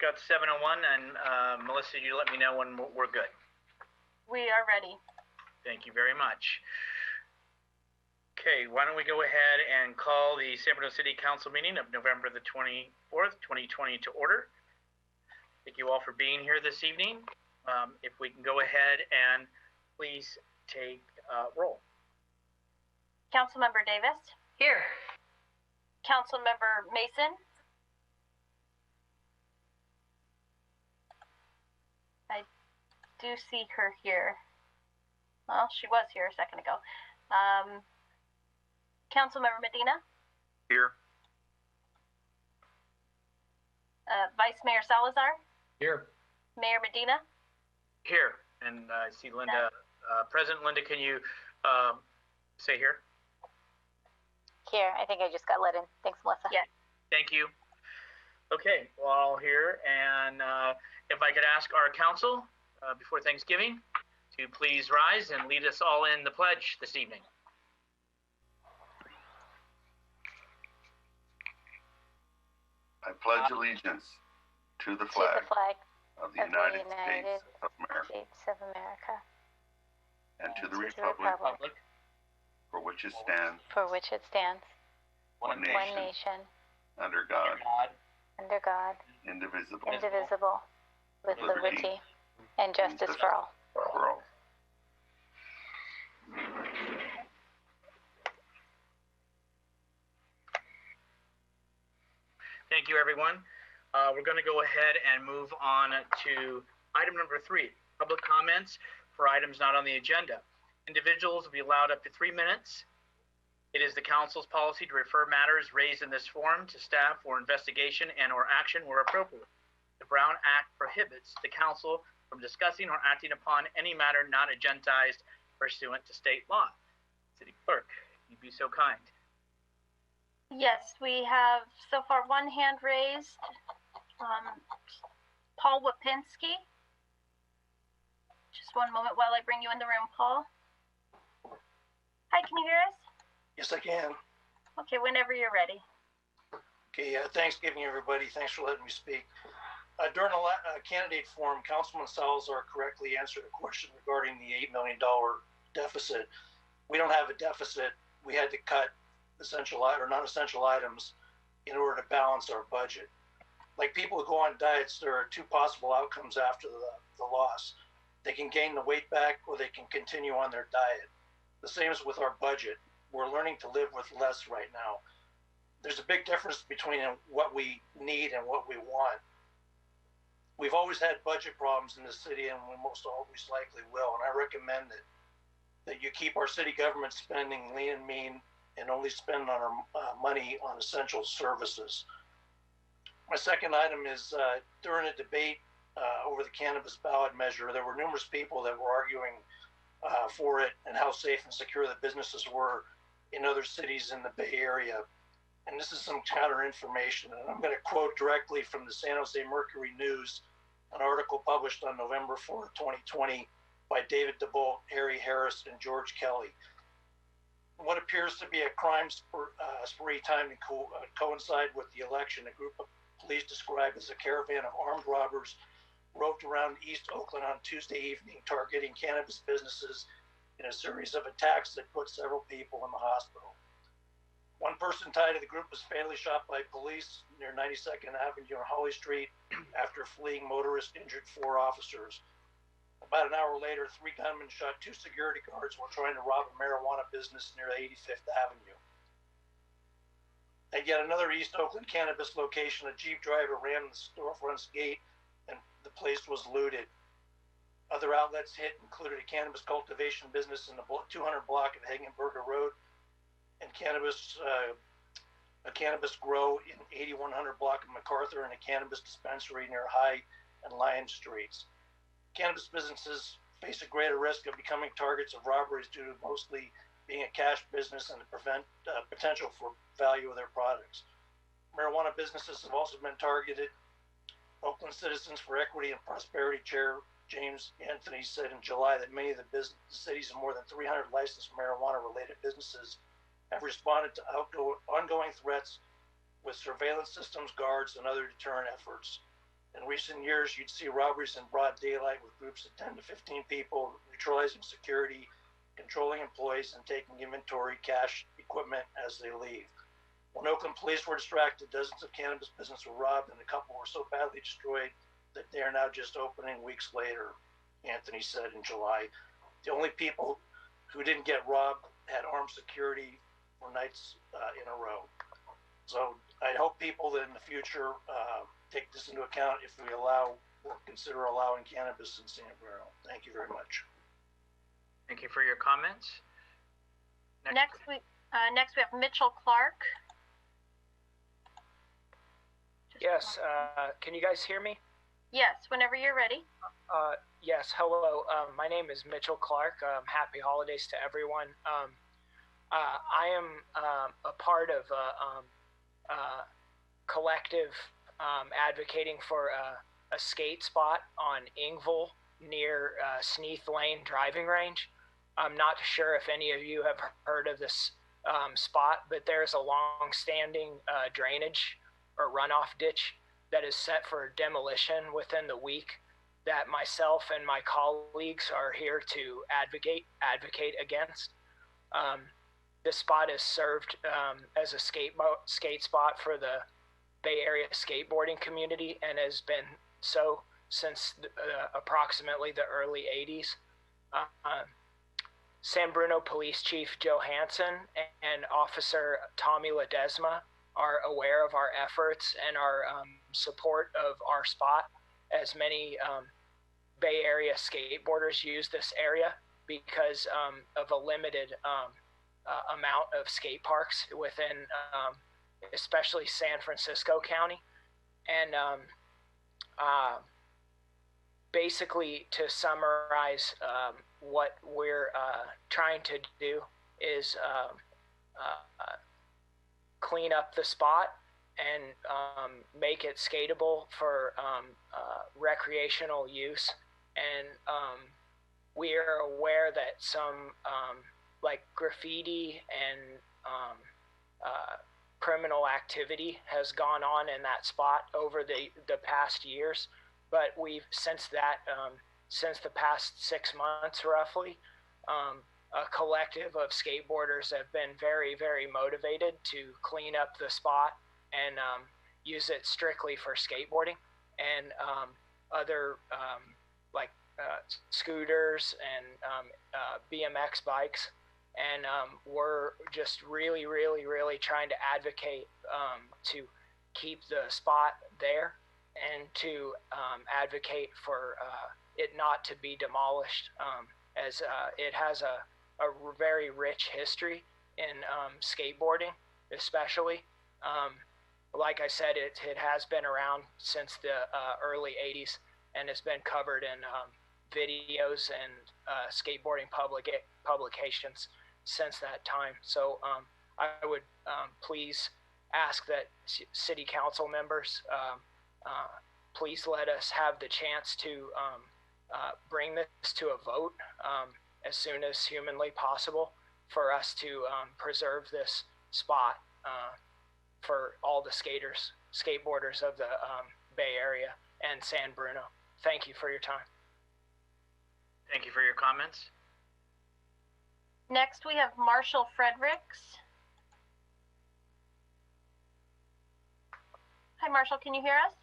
got 7:01, and Melissa, you let me know when we're good. We are ready. Thank you very much. Okay, why don't we go ahead and call the San Bruno City Council meeting of November the 24th, 2020 to order. Thank you all for being here this evening. If we can go ahead and please take roll. Councilmember Davis? Here. Councilmember Mason? I do see her here. Well, she was here a second ago. Councilmember Medina? Here. Vice Mayor Salazar? Here. Mayor Medina? Here, and I see Linda. President Linda, can you say here? Here. I think I just got let in. Thanks, Melissa. Yeah. Thank you. Okay, we're all here, and if I could ask our council before Thanksgiving to please rise and lead us all in the pledge this evening. I pledge allegiance to the flag, of the United States of America, and to the republic for which it stands, one nation, under God, indivisible, with liberty and justice for all. Thank you, everyone. We're going to go ahead and move on to item number 3, public comments for items not on the agenda. Individuals will be allowed up to 3 minutes. It is the council's policy to refer matters raised in this forum to staff for investigation and or action where appropriate. The Brown Act prohibits the council from discussing or acting upon any matter not agendized pursuant to state law. City Clerk, you'd be so kind. Yes, we have so far one hand raised. Paul Wapinski. Just one moment while I bring you in the room, Paul. Hi, can you hear us? Yes, I can. Okay, whenever you're ready. Okay, Thanksgiving, everybody. Thanks for letting me speak. During a candidate forum, Councilman Salazar correctly answered a question regarding the $8 million deficit. We don't have a deficit. We had to cut essential or non-essential items in order to balance our budget. Like people who go on diets, there are 2 possible outcomes after the loss. They can gain the weight back or they can continue on their diet. The same is with our budget. We're learning to live with less right now. There's a big difference between what we need and what we want. We've always had budget problems in the city, and we most always likely will. And I recommend that you keep our city government spending lean and mean and only spend on our money on essential services. My second item is during a debate over the cannabis ballot measure, there were numerous people that were arguing for it and how safe and secure the businesses were in other cities in the Bay Area. And this is some counter information. And I'm going to quote directly from the San Jose Mercury News, an article published on November 4, 2020 by David DeBolt, Harry Harris, and George Kelly. What appears to be a crime spree timed to coincide with the election, a group of police described as a caravan of armed robbers roved around East Oakland on Tuesday evening, targeting cannabis businesses in a series of attacks that put several people in the hospital. One person tied to the group was fatally shot by police near 92nd Avenue and Holly Street after fleeing motorist injured 4 officers. About an hour later, 3 gunmen shot 2 security guards while trying to rob a marijuana business near 85th Avenue. At yet another East Oakland cannabis location, a Jeep driver rammed the storefront's gate and the place was looted. Other outlets hit included a cannabis cultivation business in the 200 block of Hagenberger Road and a cannabis grow in 8100 block of MacArthur and a cannabis dispensary near High and Lion Streets. Cannabis businesses face a greater risk of becoming targets of robberies due to mostly being a cash business and the potential for value of their products. Marijuana businesses have also been targeted. Oakland Citizens for Equity and Prosperity Chair James Anthony said in July that many of the cities of more than 300 licensed marijuana-related businesses have responded to ongoing threats with surveillance systems, guards, and other deterrent efforts. In recent years, you'd see robberies in broad daylight with groups of 10 to 15 people neutralizing security, controlling employees, and taking inventory, cash, equipment as they leave. When Oakland police were distracted, dozens of cannabis businesses were robbed, and a couple were so badly destroyed that they are now just opening weeks later, Anthony said in July. The only people who didn't get robbed had armed security for nights in a row. So I hope people that in the future take this into account if we allow or consider allowing cannabis in San Bruno. Thank you very much. Thank you for your comments. Next we have Mitchell Clark. Yes, can you guys hear me? Yes, whenever you're ready. Yes, hello. My name is Mitchell Clark. Happy holidays to everyone. I am a part of a collective advocating for a skate spot on Ingville near Sneath Lane driving range. I'm not sure if any of you have heard of this spot, but there's a long-standing drainage or runoff ditch that is set for demolition within the week that myself and my colleagues are here to advocate against. This spot is served as a skate spot for the Bay Area skateboarding community and has been so since approximately the early 80s. San Bruno Police Chief Johansson and Officer Tommy Ledesma are aware of our efforts and our support of our spot, as many Bay Area skateboarders use this area because of a limited amount of skate parks within especially San Francisco County. And basically, to summarize, what we're trying to do is clean up the spot and make it skatable for recreational use. And we are aware that some like graffiti and criminal activity has gone on in that spot over the past years. But we've since the past 6 months roughly, a collective of skateboarders have been very, very motivated to clean up the spot and use it strictly for skateboarding and other like scooters and BMX bikes. And we're just really, really, really trying to advocate to keep the spot there and to advocate for it not to be demolished, as it has a very rich history in skateboarding, especially. Like I said, it has been around since the early 80s and has been covered in videos and skateboarding publications since that time. So I would please ask that city council members please let us have the chance to bring this to a vote as soon as humanly possible for us to preserve this spot for all the skateboarders of the Bay Area and San Bruno. Thank you for your time. Thank you for your comments. Next, we have Marshall Fredericks. Hi, Marshall, can you hear us?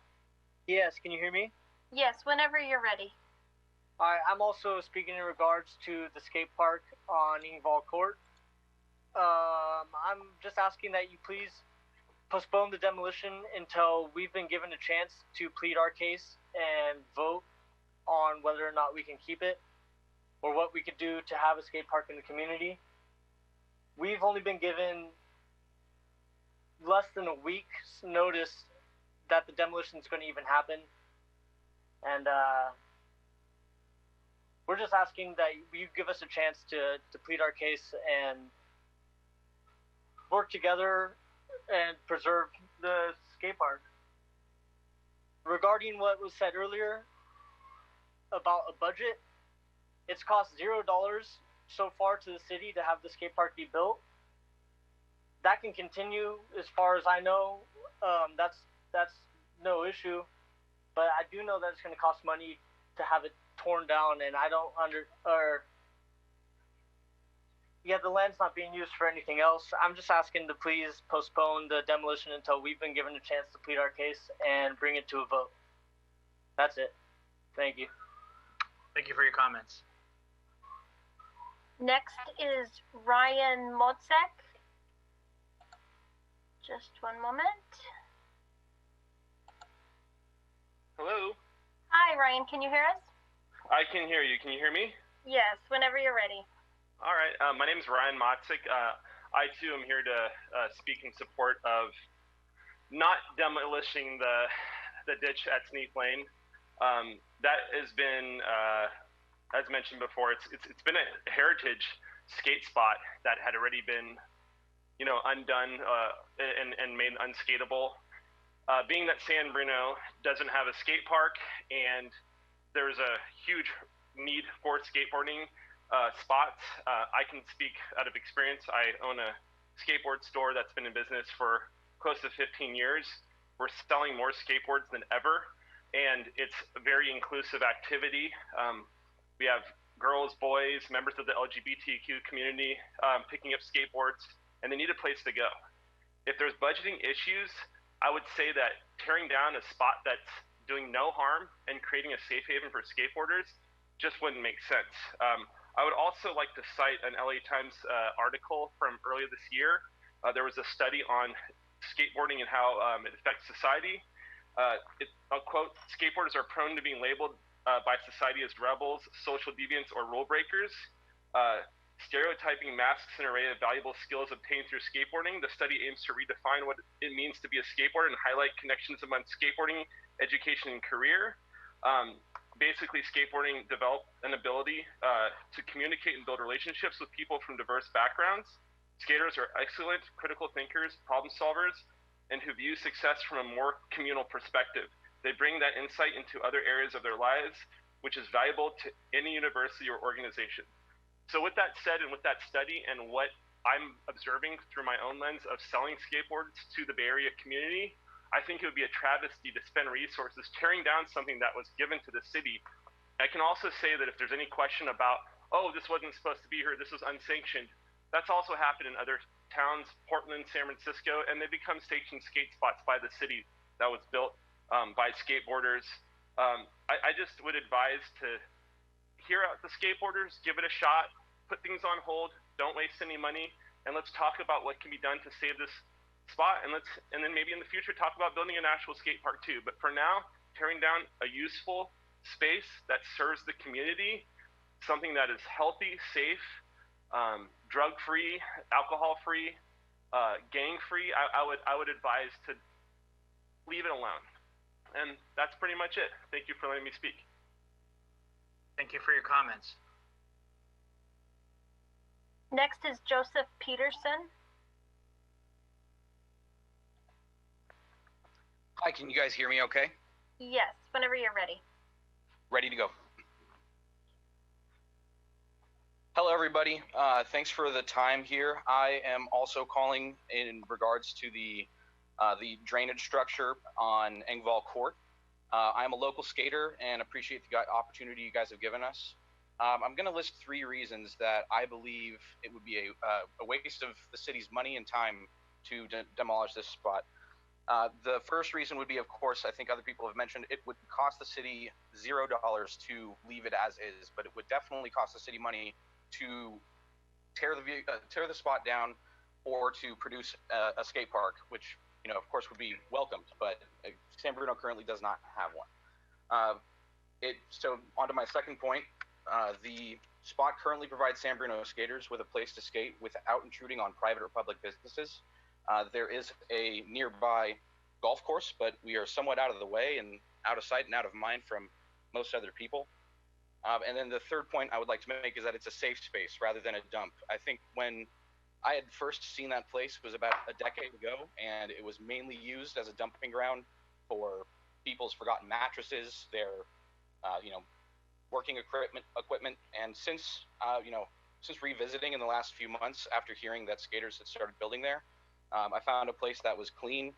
Yes, can you hear me? Yes, whenever you're ready. All right, I'm also speaking in regards to the skate park on Ingvall Court. I'm just asking that you please postpone the demolition until we've been given a chance to plead our case and vote on whether or not we can keep it or what we could do to have a skate park in the community. We've only been given less than a week's notice that the demolition is going to even happen. And we're just asking that you give us a chance to plead our case and work together and preserve the skate park. Regarding what was said earlier about a budget, it's cost $0 so far to the city to have the skate park be built. That can continue as far as I know. That's no issue. but I do know that it's going to cost money to have it torn down, and I don't the land's not being used for anything else. I'm just asking to please postpone the demolition until we've been given a chance to plead our case and bring it to a vote. That's it. Thank you. Thank you for your comments. Next is Ryan Motzek. Just one moment. Hello? Hi, Ryan. Can you hear us? I can hear you. Can you hear me? Yes, whenever you're ready. All right. My name is Ryan Motzik. I, too, am here to speak in support of not demolishing the ditch at Sneath Lane. That has been, as mentioned before, it's been a heritage skate spot that had already been, undone and made unskateable. Being that San Bruno doesn't have a skate park and there's a huge need for skateboarding spots, I can speak out of experience. I own a skateboard store that's been in business for close to 15 years. We're selling more skateboards than ever, and it's a very inclusive activity. We have girls, boys, members of the LGBTQ community picking up skateboards, and they need a place to go. If there's budgeting issues, I would say that tearing down a spot that's doing no harm and creating a safe haven for skateboarders just wouldn't make sense. I would also like to cite an LA Times article from earlier this year. There was a study on skateboarding and how it affects society. I'll quote, "Skateboarders are prone to being labeled by society as rebels, social deviants, or rule breakers. Stereotyping masks an array of valuable skills obtained through skateboarding. The study aims to redefine what it means to be a skateboarder and highlight connections among skateboarding, education, and career." Basically, skateboarding developed an ability to communicate and build relationships with people from diverse backgrounds. Skaters are excellent critical thinkers, problem solvers, and who view success from a more communal perspective. They bring that insight into other areas of their lives, which is valuable to any university or organization. So with that said, and with that study and what I'm observing through my own lens of selling skateboards to the Bay Area community, I think it would be a travesty to spend resources tearing down something that was given to the city. I can also say that if there's any question about, oh, this wasn't supposed to be here, this was unsanctioned, that's also happened in other towns, Portland, San Francisco, and they become sanctioned skate spots by the city that was built by skateboarders. I just would advise to hear out the skateboarders, give it a shot, put things on hold, don't waste any money, and let's talk about what can be done to save this spot, and then maybe in the future talk about building an actual skate park too. But for now, tearing down a useful space that serves the community, something that is healthy, safe, drug-free, alcohol-free, gang-free, I would advise to leave it alone. And that's pretty much it. Thank you for letting me speak. Thank you for your comments. Next is Joseph Peterson. Hi, can you guys hear me okay? Yes, whenever you're ready. Ready to go. Hello, everybody. Thanks for the time here. I am also calling in regards to the drainage structure on Engvall Court. I am a local skater and appreciate the opportunity you guys have given us. I'm going to list 3 reasons that I believe it would be a waste of the city's money and time to demolish this spot. The first reason would be, of course, I think other people have mentioned, it would cost the city $0 to leave it as is, but it would definitely cost the city money to tear the spot down or to produce a skate park, which, of course, would be welcomed, but San Bruno currently does not have one. So on to my second point, the spot currently provides San Bruno skaters with a place to skate without intruding on private or public businesses. There is a nearby golf course, but we are somewhat out of the way and out of sight and out of mind from most other people. And then the third point I would like to make is that it's a safe space rather than a dump. I think when I had first seen that place was about a decade ago, and it was mainly used as a dumping ground for people's forgotten mattresses, their, working equipment. And since revisiting in the last few months after hearing that skaters had started building there, I found a place that was clean.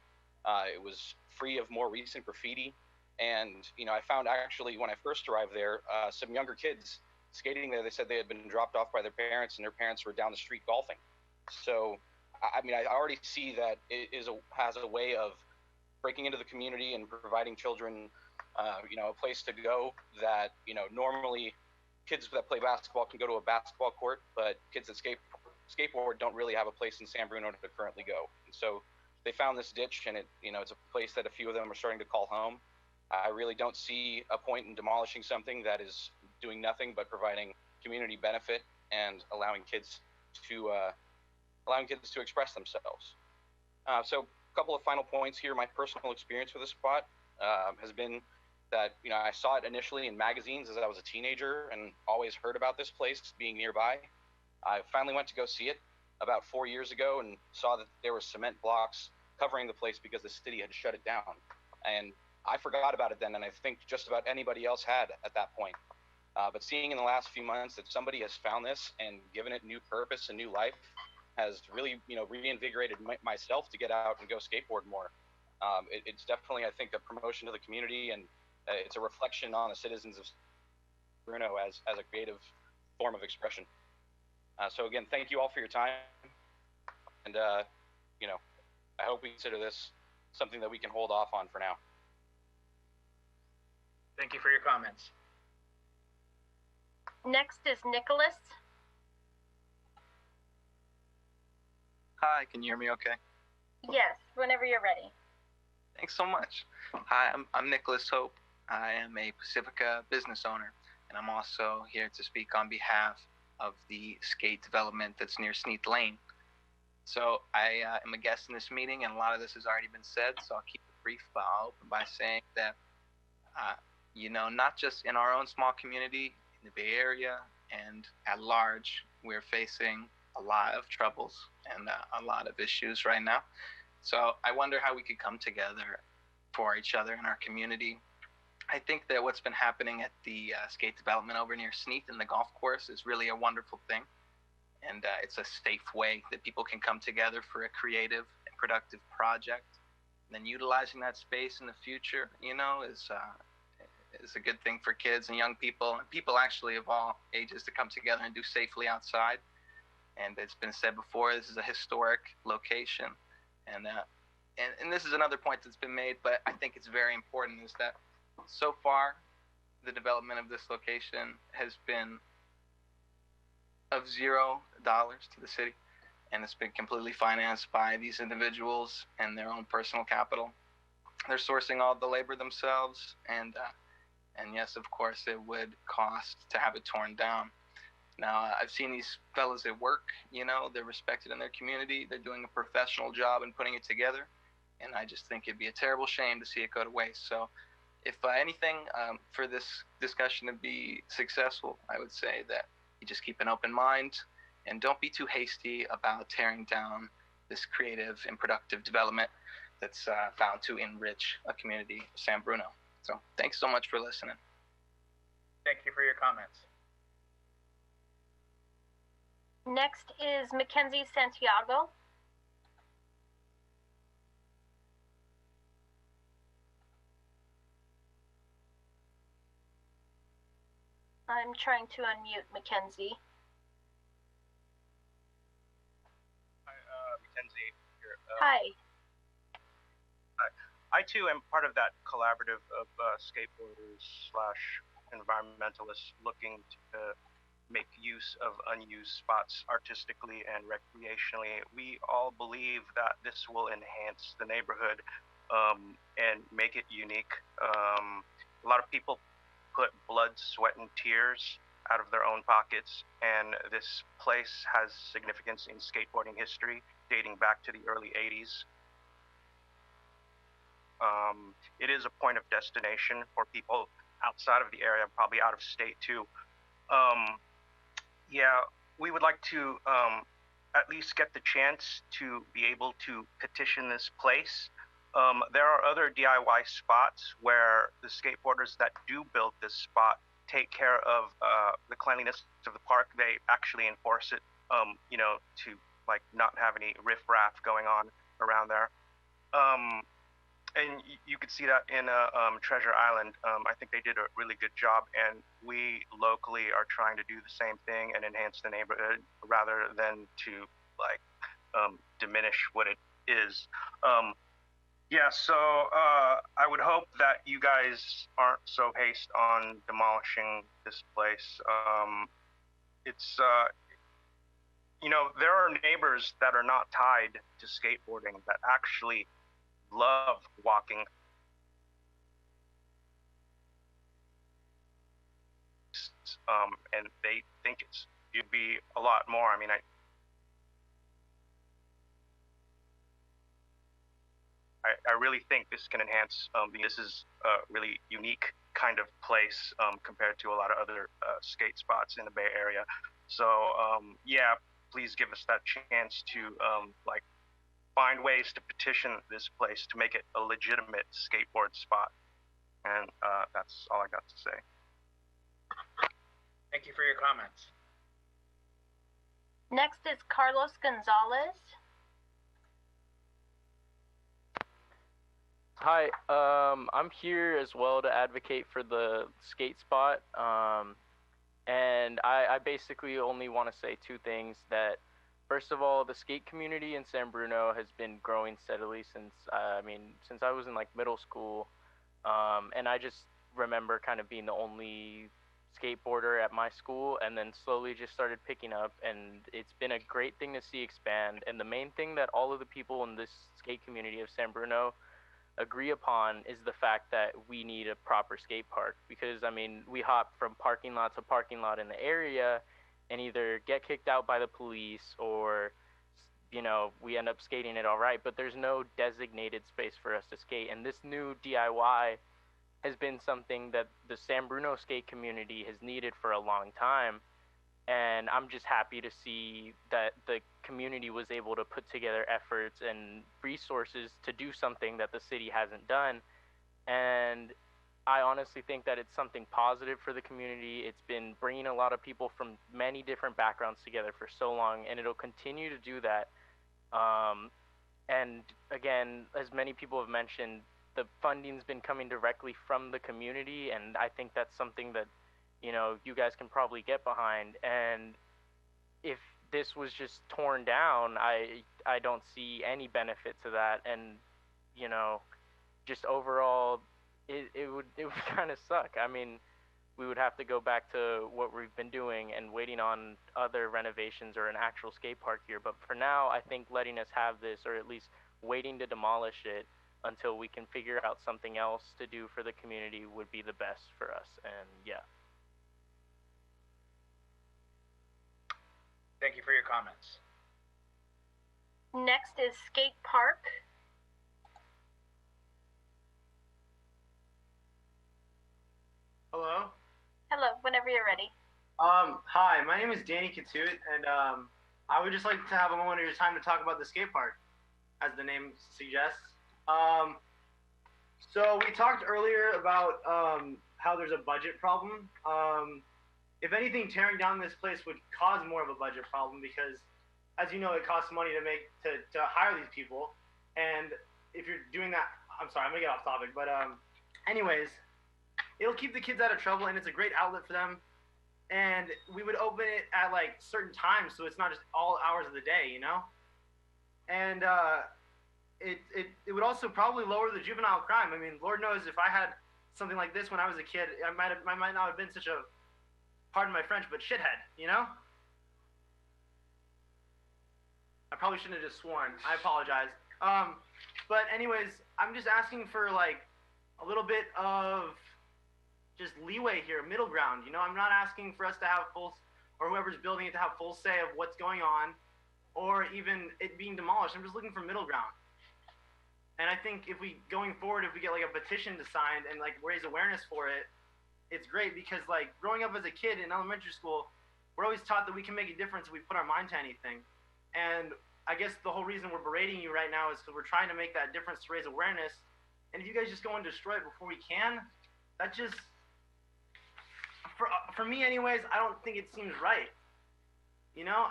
It was free of more recent graffiti, And, I found actually when I first arrived there, some younger kids skating there. They said they had been dropped off by their parents, and their parents were down the street golfing. So, I already see that it has a way of breaking into the community and providing children, a place to go that, normally kids that play basketball can go to a basketball court, but kids that skateboard don't really have a place in San Bruno to currently go. And so they found this ditch, and it's a place that a few of them are starting to call home. I really don't see a point in demolishing something that is doing nothing but providing community benefit and allowing kids to express themselves. So a couple of final points here. My personal experience with this spot has been that, I saw it initially in magazines as I was a teenager and always heard about this place being nearby. I finally went to go see it about 4 years ago and saw that there were cement blocks covering the place because the city had shut it down. And I forgot about it then, and I think just about anybody else had at that point. But seeing in the last few months that somebody has found this and given it new purpose and new life has really, reinvigorated myself to get out and go skateboard more. It's definitely, I think, a promotion to the community, and it's a reflection on the citizens of Bruno as a creative form of expression. So again, thank you all for your time, and I hope we consider this something that we can hold off on for now. Thank you for your comments. Next is Nicholas. Hi, can you hear me okay? Yes, whenever you're ready. Thanks so much. Hi, I'm Nicholas Hope. I am a Pacifica business owner, and I'm also here to speak on behalf of the skate development that's near Sneath Lane. So I am a guest in this meeting, and a lot of this has already been said, so I'll keep it brief, but I'll open by saying that, not just in our own small community, in the Bay Area, and at large, we're facing a lot of troubles and a lot of issues right now. So I wonder how we could come together for each other in our community. I think that what's been happening at the skate development over near Sneath in the golf course is really a wonderful thing. And it's a safe way that people can come together for a creative and productive project. And then utilizing that space in the future, is a good thing for kids and young people, and people actually of all ages to come together and do safely outside. And it's been said before, this is a historic location. And this is another point that's been made, but I think it's very important, is that so far, the development of this location has been of $0 to the city, and it's been completely financed by these individuals and their own personal capital. They're sourcing all the labor themselves, and yes, of course, it would cost to have it torn down. Now, I've seen these fellas at work, they're respected in their community, they're doing a professional job in putting it together, and I just think it'd be a terrible shame to see it go to waste. So if anything, for this discussion to be successful, I would say that you just keep an open mind and don't be too hasty about tearing down this creative and productive development that's found to enrich a community of San Bruno. So thanks so much for listening. Thank you for your comments. Next is Mackenzie Santiago. I'm trying to unmute Mackenzie. Hi, Mackenzie here. Hi. I too am part of that collaborative of skateboarders / environmentalists looking to make use of unused spots artistically and recreationally. We all believe that this will enhance the neighborhood and make it unique. A lot of people put blood, sweat, and tears out of their own pockets, and this place has significance in skateboarding history dating back to the early 80s. It is a point of destination for people outside of the area, probably out of state too. Yeah, we would like to at least get the chance to be able to petition this place. There are other DIY spots where the skateboarders that do build this spot take care of the cleanliness of the park. They actually enforce it, to like not have any riffraff going on around there. and you could see that in Treasure Island. I think they did a really good job, and we locally are trying to do the same thing and enhance the neighborhood rather than to like diminish what it is. Yeah, so I would hope that you guys aren't so hasty on demolishing this place. It's you know, there are neighbors that are not tied to skateboarding that actually love walking. And they think it'd be a lot more. I mean, I really think this can enhance. This is a really unique kind of place compared to a lot of other skate spots in the Bay Area. So yeah, please give us that chance to like find ways to petition this place to make it a legitimate skateboard spot. And that's all I got to say. Thank you for your comments. Next is Carlos Gonzalez. Hi, I'm here as well to advocate for the skate spot. And I basically only want to say two things. That first of all, the skate community in San Bruno has been growing steadily since since I was in like middle school. And I just remember kind of being the only skateboarder at my school, and then slowly just started picking up, and it's been a great thing to see expand. And the main thing that all of the people in this skate community of San Bruno agree upon is the fact that we need a proper skate park, because I mean, we hop from parking lot to parking lot in the area and either get kicked out by the police, or you know, we end up skating it all right, but there's no designated space for us to skate. And this new DIY has been something that the San Bruno skate community has needed for a long time. And I'm just happy to see that the community was able to put together efforts and resources to do something that the city hasn't done. And I honestly think that it's something positive for the community. It's been bringing a lot of people from many different backgrounds together for so long, and it'll continue to do that. And again, as many people have mentioned, the funding's been coming directly from the community, and I think that's something that, you know, you guys can probably get behind. And if this was just torn down, I don't see any benefit to that. And you know, just overall, it would kind of suck. I mean, we would have to go back to what we've been doing and waiting on other renovations or an actual skate park here. But for now, I think letting us have this, or at least waiting to demolish it until we can figure out something else to do for the community, would be the best for us. And yeah. Thank you for your comments. Next is Skate Park. Hello. Hello, whenever you're ready. Hi, my name is Danny Katut, and I would just like to have a moment of your time to talk about the skate park, as the name suggests. So we talked earlier about how there's a budget problem. If anything, tearing down this place would cause more of a budget problem, because, as you know, it costs money to hire these people. And if you're doing that, I'm sorry, I'm gonna get off topic, but anyways, it'll keep the kids out of trouble, and it's a great outlet for them. And we would open it at like certain times, so it's not just all hours of the day, you know. And it would also probably lower the juvenile crime. I mean, Lord knows if I had something like this when I was a kid, I might not have been such a, pardon my French, but shithead, you know? I probably shouldn't have just sworn. I apologize. But anyways, I'm just asking for like a little bit of just leeway here, middle ground. You know, I'm not asking for us to have full, or whoever's building it to have full say of what's going on, or even it being demolished. I'm just looking for middle ground. And I think if we, going forward, if we get like a petition to sign and like raise awareness for it, it's great, because like growing up as a kid in elementary school, we're always taught that we can make a difference if we put our mind to anything. And I guess the whole reason we're berating you right now is because we're trying to make that difference to raise awareness. And if you guys just go and destroy it before we can, that just, for me anyways, I don't think it seems right. You know,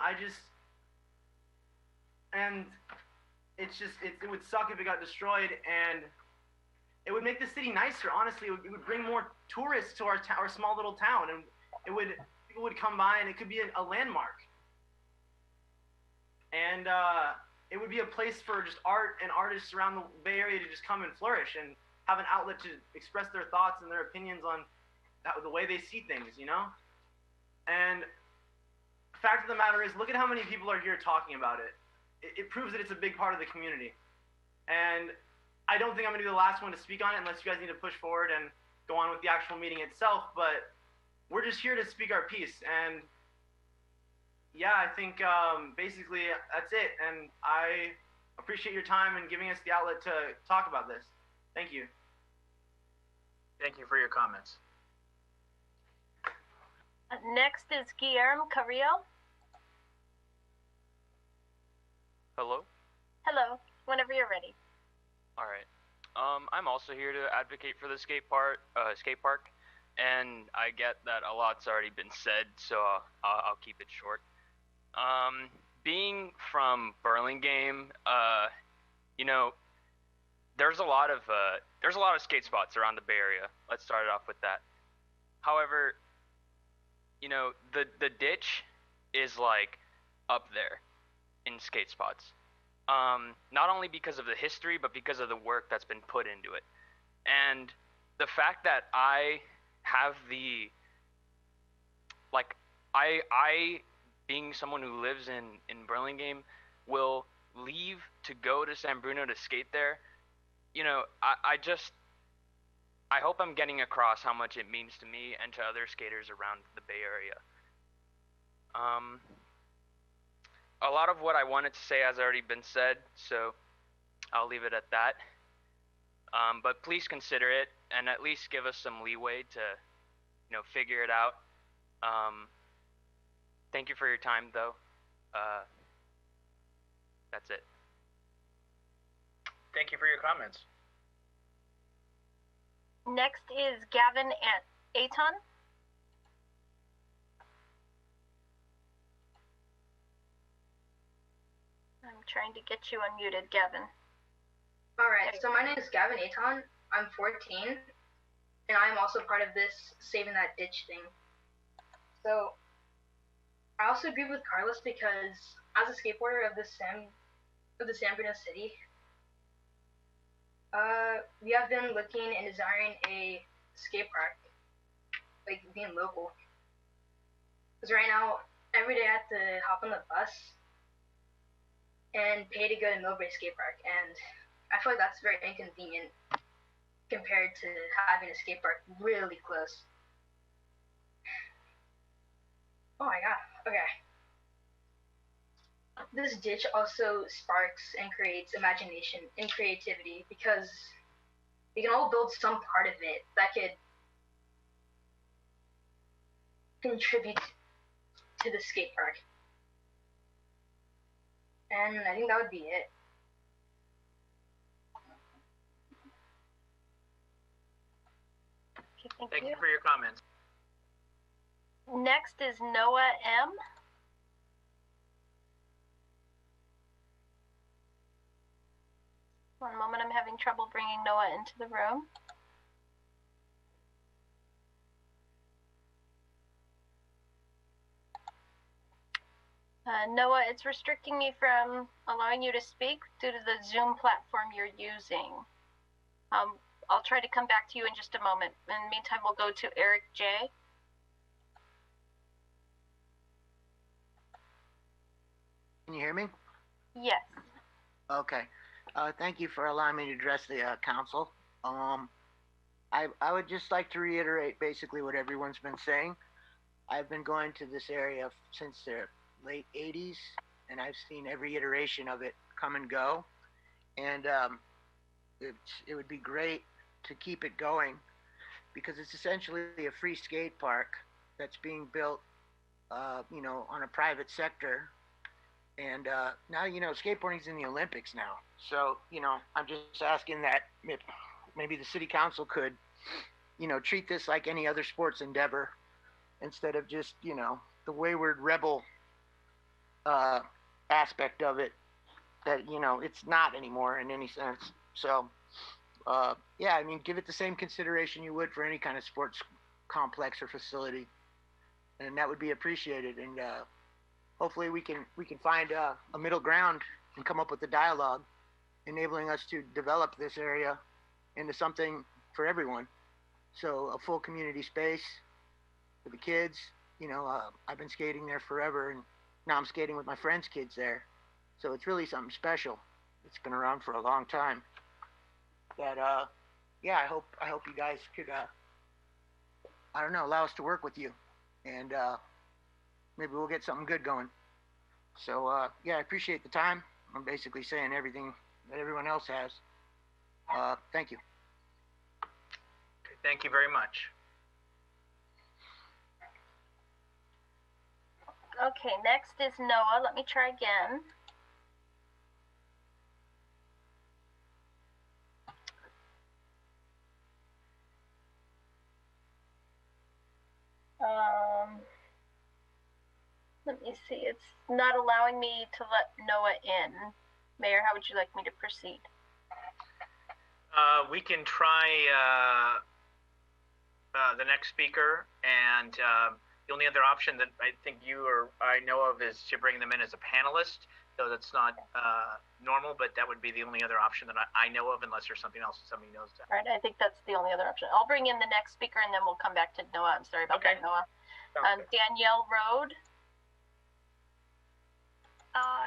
and it's just, it would suck if it got destroyed. And it would make the city nicer. Honestly, it would bring more tourists to our small little town, and people would come by, and it could be a landmark. And it would be a place for just art and artists around the Bay Area to just come and flourish and have an outlet to express their thoughts and their opinions on the way they see things, you know? And the fact of the matter is, look at how many people are here talking about it. It proves that it's a big part of the community. And I don't think I'm going to be the last one to speak on it unless you guys need to push forward and go on with the actual meeting itself. But we're just here to speak our piece. And yeah, I think basically that's it. And I appreciate your time and giving us the outlet to talk about this. Thank you. Thank you for your comments. Next is Guillermo Carrillo. Hello? Hello, whenever you're ready. All right. I'm also here to advocate for the skate park, and I get that a lot's already been said, so I'll keep it short. Being from Burlingame, you know, there's a lot of skate spots around the Bay Area. Let's start it off with that. However, you know, the ditch is like up there in skate spots. Not only because of the history, but because of the work that's been put into it. And the fact that I have I being someone who lives in Burlingame, will leave to go to San Bruno to skate there, you know, I hope I'm getting across how much it means to me and to other skaters around the Bay Area. A lot of what I wanted to say has already been said, so I'll leave it at that. But please consider it, and at least give us some leeway to, you know, figure it out. Thank you for your time, though. That's it. Thank you for your comments. Next is Gavin Aton. I'm trying to get you unmuted, Gavin. All right, so my name is Gavin Aton. I'm 14, and I'm also part of this Saving That Ditch thing. So I also agree with Carlos because as a skateboarder of the San Bruno city, we have been looking and desiring a skate park, like being local. Because right now, every day I have to hop on the bus and pay to go to Millbrae Skate Park, and I feel like that's very inconvenient compared to having a skate park really close. Oh my god, okay. This ditch also sparks and creates imagination and creativity because we can all build some part of it that could contribute to the skate park. And I think that would be it. Okay, Thank you for your comments. Next is Noah M. One moment, I'm having trouble bringing Noah into the room. Noah, it's restricting me from allowing you to speak due to the Zoom platform you're using. I'll try to come back to you in just a moment. In the meantime, we'll go to Eric J. Can you hear me? Yes. Okay. Thank you for allowing me to address the council. I would just like to reiterate basically what everyone's been saying. I've been going to this area since the late 80s, and I've seen every iteration of it come and go. And it would be great to keep it going because it's essentially a free skate park that's being built, you know, on a private sector. And now, you know, skateboarding's in the Olympics now. So, you know, I'm just asking that maybe the city council could, you know, treat this like any other sports endeavor instead of just, you know, the wayward rebel aspect of it that, you know, it's not anymore in any sense. So yeah, I mean, give it the same consideration you would for any kind of sports complex or facility, and that would be appreciated. And hopefully, we can find a middle ground and come up with a dialogue, enabling us to develop this area into something for everyone. So a full community space for the kids. You know, I've been skating there forever, and now I'm skating with my friends' kids there. So it's really something special. It's been around for a long time. That yeah, I hope you guys could I don't know, allow us to work with you, and maybe we'll get something good going. So yeah, I appreciate the time. I'm basically saying everything that everyone else has. Thank you. Okay, thank you very much. Okay, next is Noah. Let me try again. Let me see. It's not allowing me to let Noah in. Mayor, how would you like me to proceed? We can try the next speaker, and the only other option that I think you or I know of is to bring them in as a panelist. So that's not normal, but that would be the only other option that I know of, unless there's something else that somebody knows that. Right, I think that's the only other option. I'll bring in the next speaker, and then we'll come back to Noah. I'm sorry about that, Noah. Danielle Road.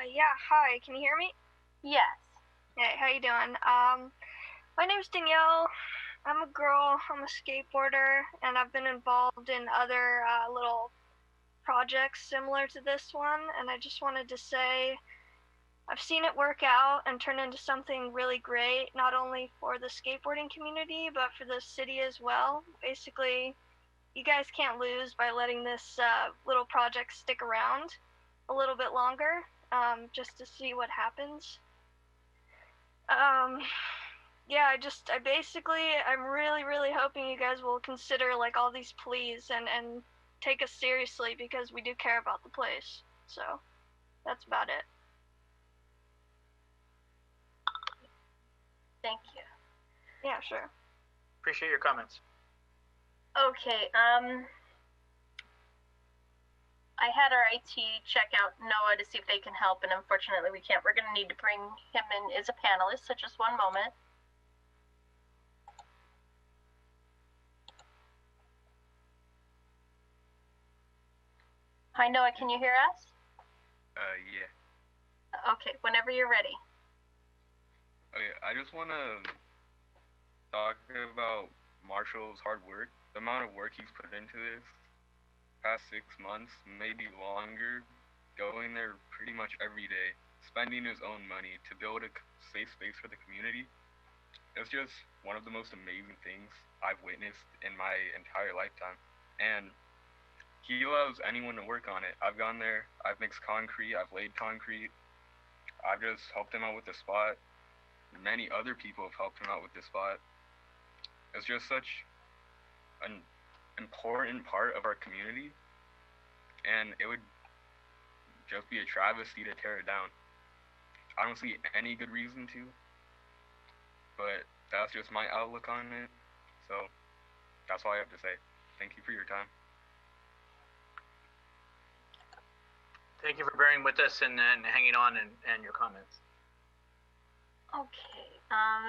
Yeah, hi, can you hear me? Yes. Hey, how you doing? My name's Danielle. I'm a girl, I'm a skateboarder, and I've been involved in other little projects similar to this one, and I just wanted to say I've seen it work out and turn into something really great, not only for the skateboarding community, but for the city as well. Basically, you guys can't lose by letting this little project stick around a little bit longer, just to see what happens. Yeah, I'm really hoping you guys will consider like all these pleas and take us seriously, because we do care about the place. So that's about it. Thank you. Yeah, sure. Appreciate your comments. Okay, I had our IT check out Noah to see if they can help, and unfortunately we can't. We're going to need to bring him in as a panelist, so just one moment. Hi, Noah, can you hear us? Yeah. Okay, whenever you're ready. Okay, I just want to talk about Marshall's hard work, the amount of work he's put into this past 6 months, maybe longer, going there pretty much every day, spending his own money to build a safe space for the community. It's just one of the most amazing things I've witnessed in my entire lifetime. And he allows anyone to work on it. I've gone there, I've mixed concrete, I've laid concrete, I've just helped him out with the spot. Many other people have helped him out with this spot. It's just such an important part of our community, and it would just be a travesty to tear it down. I don't see any good reason to, but that's just my outlook on it, so that's all I have to say. Thank you for your time. Thank you for bearing with us and hanging on and your comments. Okay,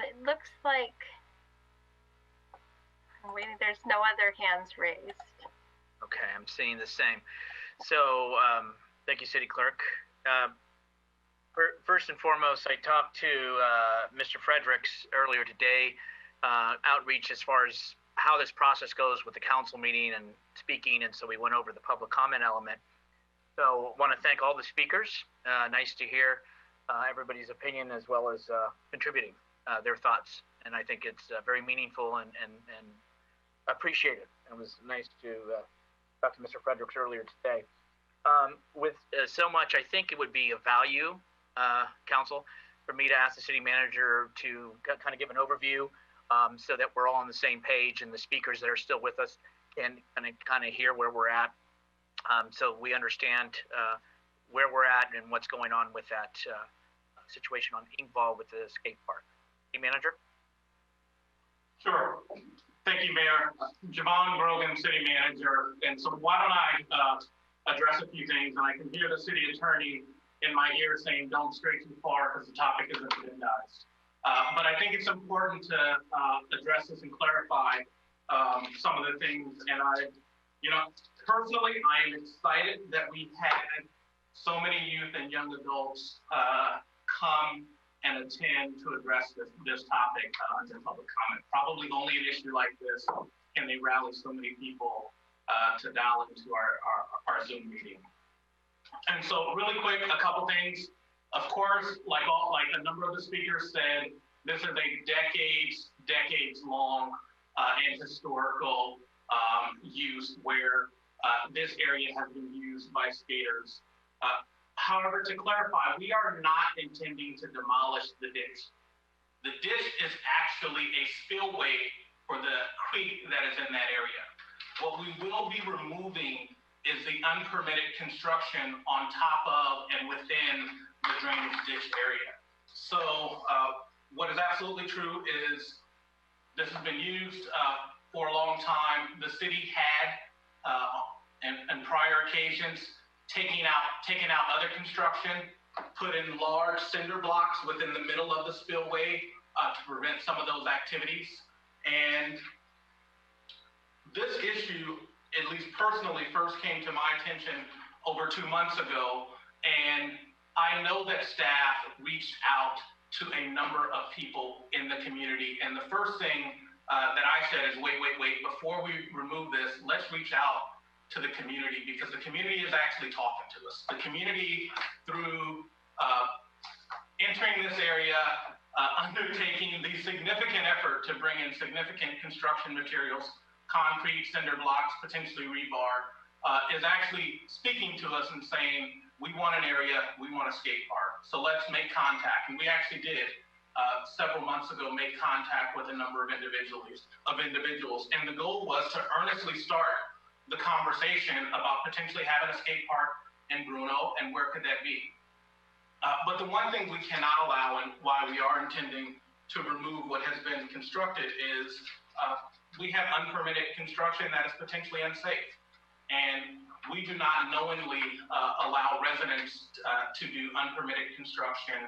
it looks like I'm waiting. There's no other hands raised. Okay, I'm seeing the same. So, thank you, City Clerk. First and foremost, I talked to Mr. Fredericks earlier today, outreach as far as how this process goes with the council meeting and speaking, and so we went over the public comment element. So, I want to thank all the speakers. Nice to hear everybody's opinion as well as contributing their thoughts, and I think it's very meaningful and appreciated. It was nice to talk to Mr. Fredericks earlier today. With so much, I think it would be of value, Council, for me to ask the city manager to kind of give an overview so that we're all on the same page and the speakers that are still with us can kind of hear where we're at, so we understand where we're at and what's going on with that situation on Inkball with the skate park. City manager? Sure. Thank you, Mayor. Jovan, Grogan, City Manager. And so why don't I address a few things, and I can hear the city attorney in my ear saying, don't stray too far because the topic isn't agendized. But I think it's important to address this and clarify some of the things. And personally, I am excited that we had so many youth and young adults come and attend to address this topic under public comment. Probably only an issue like this can they rally so many people to dial into our Zoom meeting. And so really quick, a couple things. Of course, like a number of the speakers said, this is a decades long and historical use where this area has been used by skaters. However, to clarify, we are not intending to demolish the ditch. The ditch is actually a spillway for the creek that is in that area. What we will be removing is the unpermitted construction on top of and within the drainage ditch area. So what is absolutely true is this has been used for a long time. The city had, in prior occasions, taking out other construction, put in large cinder blocks within the middle of the spillway to prevent some of those activities. And this issue, at least personally, first came to my attention over 2 months ago. And I know that staff reached out to a number of people in the community. And the first thing that I said is, wait, before we remove this, let's reach out to the community, because the community is actually talking to us. The community, through entering this area, undertaking the significant effort to bring in significant construction materials, concrete, cinder blocks, potentially rebar, is actually speaking to us and saying, we want an area, we want a skate park, so let's make contact. And we actually did, several months ago, make contact with a number of individuals. And the goal was to earnestly start the conversation about potentially having a skate park in Bruno, and where could that be? But the one thing we cannot allow, and why we are intending to remove what has been constructed, is we have unpermitted construction that is potentially unsafe. And we do not knowingly allow residents to do unpermitted construction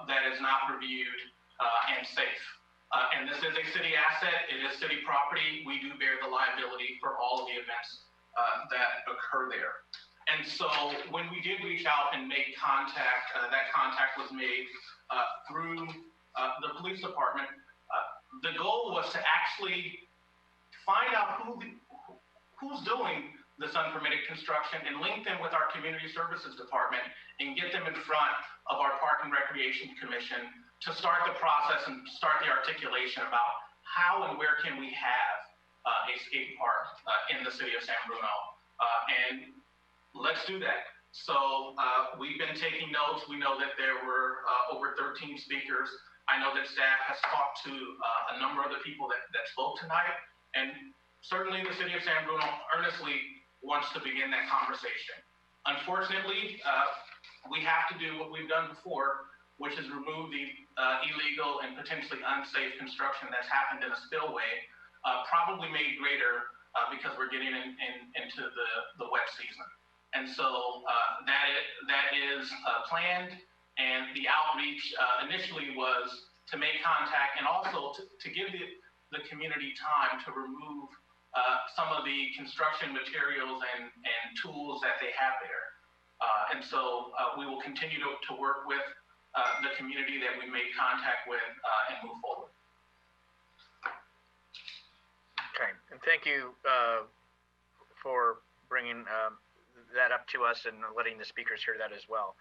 that is not reviewed and safe. And this is a city asset, it is city property. We do bear the liability for all of the events that occur there. And so when we did reach out and make contact, that contact was made through the police department. The goal was to actually find out who's doing this unpermitted construction and link them with our community services department and get them in front of our Park and Recreation Commission to start the process and start the articulation about how and where can we have a skate park in the city of San Bruno. And let's do that. So we've been taking notes. We know that there were over 13 speakers. I know that staff has talked to a number of the people that spoke tonight. And certainly the city of San Bruno earnestly wants to begin that conversation. Unfortunately, we have to do what we've done before, which is remove the illegal and potentially unsafe construction that's happened in a spillway, probably made greater because we're getting into the wet season. And so that is planned, and the outreach initially was to make contact and also to give the community time to remove some of the construction materials and tools that they have there. And so we will continue to work with the community that we made contact with and move forward. Okay, and thank you for bringing that up to us and letting the speakers hear that as well.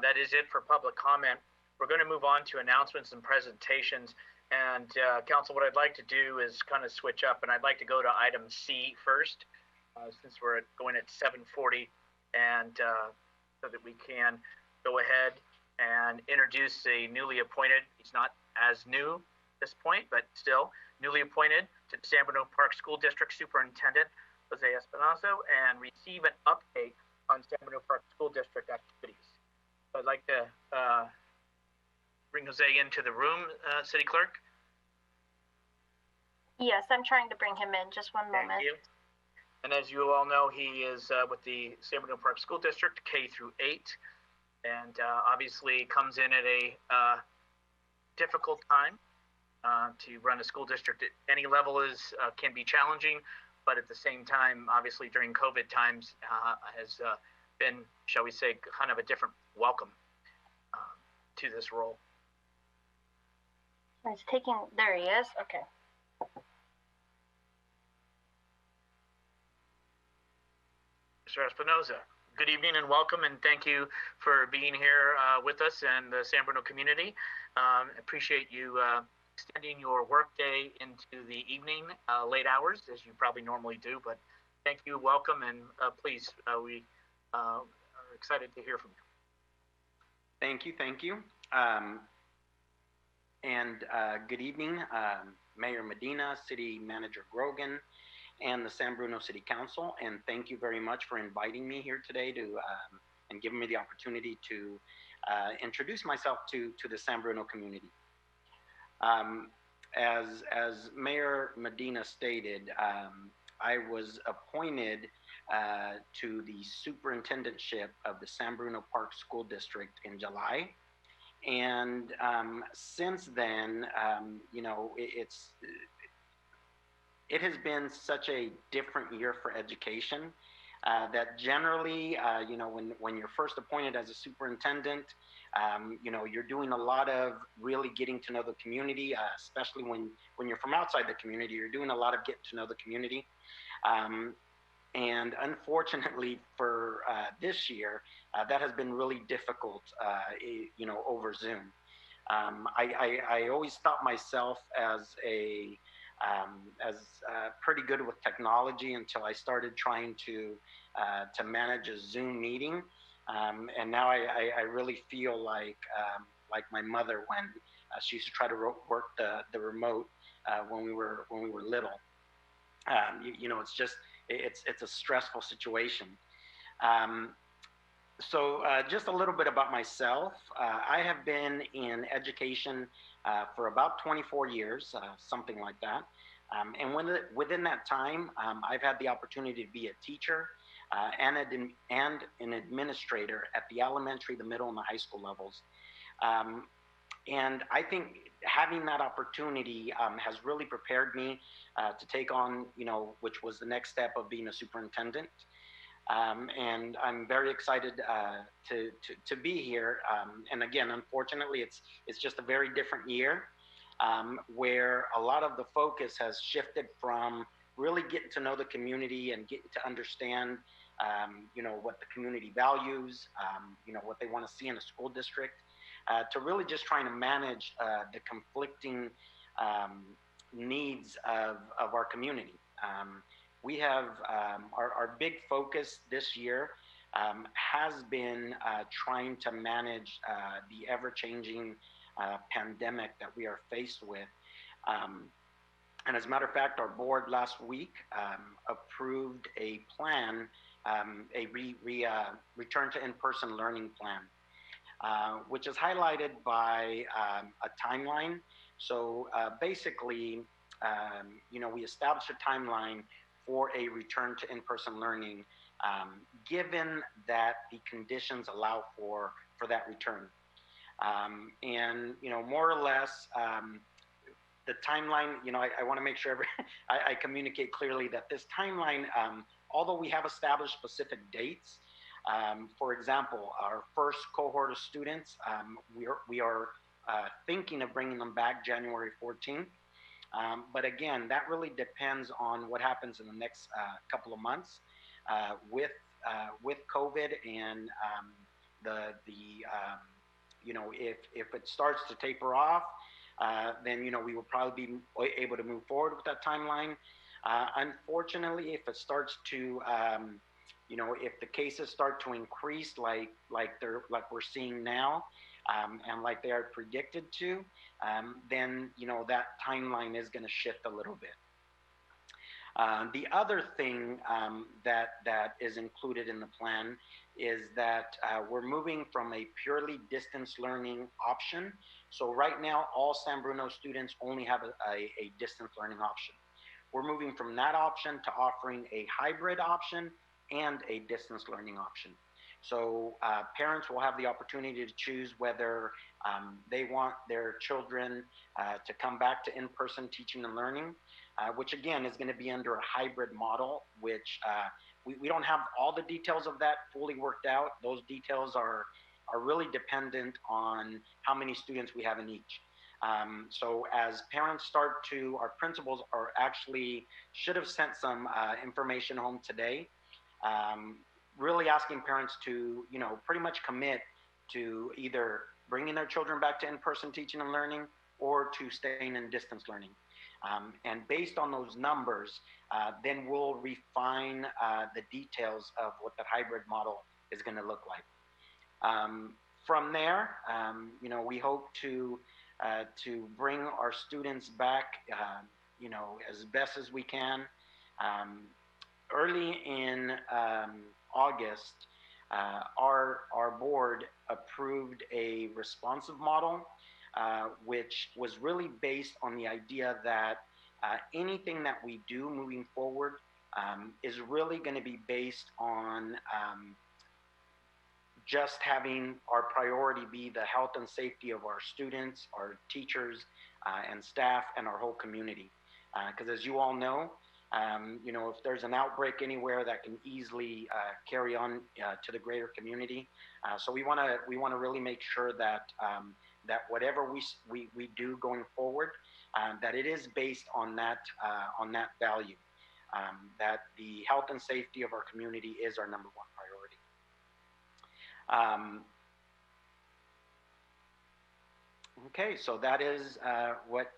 That is it for public comment. We're going to move on to announcements and presentations. And Council, what I'd like to do is kind of switch up, and I'd like to go to item C first, since we're going at 7:40, and so that we can go ahead and introduce a newly appointed, he's not as new at this point, but still newly appointed to the San Bruno Park School District Superintendent, Jose Espinosa, and receive an update on San Bruno Park School District activities. So I'd like to bring Jose into the room, City Clerk. Yes, I'm trying to bring him in. Just one moment. Thank you. And as you all know, he is with the San Bruno Park School District, K through 8, and obviously comes in at a difficult time. To run a school district at any level can be challenging, but at the same time, obviously during COVID times, has been, shall we say, kind of a different welcome to this role. He's taking, there he is. Okay. Mr. Espinoza, good evening and welcome, and thank you for being here with us and the San Bruno community. Appreciate you extending your workday into the evening, late hours, as you probably normally do, but thank you, welcome, and please, we are excited to hear from you. Thank you. Good evening, Mayor Medina, City Manager Grogan, and the San Bruno City Council, and thank you very much for inviting me here today to and giving me the opportunity to introduce myself to the San Bruno community. As Mayor Medina stated, I was appointed to the superintendentship of the San Bruno Park School District in July. And since then, you know, it has been such a different year for education that generally, you know, when you're first appointed as a superintendent, you know, you're doing a lot of really getting to know the community, especially when you're from outside the community, you're doing a lot of getting to know the community. And unfortunately for this year, that has been really difficult, you know, over Zoom. I always thought myself as pretty good with technology until I started trying to manage a Zoom meeting, and now I really feel like my mother when she used to try to work the remote when we were little. You know, it's just it's a stressful situation. So just a little bit about myself. I have been in education for about 24 years, something like that. And within that time, I've had the opportunity to be a teacher and an administrator at the elementary, the middle, and the high school levels. And I think having that opportunity has really prepared me to take on, you know, which was the next step of being a superintendent. And I'm very excited to be here. And again, unfortunately, it's just a very different year where a lot of the focus has shifted from really getting to know the community and getting to understand, you know, what the community values, you know, what they want to see in a school district, to really just trying to manage the conflicting needs of our community. We have our big focus this year has been trying to manage the ever-changing pandemic that we are faced with. And as a matter of fact, our board last week approved a plan, a return to in-person learning plan, which is highlighted by a timeline. So basically, you know, we established a timeline for a return to in-person learning, given that the conditions allow for that return. And, you know, more or less, the timeline, you know, I want to make sure I communicate clearly that this timeline, although we have established specific dates, for example, our first cohort of students, we are thinking of bringing them back January 14th. But again, that really depends on what happens in the next couple of months with COVID and you know, if it starts to taper off, then, you know, we will probably be able to move forward with that timeline. Unfortunately, if it starts to, you know, if the cases start to increase like we're seeing now, and like they are predicted to, then, you know, that timeline is going to shift a little bit. The other thing that is included in the plan is that we're moving from a purely distance learning option. So right now, all San Bruno students only have a distance learning option. we're moving from that option to offering a hybrid option and a distance learning option. So parents will have the opportunity to choose whether they want their children to come back to in-person teaching and learning, which again is going to be under a hybrid model, which we don't have all the details of that fully worked out. Those details are really dependent on how many students we have in each. So as parents start to, our principals are actually, should have sent some information home today, really asking parents to, you know, pretty much commit to either bringing their children back to in-person teaching and learning or to staying in distance learning. And based on those numbers, then we'll refine the details of what the hybrid model is going to look like. From there, you know, we hope to bring our students back, you know, as best as we can. Early in August, our board approved a responsive model, which was really based on the idea that anything that we do moving forward is really going to be based on just having our priority be the health and safety of our students, our teachers, and staff, and our whole community. Because as you all know, you know, if there's an outbreak anywhere, that can easily carry on to the greater community. So we want to really make sure that that whatever we do going forward, that it is based on that value, that the health and safety of our community is our #1 priority. Okay, so that is what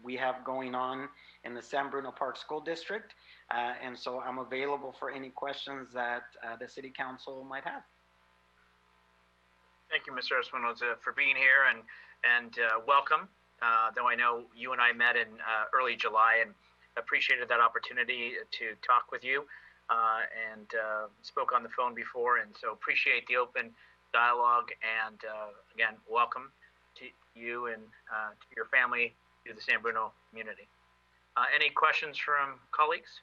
we have going on in the San Bruno Park School District, and so I'm available for any questions that the City Council might have. Thank you, Mr. Espinoza, for being here, and welcome. Though I know you and I met in early July and appreciated that opportunity to talk with you, and spoke on the phone before, and so appreciate the open dialogue, and again, welcome to you and to your family, to the San Bruno community. Any questions from colleagues?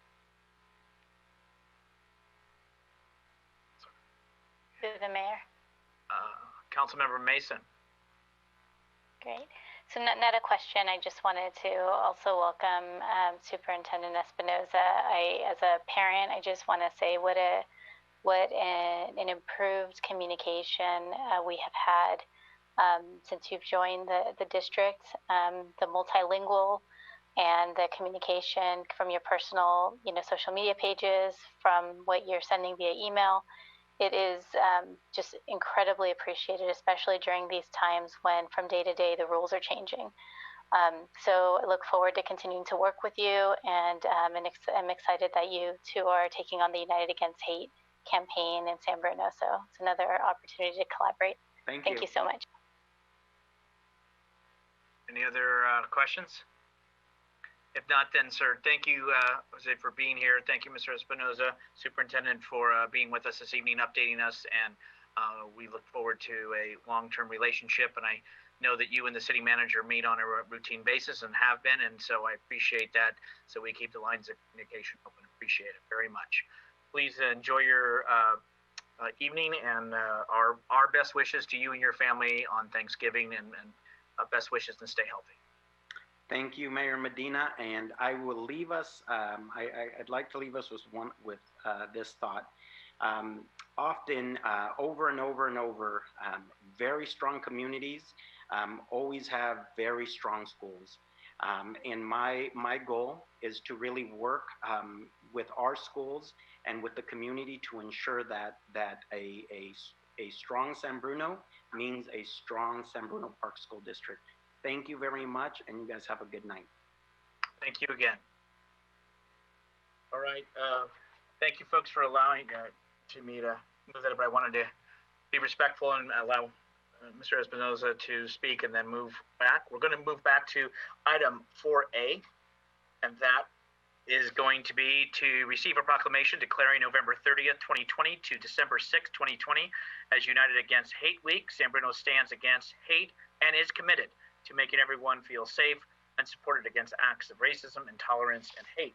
To the mayor. Councilmember Mason. Great. So not a question. I just wanted to also welcome Superintendent Espinoza. As a parent, I just want to say what an improved communication we have had since you've joined the district. The multilingual and the communication from your personal, you know, social media pages, from what you're sending via email. It is just incredibly appreciated, especially during these times when from day to day the rules are changing. So I look forward to continuing to work with you, and I'm excited that you two are taking on the United Against Hate campaign in San Bruno. So it's another opportunity to collaborate. Thank you so much. Any other questions? If not, then, sir, thank you, Jose, for being here. Thank you, Mr. Espinoza, Superintendent, for being with us this evening, updating us, and we look forward to a long-term relationship. And I know that you and the city manager meet on a routine basis and have been, and so I appreciate that. So we keep the lines of communication open. Appreciate it very much. Please enjoy your evening, and our best wishes to you and your family on Thanksgiving, and best wishes, and stay healthy. Thank you, Mayor Medina, and I will leave us. I'd like to leave us with this thought. Often, over and over and over, very strong communities always have very strong schools. And my goal is to really work with our schools and with the community to ensure that a strong San Bruno means a strong San Bruno Park School District. Thank you very much, and you guys have a good night. Thank you again. All right. Thank you, folks, for allowing me to move that, but I wanted to be respectful and allow Mr. Espinoza to speak and then move back. We're going to move back to item 4A, and that is going to be to receive a proclamation declaring November 30th, 2020 to December 6th, 2020 as United Against Hate Week. San Bruno stands against hate and is committed to making everyone feel safe, and supported against acts of racism, intolerance, and hate.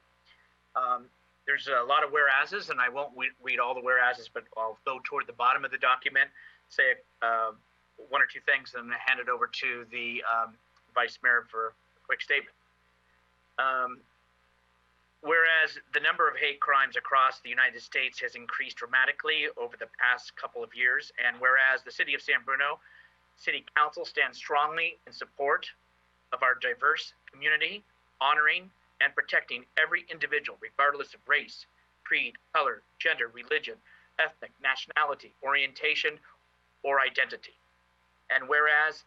There's a lot of whereases, and I won't read all the whereases, but I'll go toward the bottom of the document, say one or two things, and then hand it over to the Vice Mayor for a quick statement. Whereas the number of hate crimes across the United States has increased dramatically over the past couple of years, and whereas the City of San Bruno City Council stands strongly in support of our diverse community, honoring and protecting every individual, regardless of race, creed, color, gender, religion, ethnic, nationality, orientation, or identity. And whereas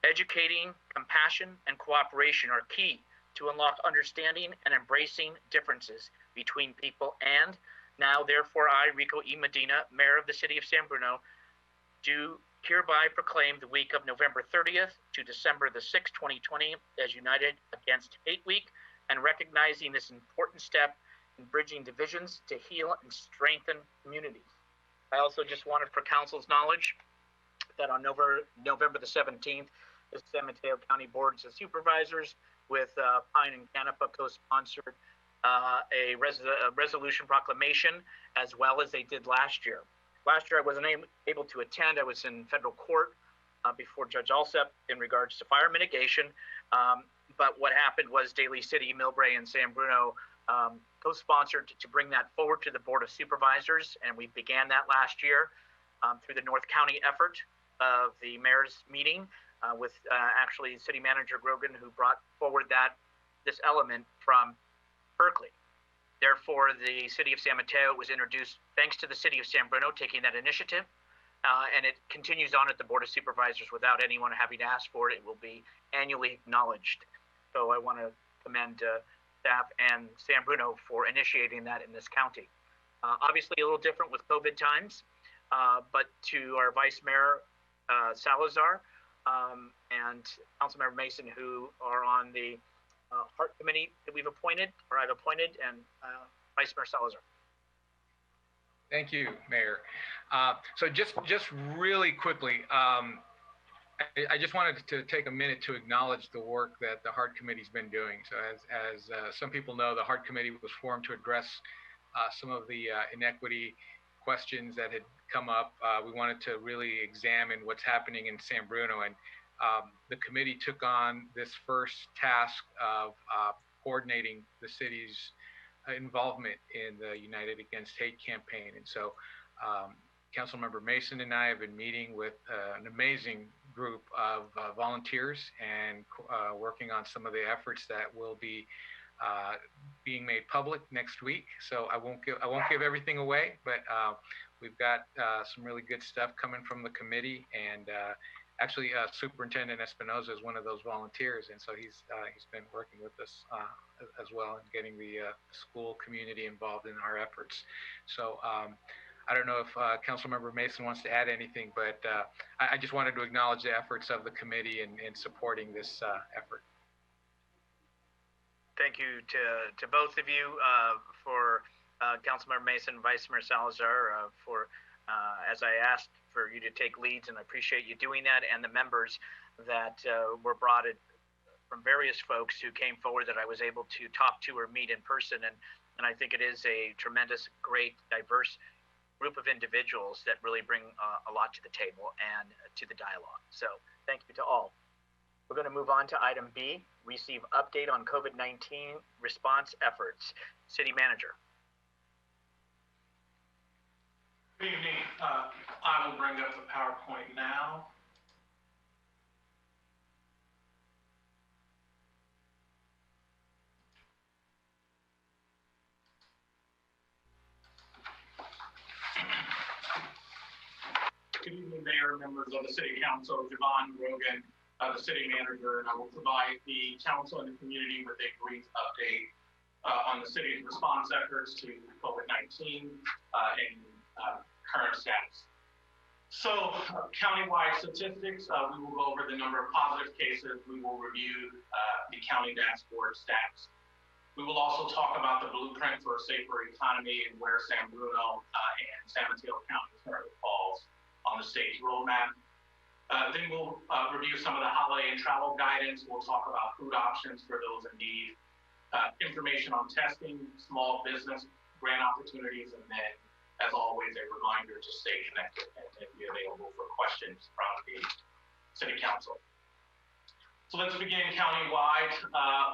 educating, compassion, and cooperation are key to unlock understanding and embracing differences between people, and now therefore I, Rico E. Medina, Mayor of the City of San Bruno, do hereby proclaim the week of November 30th to December the 6th, 2020 as United Against Hate Week, and recognizing this important step in bridging divisions to heal and strengthen communities. I also just wanted for council's knowledge that on November the 17th, the San Mateo County Boards of Supervisors with Pine and Canapa co-sponsored a resolution proclamation, as well as they did last year. Last year I wasn't able to attend. I was in federal court before Judge Alsep in regards to fire mitigation. But what happened was Daly City, Millbrae, and San Bruno co-sponsored to bring that forward to the Board of Supervisors, and we began that last year through the North County effort of the mayor's meeting with actually City Manager Grogan, who brought forward this element from Berkeley. Therefore, the City of San Mateo was introduced thanks to the City of San Bruno taking that initiative, and it continues on at the Board of Supervisors without anyone having to ask for it. It will be annually acknowledged. So I want to commend staff and San Bruno for initiating that in this county. Obviously a little different with COVID times, but to our Vice Mayor Salazar and Councilmember Mason, who are on the Heart Committee that we've appointed, or I've appointed, and Vice Mayor Salazar. Thank you, Mayor. So just really quickly, I just wanted to take a minute to acknowledge the work that the Heart Committee's been doing. So as some people know, the Heart Committee was formed to address some of the inequity questions that had come up. We wanted to really examine what's happening in San Bruno, and the committee took on this first task of coordinating the city's involvement in the United Against Hate campaign. And so Councilmember Mason and I have been meeting with an amazing group of volunteers and working on some of the efforts that will be being made public next week. So I won't give everything away, but we've got some really good stuff coming from the committee, and actually Superintendent Espinoza is one of those volunteers, and so he's been working with us as well and getting the school community involved in our efforts. So I don't know if Councilmember Mason wants to add anything, but I just wanted to acknowledge the efforts of the committee in supporting this effort. Thank you to both of you for Councilmember Mason, Vice Mayor Salazar, for as I asked for you to take leads, and I appreciate you doing that, and the members that were brought in from various folks who came forward that I was able to talk to or meet in person, and I think it is a tremendous, great, diverse group of individuals that really bring a lot to the table and to the dialogue. So thank you to all. We're going to move on to item B, receive update on COVID-19 response efforts. City Manager. Good evening. I will bring up the PowerPoint now. Good evening, Mayor, members of the City Council, Jovan, Grogan, the City Manager, and I will provide the Council and the community with a brief update on the city's response efforts to COVID-19 and current status. So, countywide statistics, we will go over the number of positive cases. We will review the county dashboard stats. We will also talk about the blueprint for a safer economy and where San Bruno and San Mateo County currently falls on the state's roadmap. Then we'll review some of the holiday and travel guidance. We'll talk about food options for those in need, information on testing, small business grant opportunities, and then, as always, a reminder to stay connected and be available for questions from the City Council. So let's begin countywide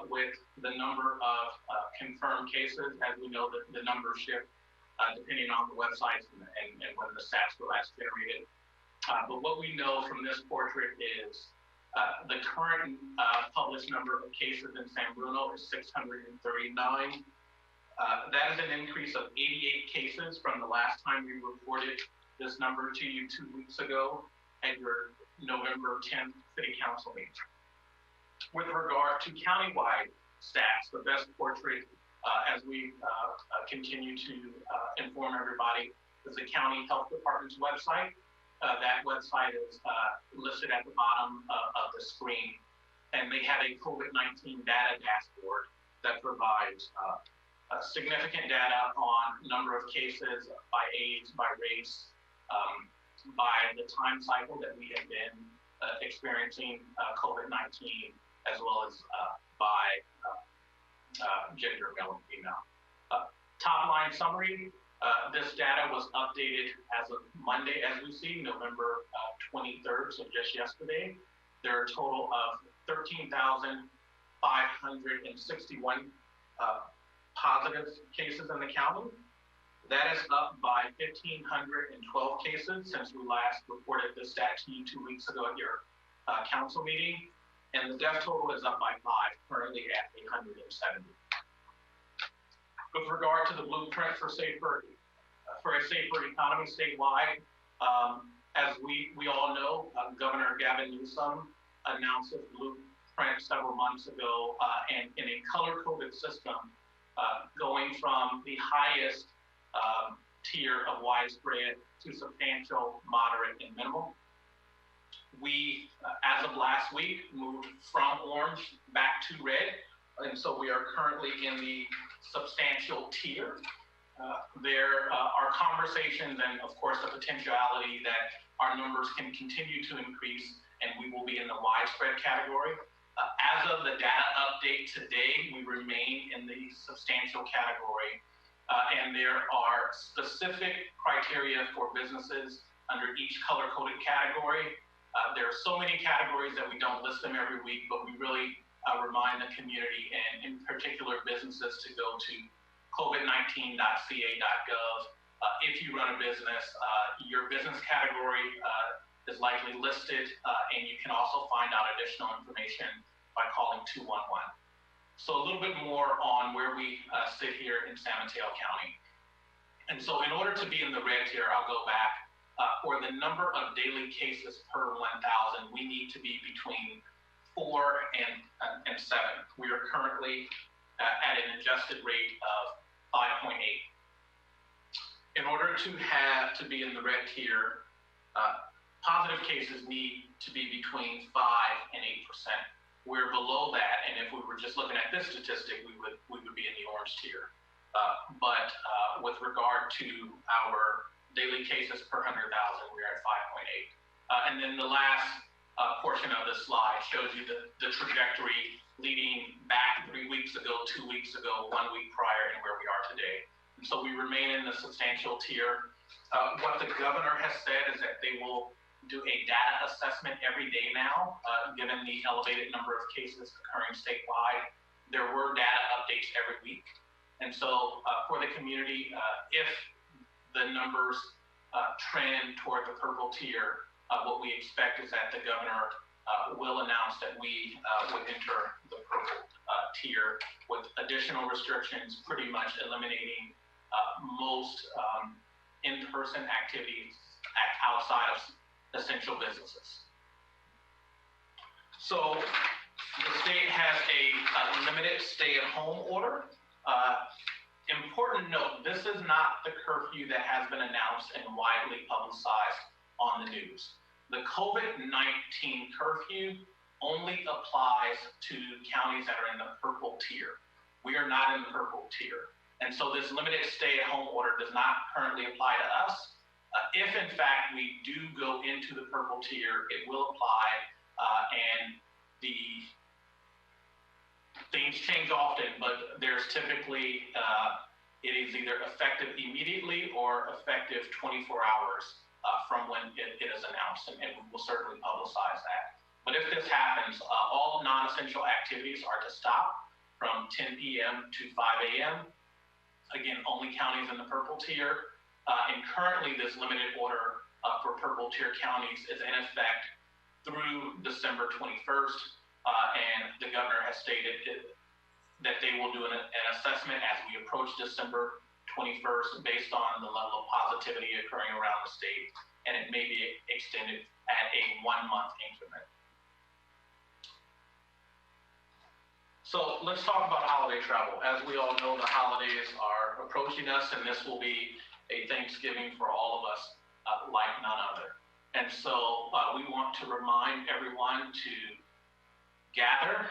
with the number of confirmed cases. As we know, the numbers shift depending on the websites and when the stats were last generated. But what we know from this portrait is the current published number of cases in San Bruno is 639. That is an increase of 88 cases from the last time we reported this number to you 2 weeks ago at your November 10th City Council meeting. With regard to countywide stats, the best portrait as we continue to inform everybody is the County Health Department's website. That website is listed at the bottom of the screen, and they have a COVID-19 data dashboard that provides significant data on number of cases by age, by race, by the time cycle that we have been experiencing COVID-19, as well as by gender, male and female. Top line summary, this data was updated as of Monday, as we see, November 23rd, so just yesterday. There are a total of 13,561 positive cases in the county. That is up by 1,512 cases since we last reported this stat to you 2 weeks ago at your council meeting. And the death total is up by 5, currently at 870. With regard to the blueprint for a safer economy statewide, as we all know, Governor Gavin Newsom announced this blueprint several months ago, and in a color-coded system, going from the highest tier of widespread to substantial, moderate, and minimal. We, as of last week, moved from orange back to red, and so we are currently in the substantial tier. There are conversations and, of course, the potentiality that our numbers can continue to increase, and we will be in the widespread category. As of the data update today, we remain in the substantial category, and there are specific criteria for businesses under each color-coded category. There are so many categories that we don't list them every week, but we really remind the community and in particular businesses to go to covid19.ca.gov. If you run a business, your business category is likely listed, and you can also find out additional information by calling 211. So a little bit more on where we sit here in San Mateo County. And so in order to be in the red tier, I'll go back. For the number of daily cases per 1,000, we need to be between 4 and 7. We are currently at an adjusted rate of 5.8. In order to be in the red tier, positive cases need to be between 5 and 8%. We're below that, and if we were just looking at this statistic, we would be in the orange tier. But with regard to our daily cases per 100,000, we're at 5.8. And then the last portion of this slide shows you the trajectory leading back 3 weeks ago, 2 weeks ago, 1 week prior, and where we are today. And so we remain in the substantial tier. What the governor has said is that they will do a data assessment every day now, given the elevated number of cases occurring statewide. There were data updates every week. And so for the community, if the numbers trend toward the purple tier, what we expect is that the governor will announce that we would enter the purple tier with additional restrictions, pretty much eliminating most in-person activities outside of essential businesses. So the state has a limited stay-at-home order. Important note, this is not the curfew that has been announced and widely publicized on the news. The COVID-19 curfew only applies to counties that are in the purple tier. We are not in the purple tier. And so this limited stay-at-home order does not currently apply to us. If in fact we do go into the purple tier, it will apply, and the things change often, but there's typically, it is either effective immediately or effective 24 hours from when it is announced, and we will certainly publicize that. But if this happens, all non-essential activities are to stop from 10 p.m. to 5 a.m. Again, only counties in the purple tier. And currently this limited order for purple tier counties is in effect through December 21st. And the governor has stated that they will do an assessment as we approach December 21st based on the level of positivity occurring around the state. And it may be extended at a 1-month increment. So let's talk about holiday travel. As we all know, the holidays are approaching us, and this will be a Thanksgiving for all of us like none other. And so we want to remind everyone to gather.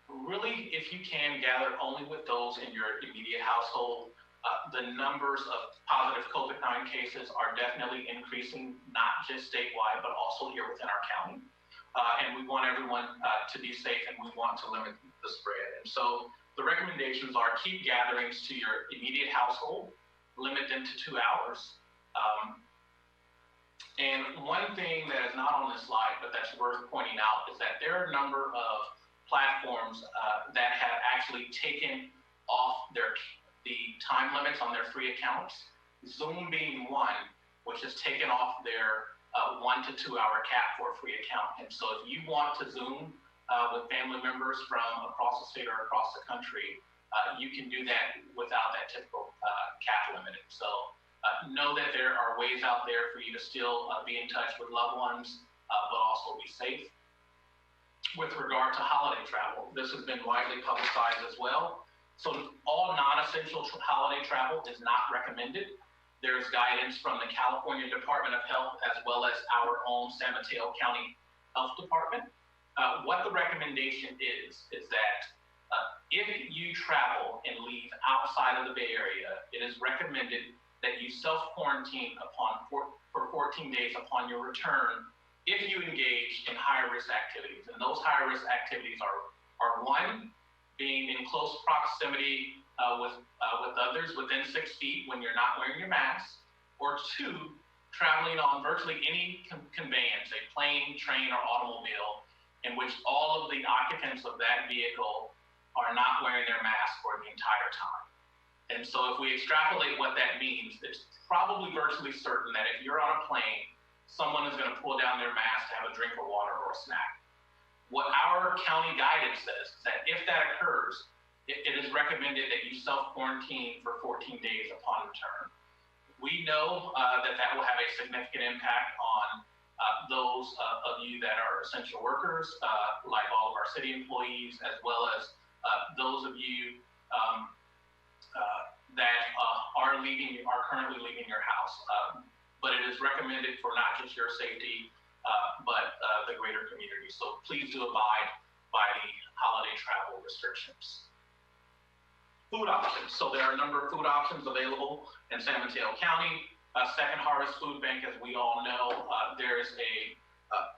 Really, if you can, gather only with those in your immediate household. The numbers of positive COVID-19 cases are definitely increasing, not just statewide, but also here within our county. And we want everyone to be safe, and we want to limit the spread. And so the recommendations are keep gatherings to your immediate household, limit them to 2 hours. And one thing that is not on this slide, but that's worth pointing out, is that there are a number of platforms that have actually taken off the time limits on their free accounts. Zoom being one, which has taken off their 1 to 2 hour cap for a free account. And so if you want to Zoom with family members from across the state or across the country, you can do that without that typical cap limit. So know that there are ways out there for you to still be in touch with loved ones, but also be safe. With regard to holiday travel, this has been widely publicized as well. So all non-essential holiday travel is not recommended. There's guidance from the California Department of Health as well as our own San Mateo County Health Department. What the recommendation is that if you travel and leave outside of the Bay Area, it is recommended that you self-quarantine for 14 days upon your return if you engage in higher-risk activities. And those higher-risk activities are one, being in close proximity with others within 6 feet when you're not wearing your mask, or two, traveling on virtually any conveyance, a plane, train, or automobile, in which all of the occupants of that vehicle are not wearing their mask for the entire time. And so if we extrapolate what that means, it's probably virtually certain that if you're on a plane, someone is going to pull down their mask to have a drink of water or a snack. What our county guidance says is that if that occurs, it is recommended that you self-quarantine for 14 days upon return. We know that will have a significant impact on those of you that are essential workers, like all of our city employees, as well as those of you that are currently leaving your house. But it is recommended for not just your safety, but the greater community. So please do abide by the holiday travel restrictions. Food options. So there are a number of food options available in San Mateo County. Second Harvest Food Bank, as we all know, there's a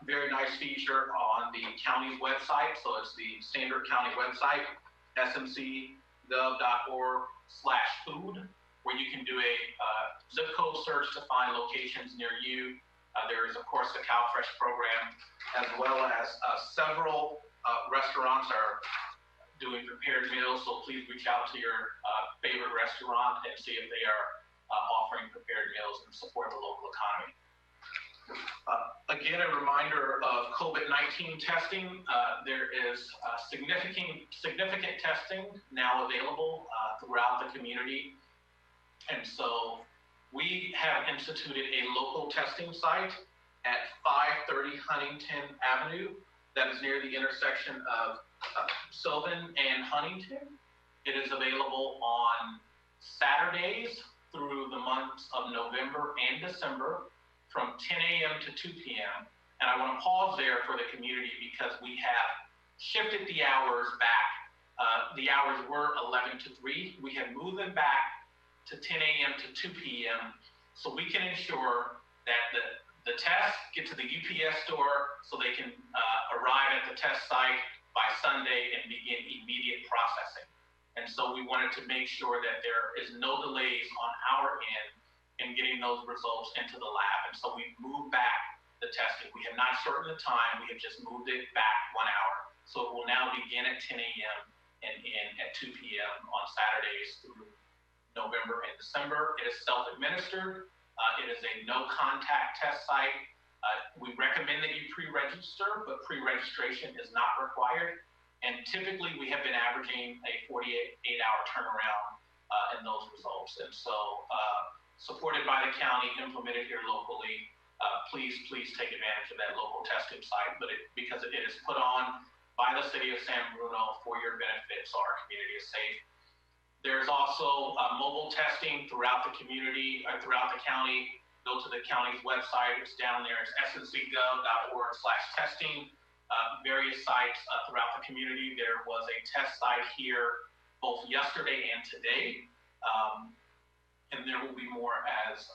very nice feature on the county's website. So it's the standard county website, smcgov.org/food, where you can do a zip code search to find locations near you. There is, of course, the CalFresh program, as well as several restaurants are doing prepared meals. So please reach out to your favorite restaurant and see if they are offering prepared meals and support the local economy. Again, a reminder of COVID-19 testing. There is significant testing now available throughout the community. And so we have instituted a local testing site at 530 Huntington Avenue that is near the intersection of Sylvan and Huntington. It is available on Saturdays through the months of November and December from 10 a.m. to 2 p.m. And I want to pause there for the community because we have shifted the hours back. The hours were 11 to 3. We have moved them back to 10 a.m. to 2 p.m. so we can ensure that the tests get to the UPS store so they can arrive at the test site by Sunday and begin immediate processing. And so we wanted to make sure that there is no delays on our end in getting those results into the lab. And so we moved back the testing. We have not shortened the time, we have just moved it back 1 hour. So it will now begin at 10 a.m. and end at 2 p.m. on Saturdays through November and December. It is self-administered. It is a no-contact test site. We recommend that you pre-register, but pre-registration is not required. And typically, we have been averaging a 48-hour turnaround in those results. And so, supported by the county, implemented here locally, please take advantage of that local testing site, but because it is put on by the city of San Bruno for your benefit, so our community is safe. There's also mobile testing throughout the community, throughout the county. Go to the county's website, it's down there, it's sncgov.org/testing. Various sites throughout the community. There was a test site here both yesterday and today, and there will be more as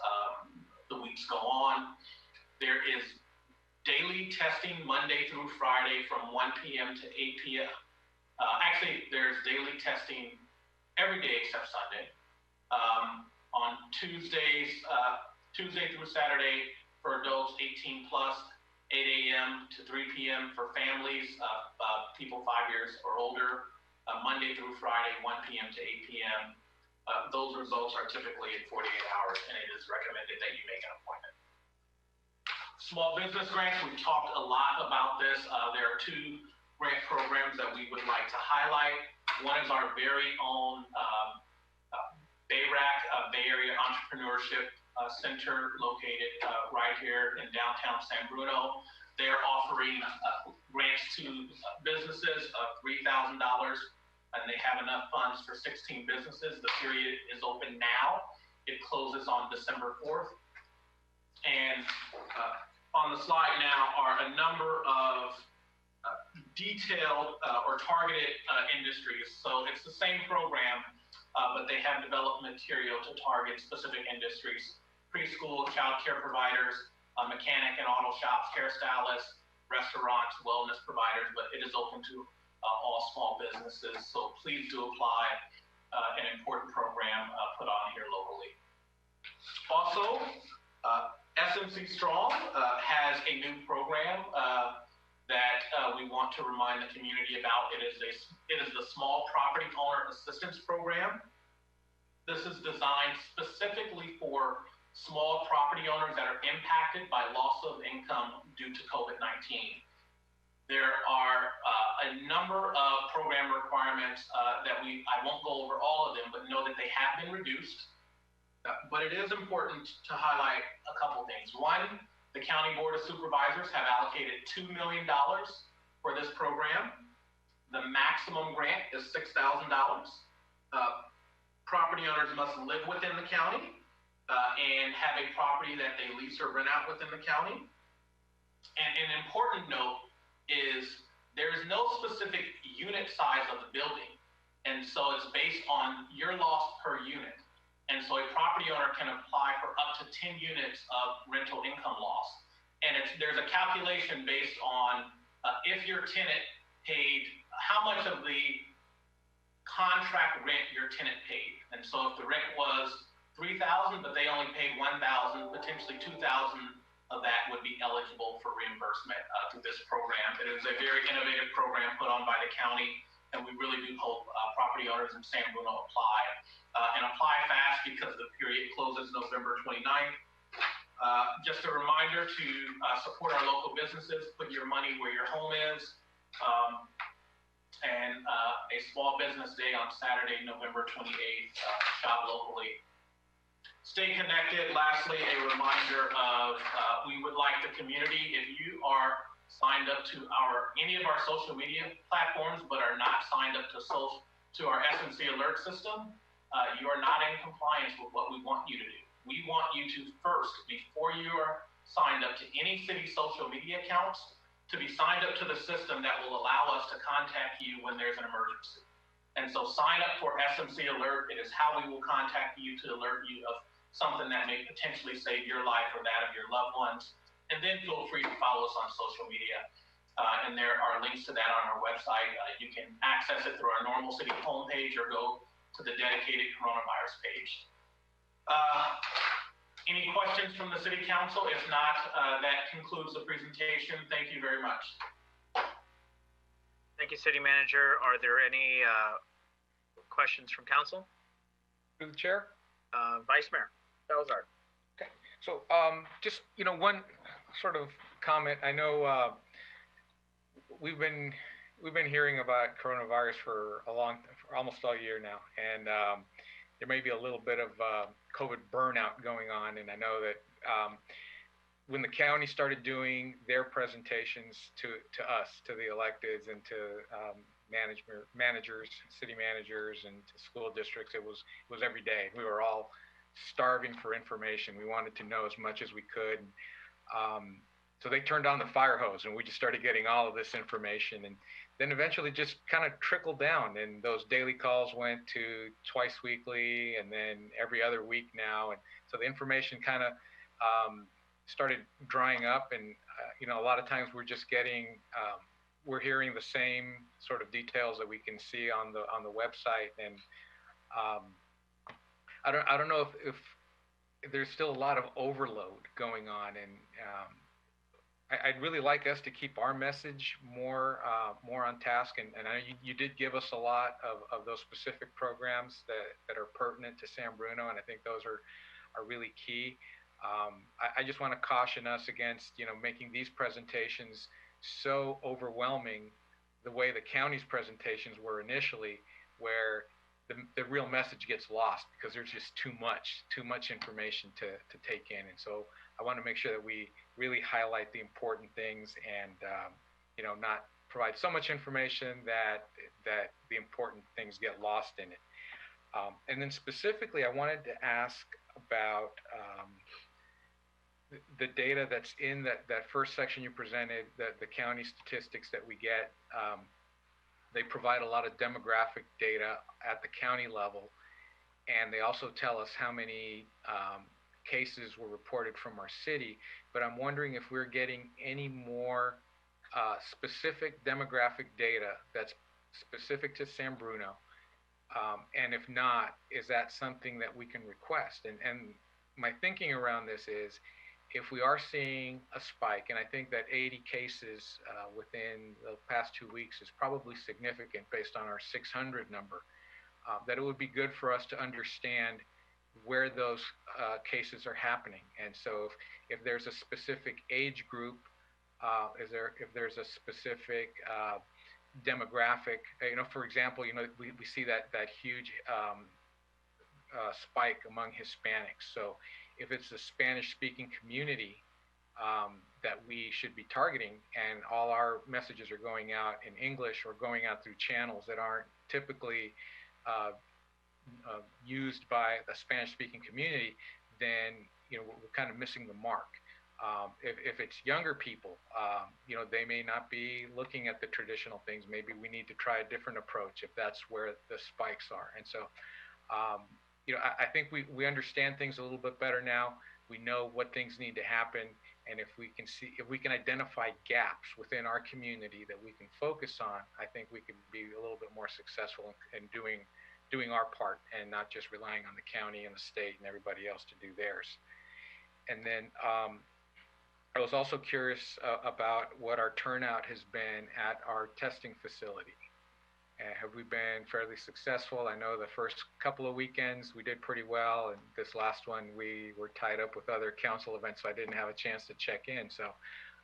the weeks go on. There is daily testing Monday through Friday from 1 p.m. to 8 p.m. Actually, there's daily testing every day except Sunday. On Tuesday through Saturday for adults 18 plus, 8 a.m. to 3 p.m. for families, people 5 years or older, Monday through Friday, 1 p.m. to 8 p.m. Those results are typically in 48 hours, and it is recommended that you make an appointment. Small business grants, we've talked a lot about this. There are 2 grant programs that we would like to highlight. One is our very own BayRac, Bay Area Entrepreneurship Center, located right here in downtown San Bruno. They're offering grants to businesses of $3,000, and they have enough funds for 16 businesses. The period is open now. It closes on December 4th. And on the slide now are a number of detailed or targeted industries. So it's the same program, but they have developed material to target specific industries: preschool, child care providers, mechanic and auto shops, hairstylists, restaurants, wellness providers, but it is open to all small businesses. So please do apply. An important program put on here locally. Also, SMC Strong has a new program that we want to remind the community about. It is the Small Property Owner Assistance Program. This is designed specifically for small property owners that are impacted by loss of income due to COVID-19. There are a number of program requirements that I won't go over all of them, but know that they have been reduced. But it is important to highlight a couple things. One, the County Board of Supervisors have allocated $2 million for this program. The maximum grant is $6,000. Property owners must live within the county and have a property that they lease or rent out within the county. And an important note is there is no specific unit size of the building. And so it's based on your loss per unit. And so a property owner can apply for up to 10 units of rental income loss. And there's a calculation based on if your tenant paid, how much of the contract rent your tenant paid. And so if the rent was $3,000, but they only paid $1,000, potentially $2,000 of that would be eligible for reimbursement through this program. It is a very innovative program put on by the county, and we really do hope property owners in San Bruno apply. And apply fast because the period closes November 29th. Just a reminder to support our local businesses, put your money where your home is, and a small business day on Saturday, November 28th, shop locally. Stay connected. Lastly, a reminder of we would like the community, if you are signed up to any of our social media platforms but are not signed up to our SMC alert system, you are not in compliance with what we want you to do. We want you to first, before you are signed up to any city social media accounts, to be signed up to the system that will allow us to contact you when there's an emergency. And so sign up for SMC alert. It is how we will contact you to alert you of something that may potentially save your life or that of your loved ones. And then feel free to follow us on social media. And there are links to that on our website. You can access it through our normal city homepage or go to the dedicated coronavirus page. Any questions from the city council? If not, that concludes the presentation. Thank you very much. Thank you, City Manager. Are there any questions from council? Through the chair? Vice Mayor Salazar. Okay. So just, one sort of comment. I know we've been hearing about coronavirus for almost all year now, and there may be a little bit of COVID burnout going on. And I know that when the county started doing their presentations to us, to the electeds, and to managers, city managers, and to school districts, it was every day. We were all starving for information. We wanted to know as much as we could. So they turned on the fire hose, and we just started getting all of this information. And then eventually just kind of trickled down, and those daily calls went to twice weekly, and then every other week now. And so the information kind of started drying up, and a lot of times we're just getting, we're hearing the same sort of details that we can see on the website. And I don't know if there's still a lot of overload going on, and I'd really like us to keep our message more on task. And I know you did give us a lot of those specific programs that are pertinent to San Bruno, and I think those are really key. I just want to caution us against making these presentations so overwhelming the way the county's presentations were initially, where the real message gets lost because there's just too much information to take in. And so I want to make sure that we really highlight the important things, and not provide so much information that the important things get lost in it. And then specifically, I wanted to ask about the data that's in that first section you presented, the county statistics that we get. They provide a lot of demographic data at the county level, and they also tell us how many cases were reported from our city. But I'm wondering if we're getting any more specific demographic data that's specific to San Bruno, and if not, is that something that we can request? And my thinking around this is, if we are seeing a spike, and I think that 80 cases within the past 2 weeks is probably significant based on our 600 number, that it would be good for us to understand where those cases are happening. And so if there's a specific age group, if there's a specific demographic, for example, we see that huge spike among Hispanics. So if it's the Spanish-speaking community that we should be targeting, and all our messages are going out in English or going out through channels that aren't typically used by the Spanish-speaking community, then we're kind of missing the mark. If it's younger people, they may not be looking at the traditional things. Maybe we need to try a different approach if that's where the spikes are. And so I think we understand things a little bit better now. We know what things need to happen, and if we can identify gaps within our community that we can focus on, I think we can be a little bit more successful in doing our part, and not just relying on the county and the state and everybody else to do theirs. And then I was also curious about what our turnout has been at our testing facility. Have we been fairly successful? I know the first couple of weekends we did pretty well, and this last one we were tied up with other council events, so I didn't have a chance to check in. So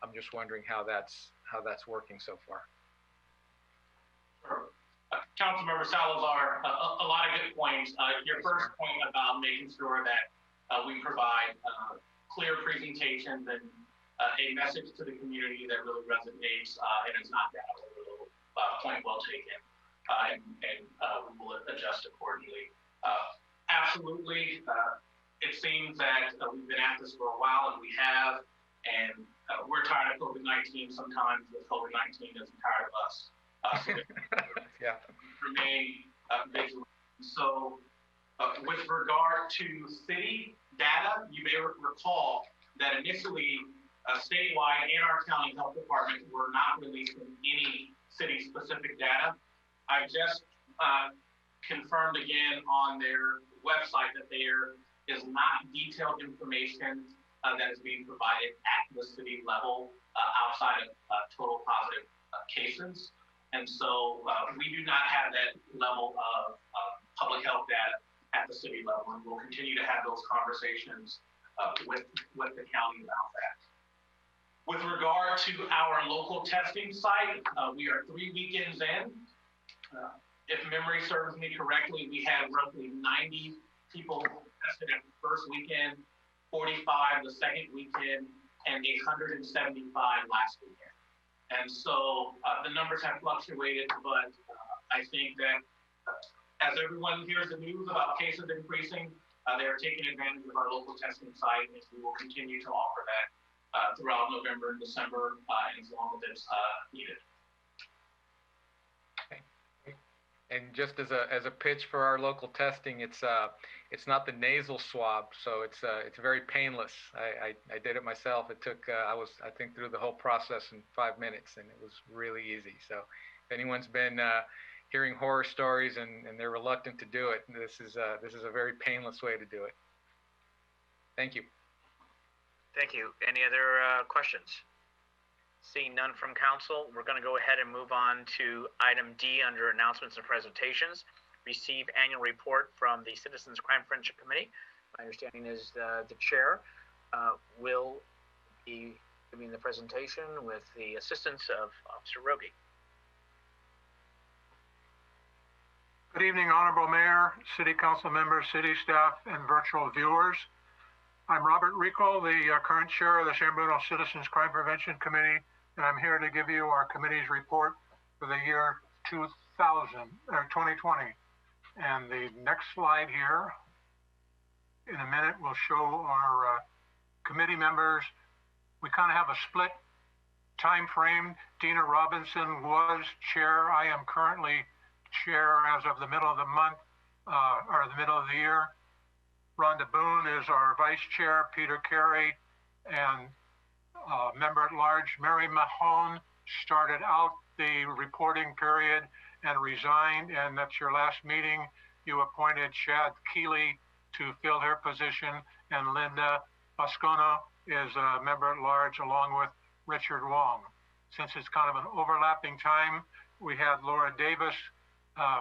I'm just wondering how that's working so far. Sure. Councilmember Salazar, a lot of good points. Your first point about making sure that we provide clear presentations and a message to the community that really resonates and is not that point well taken. And we will adjust accordingly. Absolutely, it seems that we've been at this for a while, and we have, and we're tired of COVID-19 sometimes, but COVID-19 isn't tired of us. So yeah. Remain vigilant. So With regard to city data, you may recall that initially statewide and our county health department were not releasing any city-specific data. I just confirmed again on their website that there is not detailed information that is being provided at the city level outside of total positive cases. And so we do not have that level of public health data at the city level, and we'll continue to have those conversations with the county about that. With regard to our local testing site, we are 3 weekends in. If memory serves me correctly, we had roughly 90 people tested at the first weekend, 45 the second weekend, and 175 last weekend. And so the numbers have fluctuated, but I think that as everyone hears the news about cases increasing, they're taking advantage of our local testing site, and we will continue to offer that throughout November and December, and as long as it's needed. And just as a pitch for our local testing, it's not the nasal swab, so it's very painless. I did it myself. It took I think through the whole process in 5 minutes, and it was really easy. So if anyone's been hearing horror stories and they're reluctant to do it, this is a very painless way to do it. Thank you. Thank you. Any other questions? Seeing none from council, we're going to go ahead and move on to item D under announcements and presentations. Receive annual report from the Citizens Crime Prevention Committee. My understanding is the chair will be giving the presentation with the assistance of Officer Rogie. Good evening, Honorable Mayor, City Council members, city staff, and virtual viewers. I'm Robert Rico, the current chair of the San Bruno Citizens Crime Prevention Committee, and I'm here to give you our committee's report for the year 2020. And the next slide here, in a minute, will show our committee members. We kind of have a split time frame. Dina Robinson was chair. I am currently chair as of the middle of the month, or the middle of the year. Rhonda Boone is our vice chair. Peter Carey and member at large Mary Mahone started out the reporting period and resigned, and at your last meeting you appointed Chad Keeley to fill her position, and Linda Bascona is a member at large along with Richard Wong. Since it's kind of an overlapping time, we had Laura Davis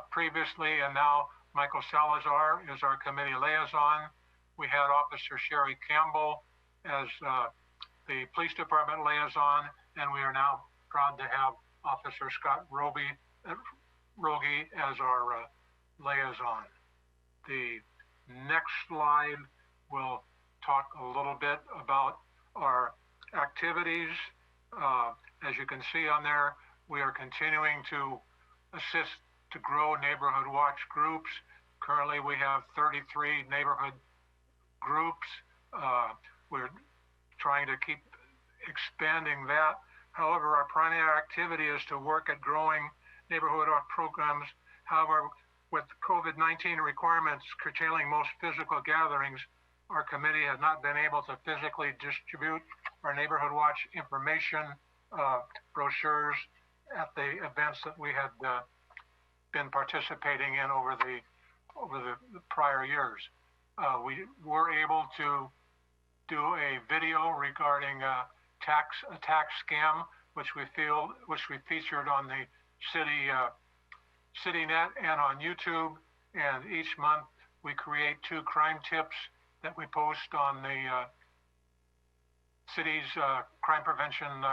previously, and now Michael Salazar is our committee liaison. We had Officer Sherry Campbell as the police department liaison, and we are now proud to have Officer Scott Rogie as our liaison. The next slide will talk a little bit about our activities. As you can see on there, we are continuing to assist to grow neighborhood watch groups. Currently, we have 33 neighborhood groups. We're trying to keep expanding that. However, our primary activity is to work at growing neighborhood watch programs. However, with COVID-19 requirements curtailing most physical gatherings, our committee has not been able to physically distribute our neighborhood watch information brochures at the events that we had been participating in over the prior years. We were able to do a video regarding a tax scam, which we featured on the CityNet and on YouTube. And each month we create 2 crime tips that we post on the city's crime prevention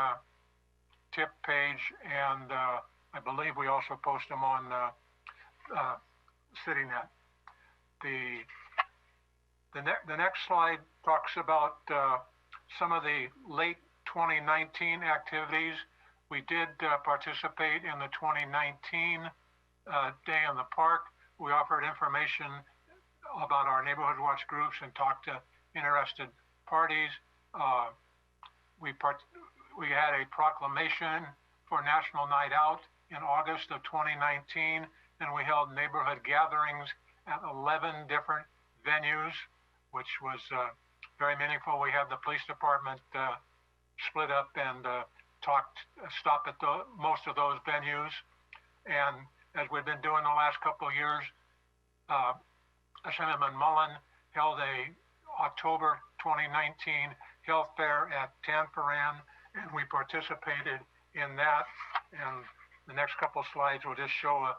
tip page, and I believe we also post them on CityNet. The next slide talks about some of the late 2019 activities. We did participate in the 2019 Day in the Park. We offered information about our neighborhood watch groups and talked to interested parties. We had a proclamation for National Night Out in August of 2019, and we held neighborhood gatherings at 11 different venues, which was very meaningful. We had the police department split up and stop at most of those venues. And as we've been doing the last couple of years, Assemblyman Mullen held a October 2019 health fair at Tanforan, and we participated in that. And the next couple slides will just show a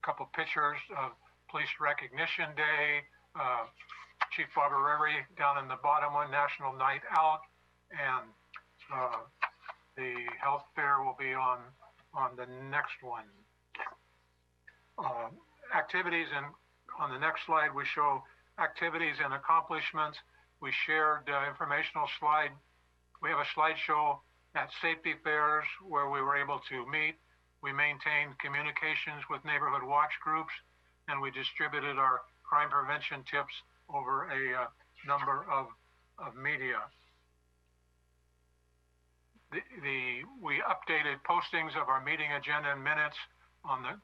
couple pictures of Police Recognition Day, Chief Barbareri down in the bottom one, National Night Out, and the health fair will be on the next one. Activities, and on the next slide we show activities and accomplishments. We shared informational slide. We have a slideshow at safety fairs where we were able to meet. We maintained communications with neighborhood watch groups, and we distributed our crime prevention tips over a number of media. We updated postings of our meeting agenda and minutes on the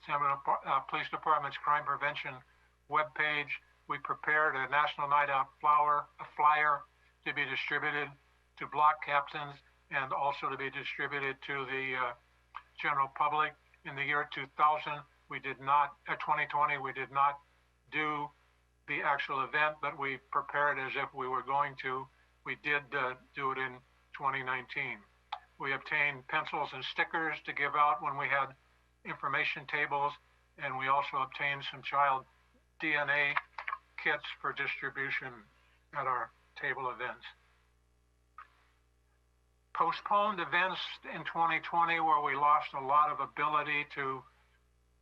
San Bruno Police Department's crime prevention webpage. We prepared a National Night Out flyer to be distributed to block captains and also to be distributed to the general public. In the year 2000, 2020, we did not do the actual event, but we prepared as if we were going to. We did do it in 2019. We obtained pencils and stickers to give out when we had information tables, and we also obtained some child DNA kits for distribution at our table events. Postponed events in 2020 where we lost a lot of ability to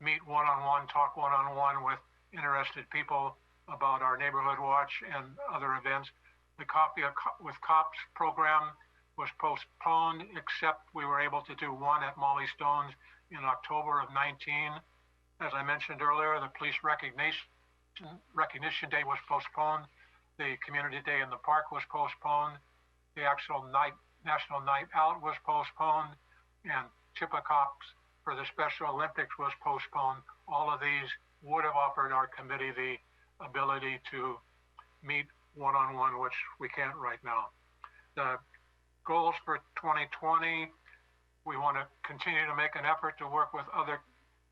meet one-on-one, talk one-on-one with interested people about our neighborhood watch and other events. The Coffee with Cops program was postponed, except we were able to do one at Molly Stone's in October of 19. As I mentioned earlier, the Police Recognition Day was postponed. The Community Day in the Park was postponed. The actual National Night Out was postponed, and Chippa Cops for the Special Olympics was postponed. All of these would have offered our committee the ability to meet one-on-one, which we can't right now. The goals for 2020, we want to continue to make an effort to work with other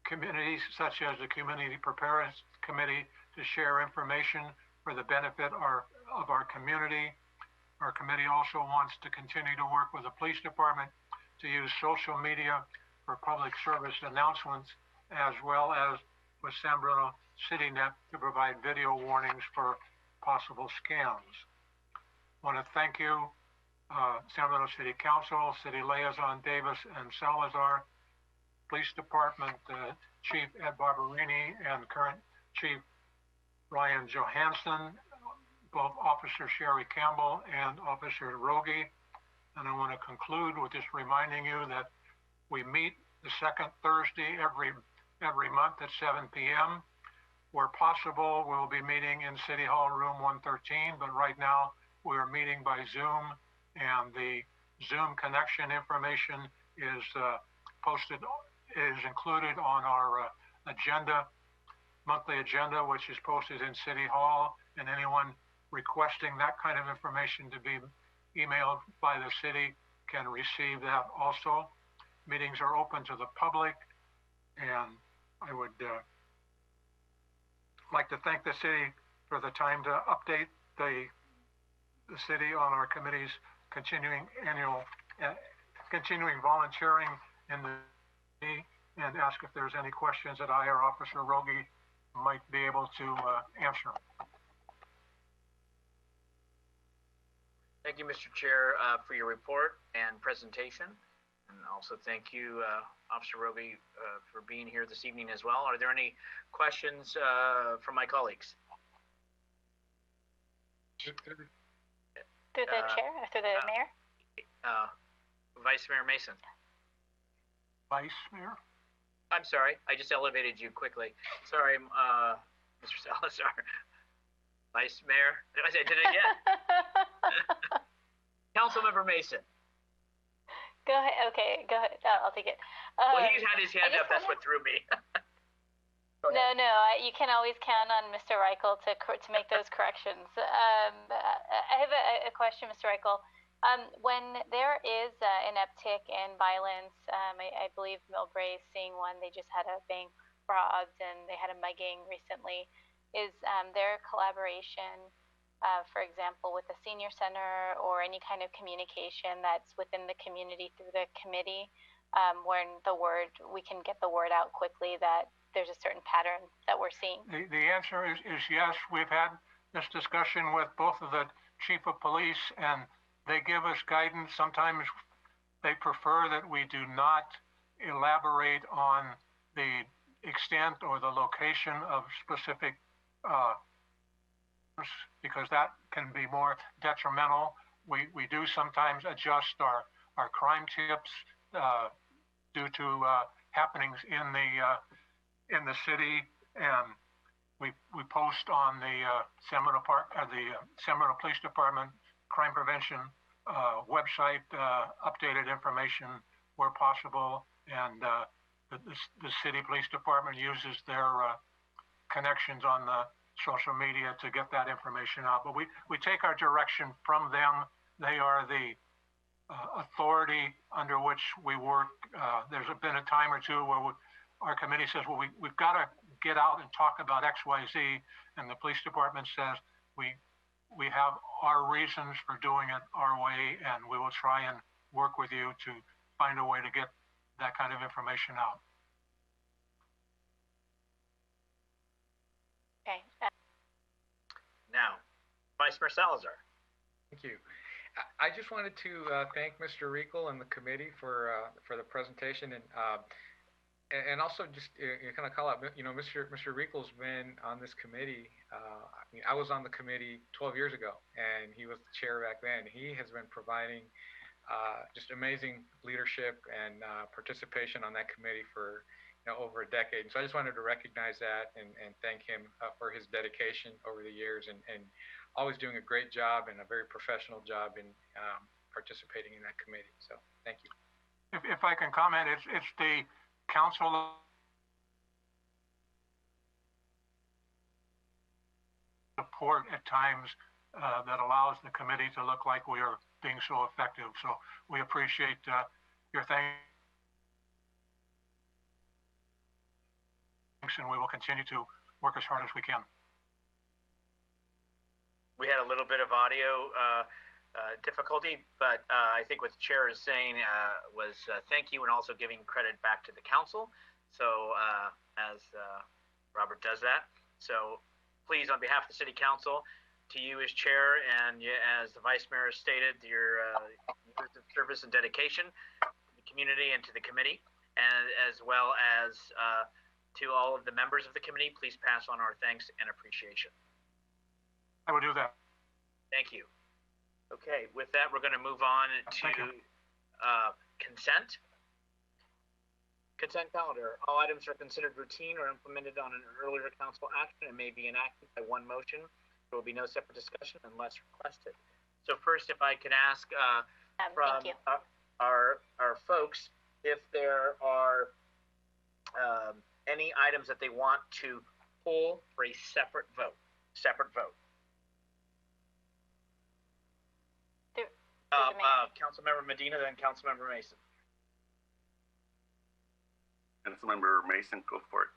communities, such as the Community Preparedness Committee, to share information for the benefit of our community. Our committee also wants to continue to work with the police department to use social media for public service announcements, as well as with San Bruno CityNet to provide video warnings for possible scams. I want to thank you, San Bruno City Council, City Liaison Davis and Salazar, Police Department Chief Ed Barberini and current Chief Ryan Johansson, both Officer Sherry Campbell and Officer Rogie. And I want to conclude with just reminding you that we meet the second Thursday every month at 7 p.m. Where possible, we'll be meeting in City Hall Room 113, but right now we are meeting by Zoom, and the Zoom connection information is included on our monthly agenda, which is posted in City Hall, and anyone requesting that kind of information to be emailed by the city can receive that also. Meetings are open to the public, and I would like to thank the city for the time to update the city on our committee's continuing volunteering in the city, and ask if there's any questions that I or Officer Rogie might be able to answer. Thank you, Mr. Chair, for your report and presentation. And also thank you, Officer Rogie, for being here this evening as well. Are there any questions from my colleagues? Through the chair, or through the mayor? Vice Mayor Mason. Vice Mayor? I'm sorry, I just elevated you quickly. Sorry, Mr. Salazar. Vice Mayor, I did it again. Councilmember Mason. Go ahead. Okay, go ahead. I'll take it. Well, he had his hand up. That's what threw me. No, you can always count on Mr. Reichel to make those corrections. I have a question, Mr. Reichel. When there is an uptick in violence, I believe Millbrae is seeing one. They just had a bank robbed and they had a mugging recently. Is there collaboration, for example, with the senior center or any kind of communication that's within the community through the committee, when we can get the word out quickly that there's a certain pattern that we're seeing? The answer is yes. We've had this discussion with both of the chief of police, and they give us guidance. Sometimes they prefer that we do not elaborate on the extent or the location of specific because that can be more detrimental. We do sometimes adjust our crime tips due to happenings in the city, and we post on the Sacramento Police Department Crime Prevention website updated information where possible, and the city police department uses their connections on the social media to get that information out. But we take our direction from them. They are the authority under which we work. There's been a time or two where our committee says, well, we've got to get out and talk about XYZ, and the police department says, we have our reasons for doing it our way, and we will try and work with you to find a way to get that kind of information out. Okay. Now, Vice Mayor Salazar. Thank you. I just wanted to thank Mr. Rico and the committee for the presentation, and also just kind of call out, Mr. Rico's been on this committee. I was on the committee 12 years ago, and he was the chair back then. He has been providing just amazing leadership and participation on that committee for over a decade. And so I just wanted to recognize that and thank him for his dedication over the years and always doing a great job and a very professional job in participating in that committee. So thank you. If I can comment, it's the council support at times that allows the committee to look like we are being so effective. So we appreciate your thanks, and we will continue to work as hard as we can. We had a little bit of audio difficulty, but I think what the chair is saying was thank you and also giving credit back to the council. So as Robert does that. So please, on behalf of the city council, to you as chair and as the vice mayor stated, your years of service and dedication to the community and to the committee, and as well as to all of the members of the committee, please pass on our thanks and appreciation. I will do that. Thank you. Okay, with that, we're going to move on to consent. Consent calendar. All items are considered routine or implemented on an earlier council action and may be enacted by one motion. There will be no separate discussion unless requested. So first, if I could ask from our folks if there are any items that they want to pull for a separate vote. Councilmember Medina, then Councilmember Mason. Councilmember Mason, go for it.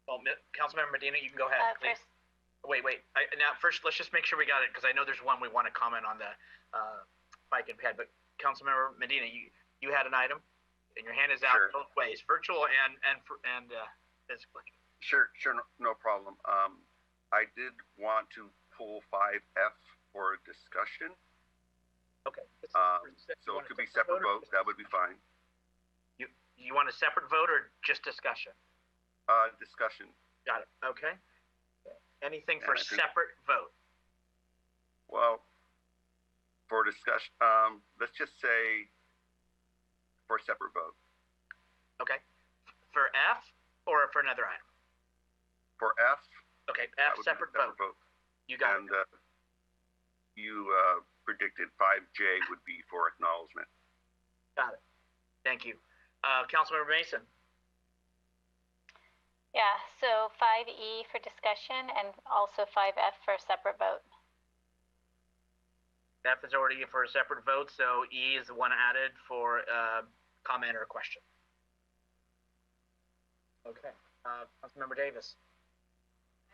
Well, Councilmember Medina, you can go ahead, please. Wait. Now, first, let's just make sure we got it, because I know there's one we want to comment on the bike and ped. But Councilmember Medina, you had an item, and your hand is out both ways, virtual and physically. Sure, no problem. I did want to pull 5F for discussion. Okay. So it could be separate votes. That would be fine. You want a separate vote or just discussion? Discussion. Got it. Okay. Anything for separate vote? Well, for discussion, let's just say for a separate vote. Okay. For F or for another item? For F. Okay, F, separate vote. You got it. And you predicted 5J would be for acknowledgement. Got it. Thank you. Councilmember Mason. Yeah, so 5E for discussion and also 5F for a separate vote. F is already for a separate vote, so E is the one added for comment or question. Okay, Councilmember Davis.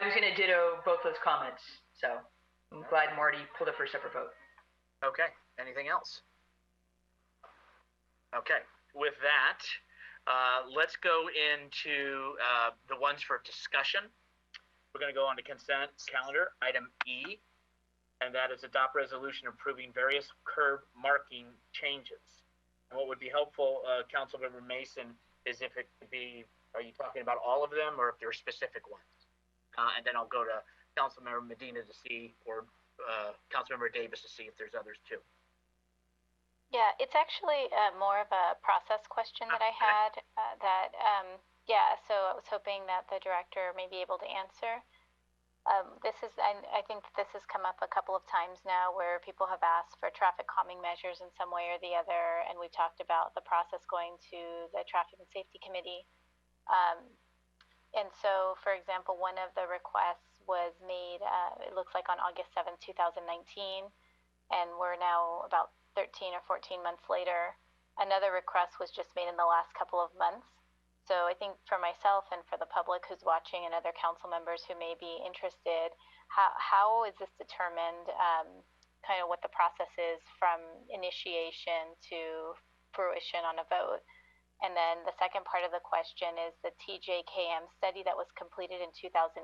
I was going to ditto both those comments, so I'm glad Marty pulled it for a separate vote. Okay, anything else? Okay, with that, let's go into the ones for discussion. We're going to go on to consent calendar, item E, and that is adopt resolution approving various curb marking changes. And what would be helpful, Councilmember Mason, is if it could be, are you talking about all of them or if there are specific ones? And then I'll go to Councilmember Medina to see, or Councilmember Davis to see if there's others too. Yeah, it's actually more of a process question that I had yeah, so I was hoping that the director may be able to answer. I think that this has come up a couple of times now where people have asked for traffic calming measures in some way or the other, and we've talked about the process going to the Traffic and Safety Committee. And so, for example, one of the requests was made, it looks like on August 7th, 2019, and we're now about 13 or 14 months later. Another request was just made in the last couple of months. So I think for myself and for the public who's watching and other council members who may be interested, how is this determined, kind of what the process is from initiation to fruition on a vote? And then the second part of the question is the TJKM study that was completed in 2018.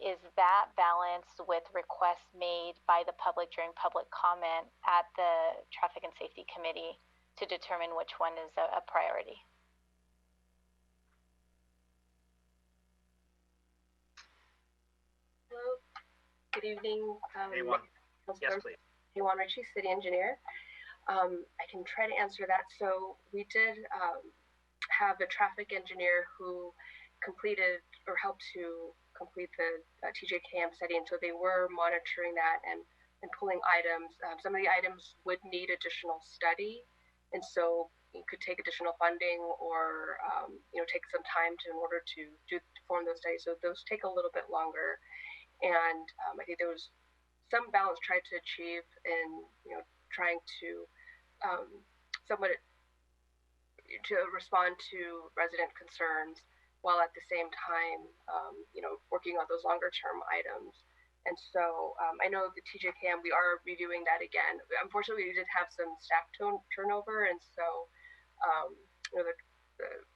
Is that balanced with requests made by the public during public comment at the Traffic and Safety Committee to determine which one is a priority? Hello, good evening. Yes, please. Juan Ritchie, City Engineer. I can try to answer that. So we did have a traffic engineer who completed or helped to complete the TJKM study, and so they were monitoring that and pulling items. Some of the items would need additional study, and so you could take additional funding or take some time in order to perform those studies. So those take a little bit longer. And I think there was some balance tried to achieve in trying to somewhat to respond to resident concerns while at the same time working on those longer term items. And so I know the TJKM, we are reviewing that again. Unfortunately, we did have some staff turnover, and so the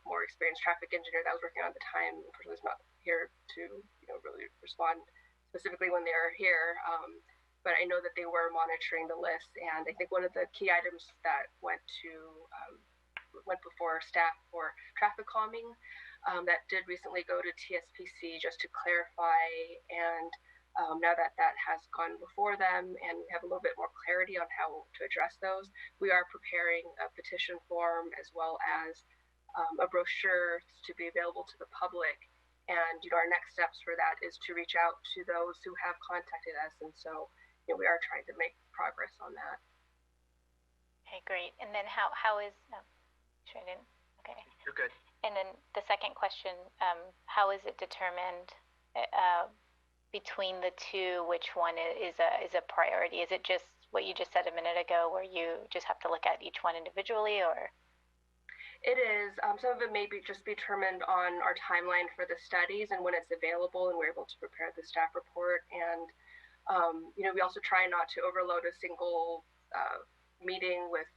more experienced traffic engineer that was working on at the time unfortunately was not here to really respond specifically when they were here. But I know that they were monitoring the list, and I think one of the key items that went before staff for traffic calming that did recently go to TSPC just to clarify. And now that that has gone before them and we have a little bit more clarity on how to address those, we are preparing a petition form as well as a brochure to be available to the public. And our next steps for that is to reach out to those who have contacted us, and so we are trying to make progress on that. Okay, great. And then how is sure I didn't. Okay. You're good. And then the second question, how is it determined between the two which one is a priority? Is it just what you just said a minute ago, where you just have to look at each one individually, or? It is. Some of it may be just determined on our timeline for the studies and when it's available, and we're able to prepare the staff report. And we also try not to overload a single meeting with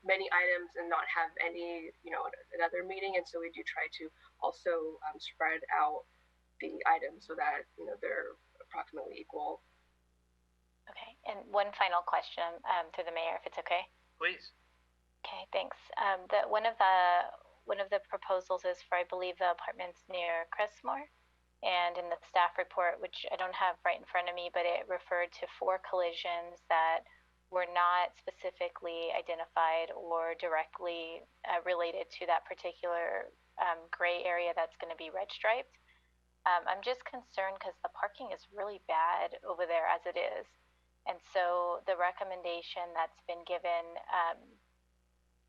many items and not have any another meeting. And so we do try to also spread out the items so that they're approximately equal. Okay. And one final question to the mayor, if it's okay. Please. Okay, thanks. One of the proposals is for, I believe, the apartments near Crestmore, and in the staff report, which I don't have right in front of me, but it referred to 4 collisions that were not specifically identified or directly related to that particular gray area that's going to be red striped. I'm just concerned because the parking is really bad over there as it is, and so the recommendation that's been given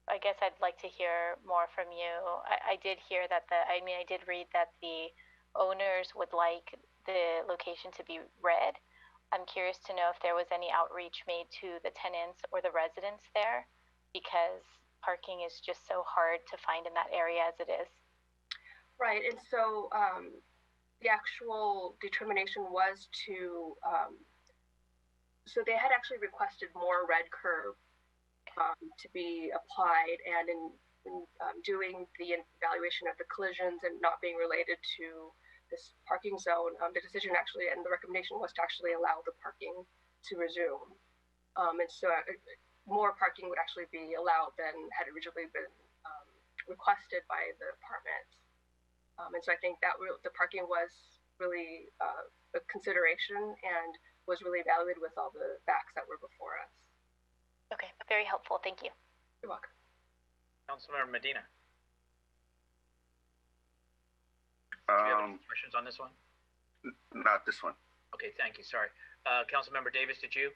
I guess I'd like to hear more from you. I did hear that I did read that the owners would like the location to be red. I'm curious to know if there was any outreach made to the tenants or the residents there, because parking is just so hard to find in that area as it is. Right, and so the actual determination was to, so they had actually requested more red curb to be applied, and in doing the evaluation of the collisions and not being related to this parking zone, the decision actually and the recommendation was to actually allow the parking to resume. And so more parking would actually be allowed than had originally been requested by the apartments. And so I think that the parking was really a consideration and was really evaluated with all the facts that were before us. Okay, very helpful. Thank you. You're welcome. Councilmember Medina. Do you have any questions on this one? Not this one. Okay, thank you. Sorry. Councilmember Davis, did you?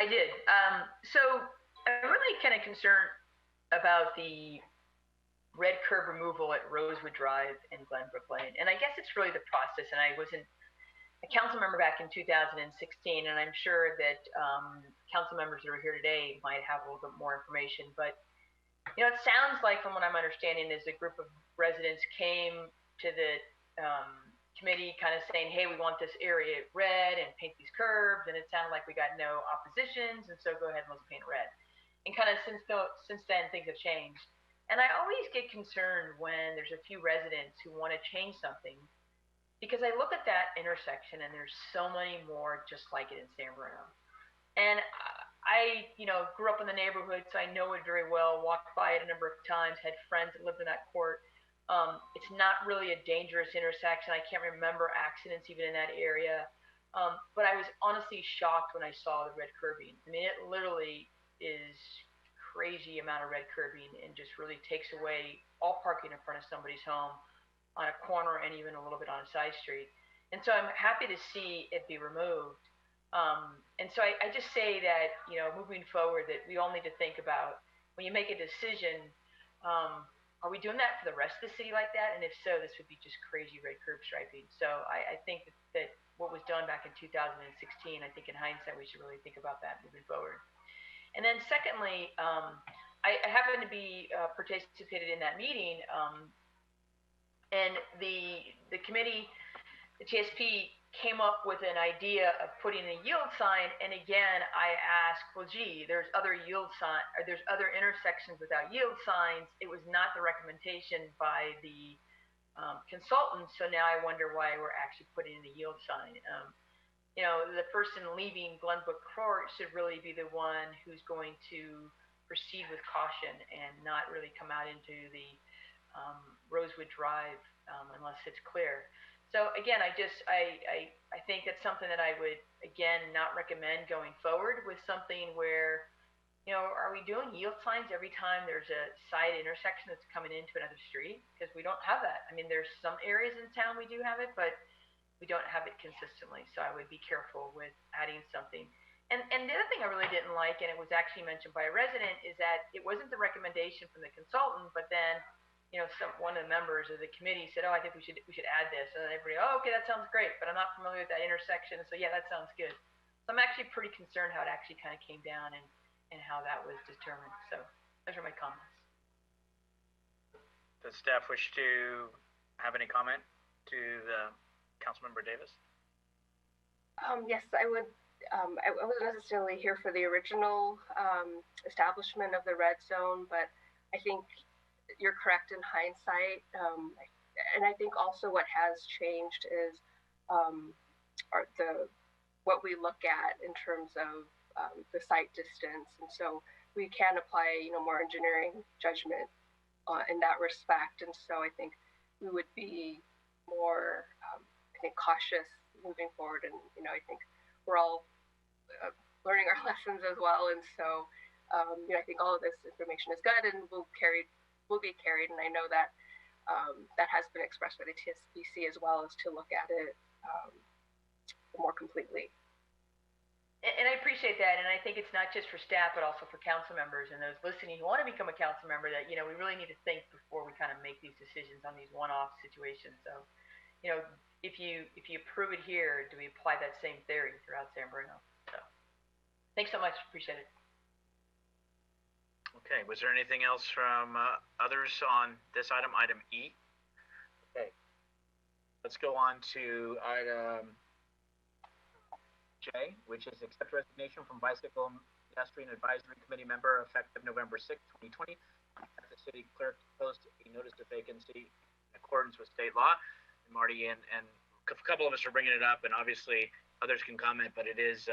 I did. So I'm really kind of concerned about the red curb removal at Rosewood Drive and Glenbrook Lane. And I guess it's really the process. And I wasn't a council member back in 2016, and I'm sure that council members that are here today might have a little bit more information. But, you know, it sounds like, from what I'm understanding, is a group of residents came to the committee kind of saying, hey, we want this area red and paint these curbs, and it sounded like we got no oppositions, and so go ahead and let's paint red. And kind of since then, things have changed. And I always get concerned when there's a few residents who want to change something, because I look at that intersection and there's so many more just like it in San Bruno. And I, you know, grew up in the neighborhood, so I know it very well, walked by it a number of times, had friends that lived in that court. It's not really a dangerous intersection. I can't remember accidents even in that area. But I was honestly shocked when I saw the red curbing. I mean, it literally is crazy amount of red curbing and just really takes away all parking in front of somebody's home on a corner and even a little bit on a side street. And so I'm happy to see it be removed. And so I just say that, you know, moving forward, that we all need to think about, when you make a decision, are we doing that for the rest of the city like that? And if so, this would be just crazy red curb striping. So I think that what was done back in 2016, I think in hindsight, we should really think about that moving forward. And then secondly, I happened to be participated in that meeting, and the committee, the TSP, came up with an idea of putting a yield sign. And again, I asked, well, gee, there's other yield sign, or there's other intersections without yield signs. It was not the recommendation by the consultant. So now I wonder why we're actually putting in a yield sign. You know, the person leaving Glenbrook Court should really be the one who's going to proceed with caution and not really come out into the Rosewood Drive unless it's clear. So again, I think that's something that I would, again, not recommend going forward with something where, you know, are we doing yield signs every time there's a side intersection that's coming into another street? Because we don't have that. I mean, there's some areas in town we do have it, but we don't have it consistently. So I would be careful with adding something. And the other thing I really didn't like, and it was actually mentioned by a resident, is that it wasn't the recommendation from the consultant, but then, you know, one of the members of the committee said, oh, I think we should add this. And then everybody, oh, okay, that sounds great, but I'm not familiar with that intersection. So yeah, that sounds good. So I'm actually pretty concerned how it actually kind of came down and how that was determined. So those are my comments. Does staff wish to have any comment to the Councilmember Davis? Yes, I would. I wasn't necessarily here for the original establishment of the red zone, but I think you're correct in hindsight. And I think also what has changed is what we look at in terms of the site distance. And so we can apply, you know, more engineering judgment in that respect. And so I think we would be more, I think, cautious moving forward. And, you know, I think we're all learning our lessons as well. And so, you know, I think all of this information is good and will be carried, and I know that that has been expressed by the TSBC as well, as to look at it more completely. And I appreciate appreciate that, and I think it's not just for staff, but also for council members and those listening who want to become a council member. That we really need to think before we kind of make these decisions on these one-off situations. So, if you approve it here, do we apply that same theory throughout San Bruno? So, thanks so much. Appreciate it. Okay. Was there anything else from others on this item? Item E. Okay. Let's go on to item J, which is accept resignation from Bicycle Pedestrian Advisory Committee member effective November 6, 2020. The city clerk post a notice of vacancy in accordance with state law. And Marty and a couple of us are bringing it up, and obviously others can comment, but it is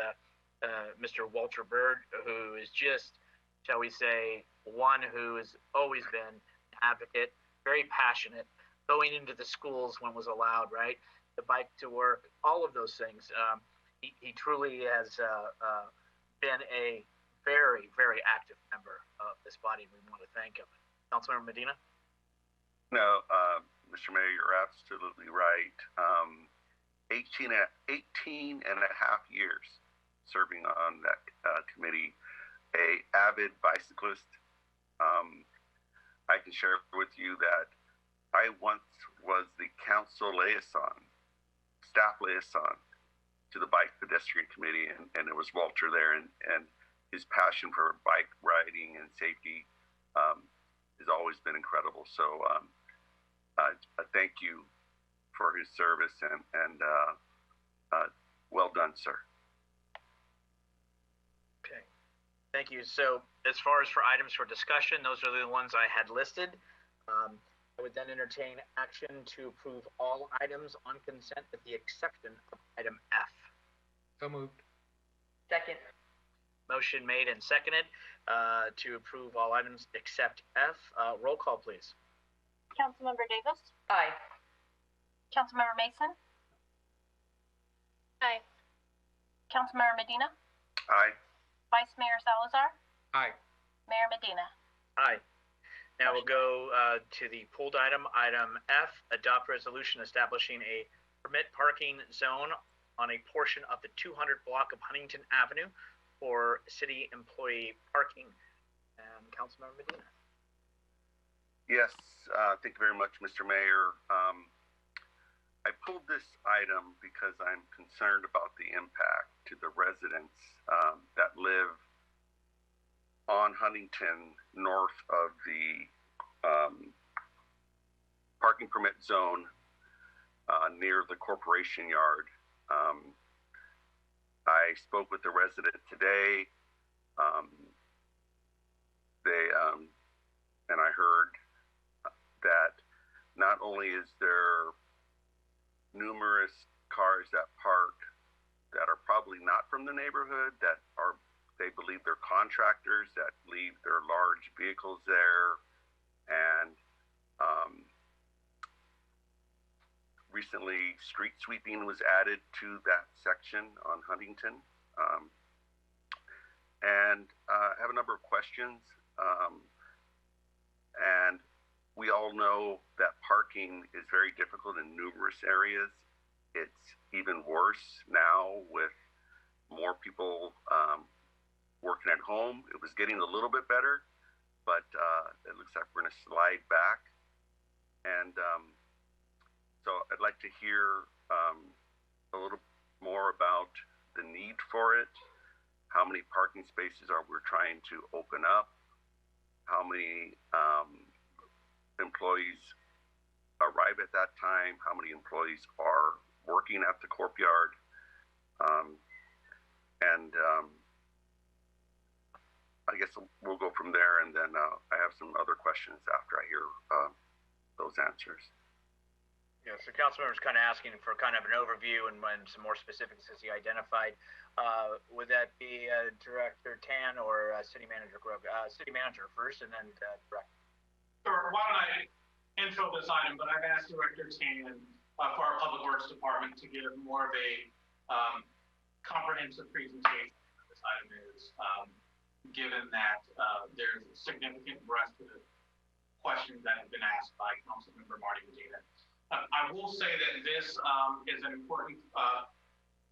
Mr. Walter Bird, who is just, shall we say, one who has always been an advocate, very passionate, going into the schools when was allowed, right? The bike to work, all of those things. He truly has been a very, very active member of this body. We want to thank him. Councilmember Medina? No, Mr. Mayor, you're absolutely right. 18 and a half years serving on that committee, a avid bicyclist. I can share with you that I once was the council liaison, staff liaison to the Bike Pedestrian Committee, and it was Walter there, and his passion for bike riding and safety has always been incredible. So I thank you for his service, and well done, sir. Okay, thank you. So as far as for items for discussion, those are the ones I had listed. I would then entertain action to approve all items on consent with the exception of item F. So moved. Second. Motion made and seconded to approve all items except F. Roll call, please. Councilmember Davis? Aye. Councilmember Mason? Aye. Councilmember Medina? Aye. Vice Mayor Salazar? Aye. Mayor Medina? Aye. Now we'll go to the pulled item, item F, adopt resolution establishing a permit parking zone on a portion of the 200 block of Huntington Avenue for city employee parking. And Councilmember Medina. Yes, thank you very much, Mr. Mayor. I pulled this item because I'm concerned about the impact to the residents that live on Huntington north of the parking permit zone near the corporation yard. I spoke with the resident today. And I heard that not only is there numerous cars that park that are probably not from the neighborhood, that are, they believe they're contractors that leave their large vehicles there. And recently street sweeping was added to that section on Huntington. And I have a number of questions. And we all know that parking is very difficult in numerous areas. It's even worse now with more people working at home. It was getting a little bit better, but it looks like we're gonna slide back. And so I'd like to hear a little more about the need for it. How many parking spaces are we trying to open up? How many employees arrive at that time? How many employees are working at the corp yard? I guess we'll go from there, and then I have some other questions after I hear those answers. Yeah, so Councilmember's kind of asking for kind of an overview and some more specifics as he identified. Would that be Director Tan or City Manager Grogan? City Manager first, and then Director. Sure. Why don't I intro this item? But I've asked Director Tan for our Public Works Department to give more of a comprehensive presentation. This item is given that there's significant breadth to the questions that have been asked by Councilmember Marty Medina. I will say that this is an important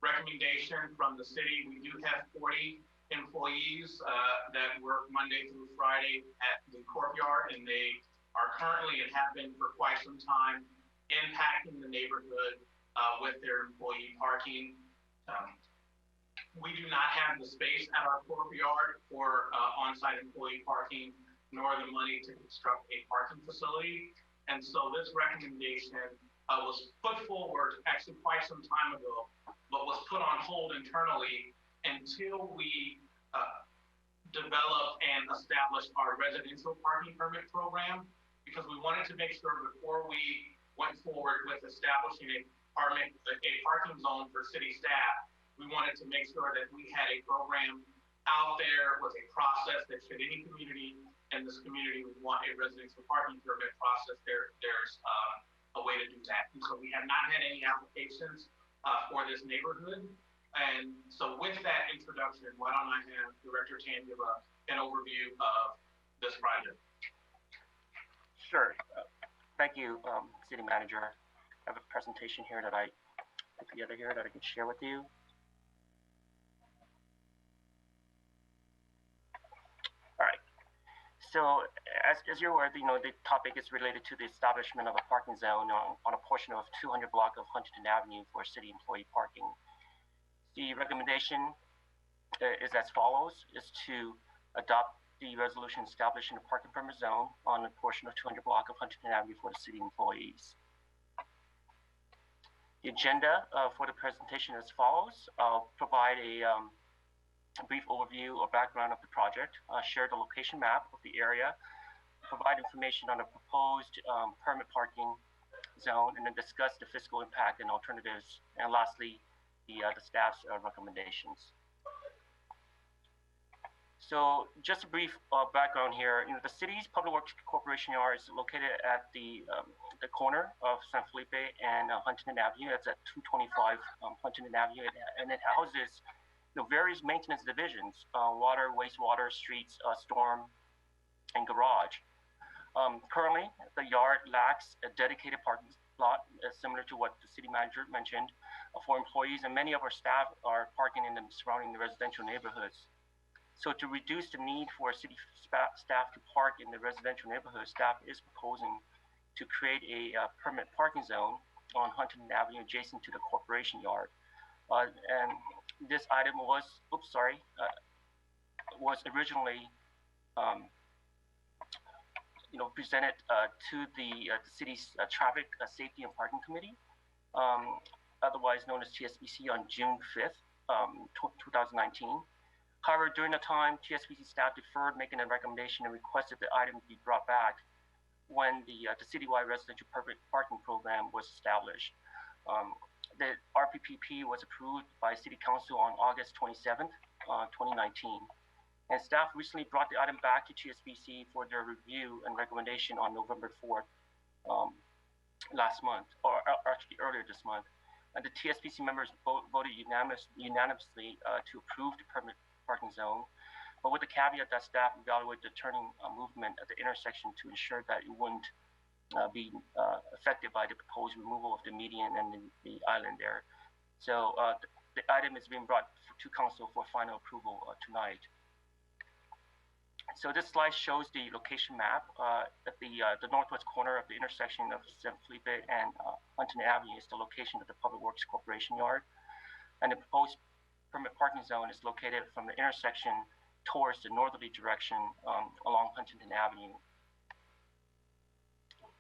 recommendation from the city. We do have 40 employees that work Monday through Friday at the courtyard, and they are currently and have been for quite some time impacting the neighborhood with their employee parking. We do not have the space at our courtyard for on-site employee parking, nor the money to construct a parking facility. And so this recommendation was put forward actually quite some time ago, but was put on hold internally until we develop and establish our residential parking permit program, because we wanted to make sure before we went forward with establishing a parking zone for city staff, we wanted to make sure that we had a program out there with a process that should any community in this community would want a residential parking permit process, there's a way to do that. And so we have not had any applications for this neighborhood. And so with that introduction, why don't I have Director Tan give an overview of this project? Sure. Thank you, City Manager. I have a presentation here that I put together here that I can share with you. All right. So as you're aware, the topic is related to the establishment of a parking zone on a portion of 200 block of Huntington Avenue for city employee parking. The recommendation is as follows: is to adopt the resolution establishing a parking permit zone on a portion of 200 block of Huntington Avenue for the city employees. The agenda for the presentation is as follows. I'll provide a brief overview or background of the project, share the location map of the area, provide information on the proposed permit parking zone, and then discuss the fiscal impact and alternatives, and lastly, the staff's recommendations. So just a brief background here. The city's Public Works Corporation yard is located at the corner of San Felipe and Huntington Avenue. That's at 225 Huntington Avenue, and it houses various maintenance divisions: water, wastewater, streets, storm, and garage. Currently, the yard lacks a dedicated parking lot, similar to what the city manager mentioned, for employees, and many of our staff are parking in the surrounding residential neighborhoods. So to reduce the need for city staff to park in the residential neighborhood, staff is proposing to create a permit parking zone on Huntington Avenue adjacent to the corporation yard. And this item was originally presented to the city's Traffic Safety and Parking Committee, otherwise known as TSPC, on June 5th, 2019. However, during the time, TSPC staff deferred making a recommendation and requested the item be brought back when the citywide residential permit parking program was established. The RPPP was approved by City Council on August 27th, 2019. And staff recently brought the item back to TSPC for their review and recommendation on November 4th last month, or actually earlier this month. And the TSPC members voted unanimously to approve the permit parking zone, but with the caveat that staff evaluate the turning movement at the intersection to ensure that it wouldn't be affected by the proposed removal of the median and the island there. So the item is being brought to council for final approval tonight. So this slide shows the location map. At the northwest corner of the intersection of San Felipe and Huntington Avenue is the location of the Public Works Corporation yard, and the proposed permit parking zone is located from the intersection towards the northerly direction along Huntington Avenue.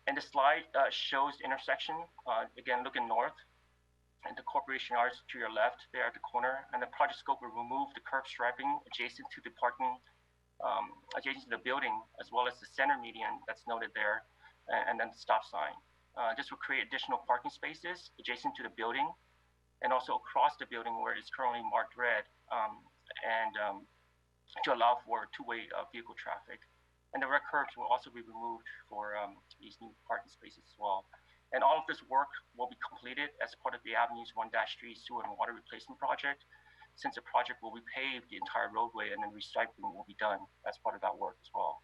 And the slide shows the intersection, again looking north, and the corporation yards to your left there at the corner, and the project scope will remove the curb striping adjacent to the parking, adjacent to the building, as well as the center median that's noted there, and then the stop sign. This will create additional parking spaces adjacent to the building, and also across the building where it's currently marked red, to allow for two-way vehicle traffic. And the red curbs will also be removed for these new parking spaces as well. And all of this work will be completed as part of the Avenues 1-3 sewer and water replacement project, since the project will repave the entire roadway and then recycling will be done as part of that work as well.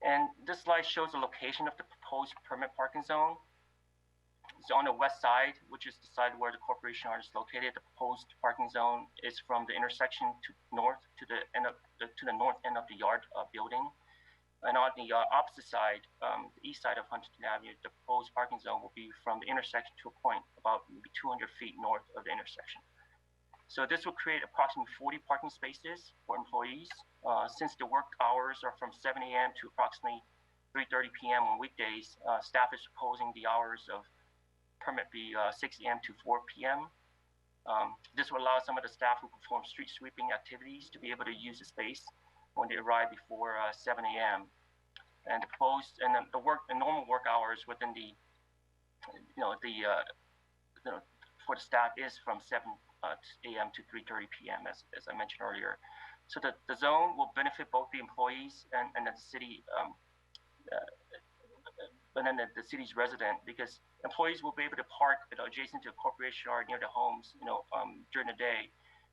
And this slide shows the location of the proposed permit parking zone. on the west side, which is the side where the corporation yard is located. The proposed parking zone is from the intersection to the north end of the yard building. And on the opposite side, the east side of Huntington Avenue, the proposed parking zone will be from the intersection to a point about maybe 200 feet north of the intersection. So this will create approximately 40 parking spaces for employees. Since the work hours are from 7 a.m. to approximately 3:30 p.m. on weekdays, staff is proposing the hours of permit be 6 a.m. to 4 p.m. This will allow some of the staff who perform street sweeping activities to be able to use the space when they arrive before 7 a.m. And the proposed and the normal work hours within the for the staff is from 7 a.m. to 3:30 p.m. as I mentioned earlier. So the zone will benefit both the employees and the city. And then the city's resident, because employees will be able to park adjacent to a corporation yard near the homes, during the day.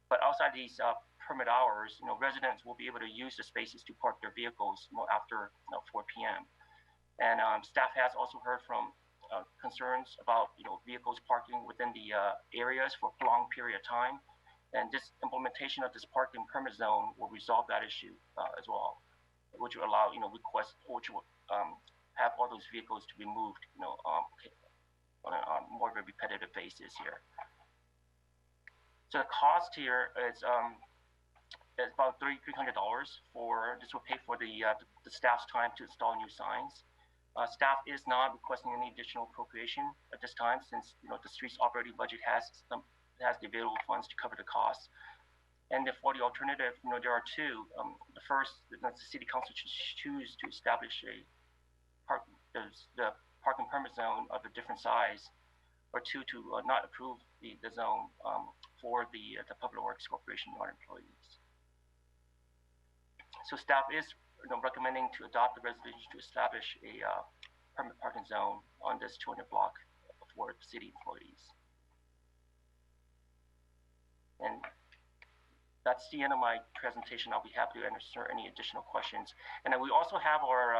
But outside these permit hours, residents will be able to use the spaces to park their vehicles, after 4 p.m. And staff has also heard from concerns about vehicles parking within the areas for a prolonged period of time. And this implementation of this parking permit zone will resolve that issue as well, which will allow requests, which will have all those vehicles to be moved, on a more of a repetitive basis here. So the cost here is about $300 for this will pay for the staff's time to install new signs. Staff is not requesting any additional appropriation at this time, since the street's operating budget has the available funds to cover the costs. And for the alternative, there are two. The first, the city council should choose to establish the parking permit zone of a different size, or two, to not approve the zone for the Public Works Corporation yard employees. So staff is recommending to adopt the resolution to establish a permit parking zone on this 200 block for the city employees. And that's the end of my presentation. I'll be happy to answer any additional questions. And then we also have our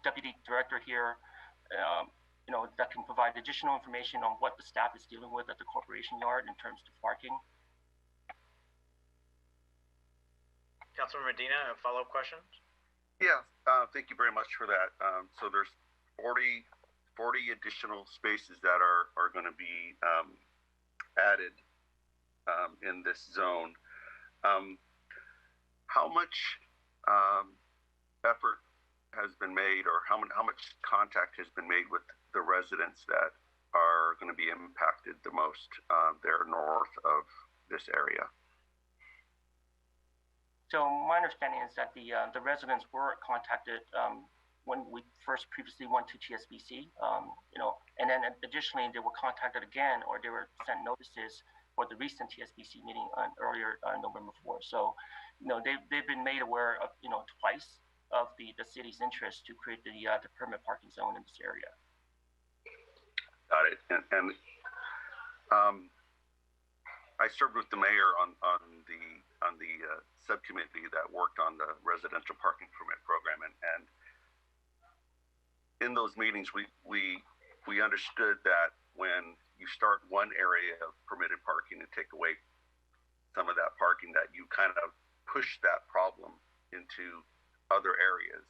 deputy director here, that can provide additional information on what the staff is dealing with at the corporation yard in terms of parking. Councilmember Medina, a follow-up question? Yeah, thank you very much for that. So there's 40 additional spaces that are going to be added in this zone. How much effort has been made, or how much contact has been made with the residents that are going to be impacted the most there north of this area? So my understanding is that the residents were contacted when we first previously went to TSBC, and then additionally they were contacted again, or they were sent notices for the recent TSBC meeting on earlier November 4th. So, they've been made aware of twice of the city's interest to create the permit parking zone in this area. Got it. And I served with the mayor on the subcommittee that worked on the residential parking permit program, and in those meetings we understood that when you start one area of permitted parking and take away some of that parking, that you kind of push that problem into other areas,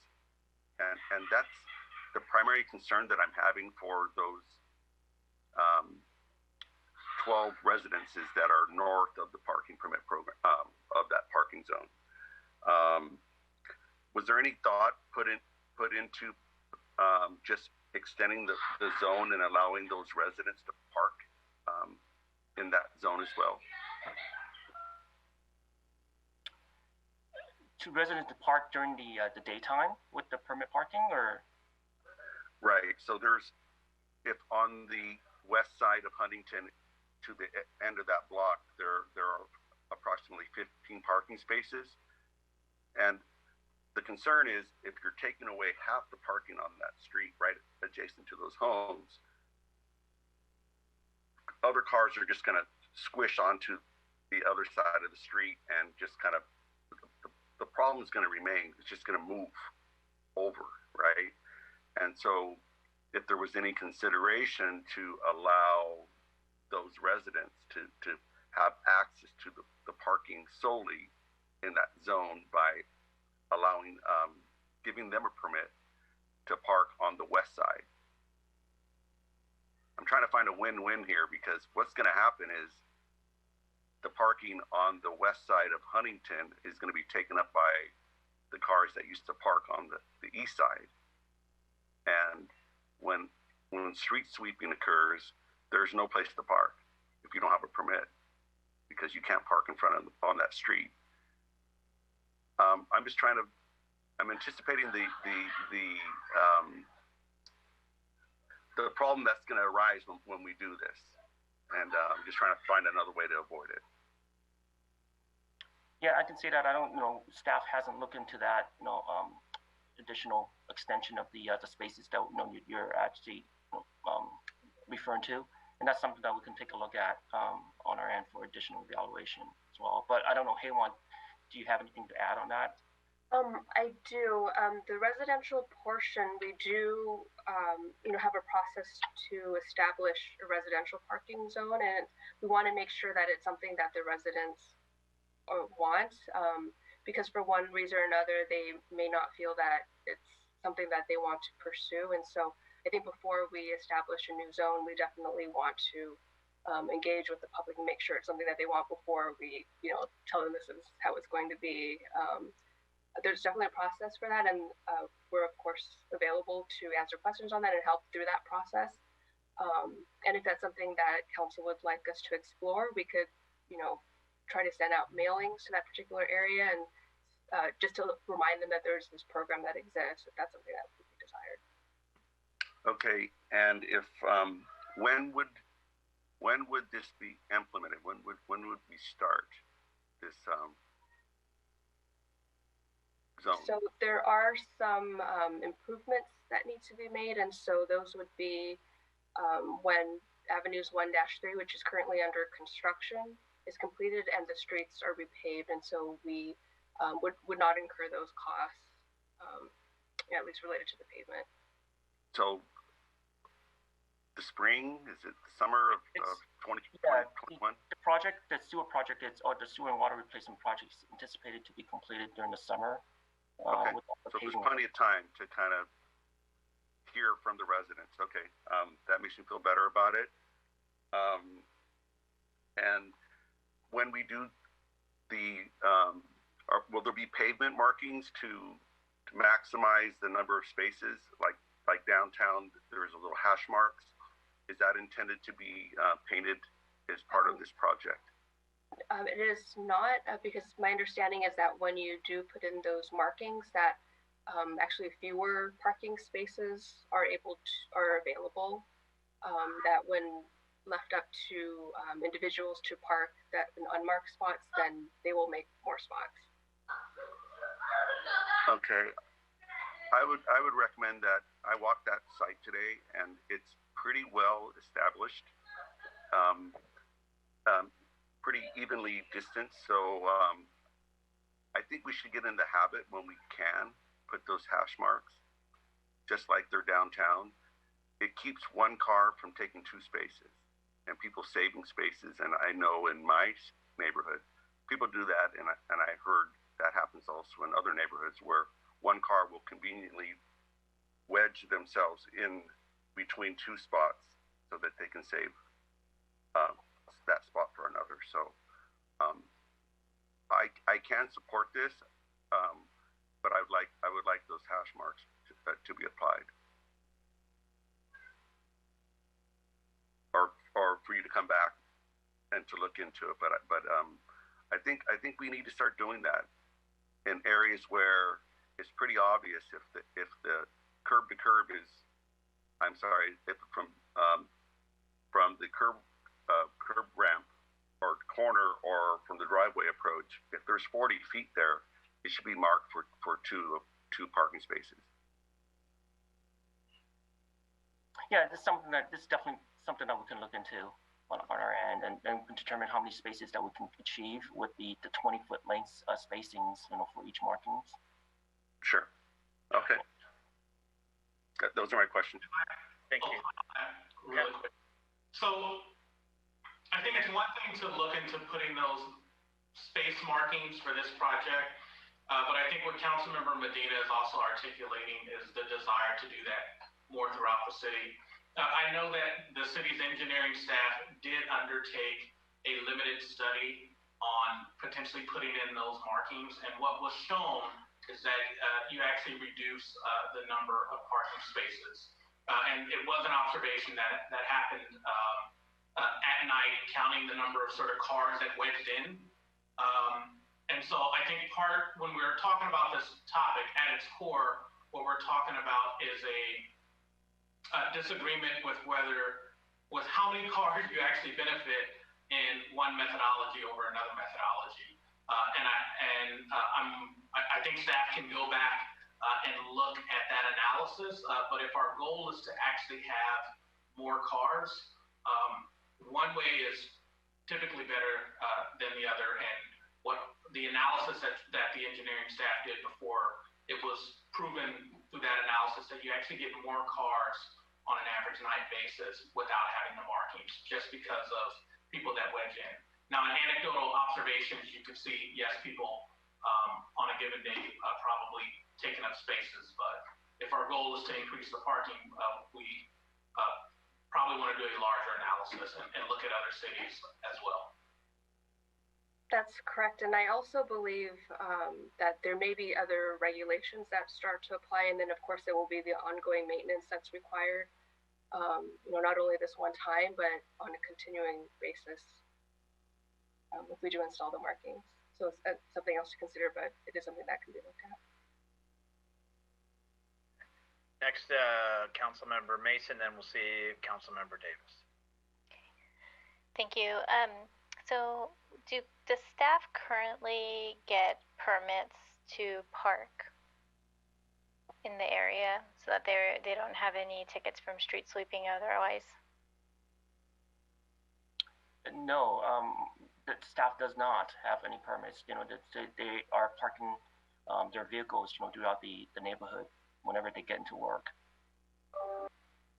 and that's the primary concern that I'm having for those 12 residences that are north of the parking permit program, of that parking zone. Was there any thought put into just extending the zone and allowing those residents to park in that zone as well? To residents to park during the daytime with the permit parking, or? Right. So if on the west side of Huntington to the end of that block, there are approximately 15 parking spaces, and the concern is if you're taking away half the parking on that street right adjacent to those homes, other cars are just going to squish onto the other side of the street, and just kind of the problem is going to remain. It's just going to move over, right? And so if there was any consideration to allow those residents to have access to the parking solely in that zone by allowing, giving them a permit to park on the west side. I'm trying to find a win-win here, because what's going to happen is the parking on the west side of Huntington is going to be taken up by the cars that used to park on the east side. And when street sweeping occurs, there's no place to park if you don't have a permit, because you can't park in front of on that street. I'm just trying to, I'm anticipating the problem that's going to arise when we do this, and I'm just trying to find another way to avoid it. Yeah, I can say that. I don't know. Staff hasn't looked into that. Additional extension of the spaces that you're actually referring to, and that's something that we can take a look at on our end for additional evaluation as well. But I don't know, Haywan, do you have anything to add on that? I do. The residential portion, we do, have a process to establish a residential parking zone, and we want to make sure that it's something that the residents want, because for one reason or another, they may not feel that it's something that they want to pursue. And so I think before we establish a new zone, we definitely want to engage with the public and make sure it's something that they want before we, tell them this is how it's going to be. There's definitely a process for that, and we're of course available to answer questions on that and help through that process. And if that's something that council would like us to explore, we could, try to send out mailings to that particular area, and just to remind them that there's this program that exists, if that's something that would be desired. Okay, and if when would this be implemented? When would we start this zone? So there are some improvements that need to be made, and so those would be when Avenues 1-3, which is currently under construction, is completed and the streets are repaved, and so we would not incur those costs, at least related to the pavement. So the spring, is it the summer of 2021? The project, the sewer project, or the sewer and water replacement project is anticipated to be completed during the summer. Okay, so there's plenty of time to kind of hear from the residents. Okay, that makes me feel better about it. And when we do the, will there be pavement markings to maximize the number of spaces? Like downtown, there's a little hash marks. Is that intended to be painted as part of this project? It is not, because my understanding is that when you do put in those markings, that actually fewer parking spaces are available. That when left up to individuals to park in unmarked spots, then they will make more spots. Okay, I would recommend that. I walked that site today, and it's pretty well established. Pretty evenly distanced, so I think we should get in the habit when we can put those hash marks, just like they're downtown. It keeps one car from taking two spaces and people saving spaces. And I know in my neighborhood, people do that, and I heard that happens also in other neighborhoods where one car will conveniently wedge themselves in between two spots so that they can save that spot for another. So I can support this, but I would like those hash marks to be applied, or for you to come back and to look into it. But I think we need to start doing that in areas where it's pretty obvious if the curb to curb is, I'm sorry, if from the curb ramp or corner or from the driveway approach, if there's 40 feet there, it should be marked for two parking spaces. Yeah, this is definitely something that we can look into on our end and determine how many spaces that we can achieve with the 20-foot length spacings, for each markings. Sure. Okay. Those are my questions. Thank you. Really quick. So I think it's one thing to look into putting those space markings for this project, but I think what Councilmember Medina is also articulating is the desire to do that more throughout the city. I know that the city's engineering staff did undertake a limited study on potentially putting in those markings, and what was shown is that you actually reduce the number of parking spaces. And it was an observation that happened at night, counting the number of sort of cars that wedged in. And so I think when we're talking about this topic at its core, what we're talking about is a disagreement with how many cars you actually benefit in one methodology over another methodology. I think staff can go back and look at that analysis. But if our goal is to actually have more cars, one way is typically better than the other. And what the analysis that the engineering staff did before, it was proven through that analysis that you actually get more cars on an average night basis without having the markings, just because of people that wedge in. Now, in anecdotal observations, you could see, yes, people on a given day probably taking up spaces, but if our goal is to increase the parking, we probably want to do a larger analysis and look at other cities as well. That's correct, and I also believe that there may be other regulations that start to apply, and then of course there will be the ongoing maintenance that's required, not only this one time, but on a continuing basis if we do install the markings. So it's something else to consider, but it is something that can be looked at. Next, Councilmember Mason, then we'll see Councilmember Davis. Thank you. So does staff currently get permits to park in the area so that they don't have any tickets from street sweeping otherwise? No, the staff does not have any permits. They are parking their vehicles, throughout the neighborhood whenever they get into work.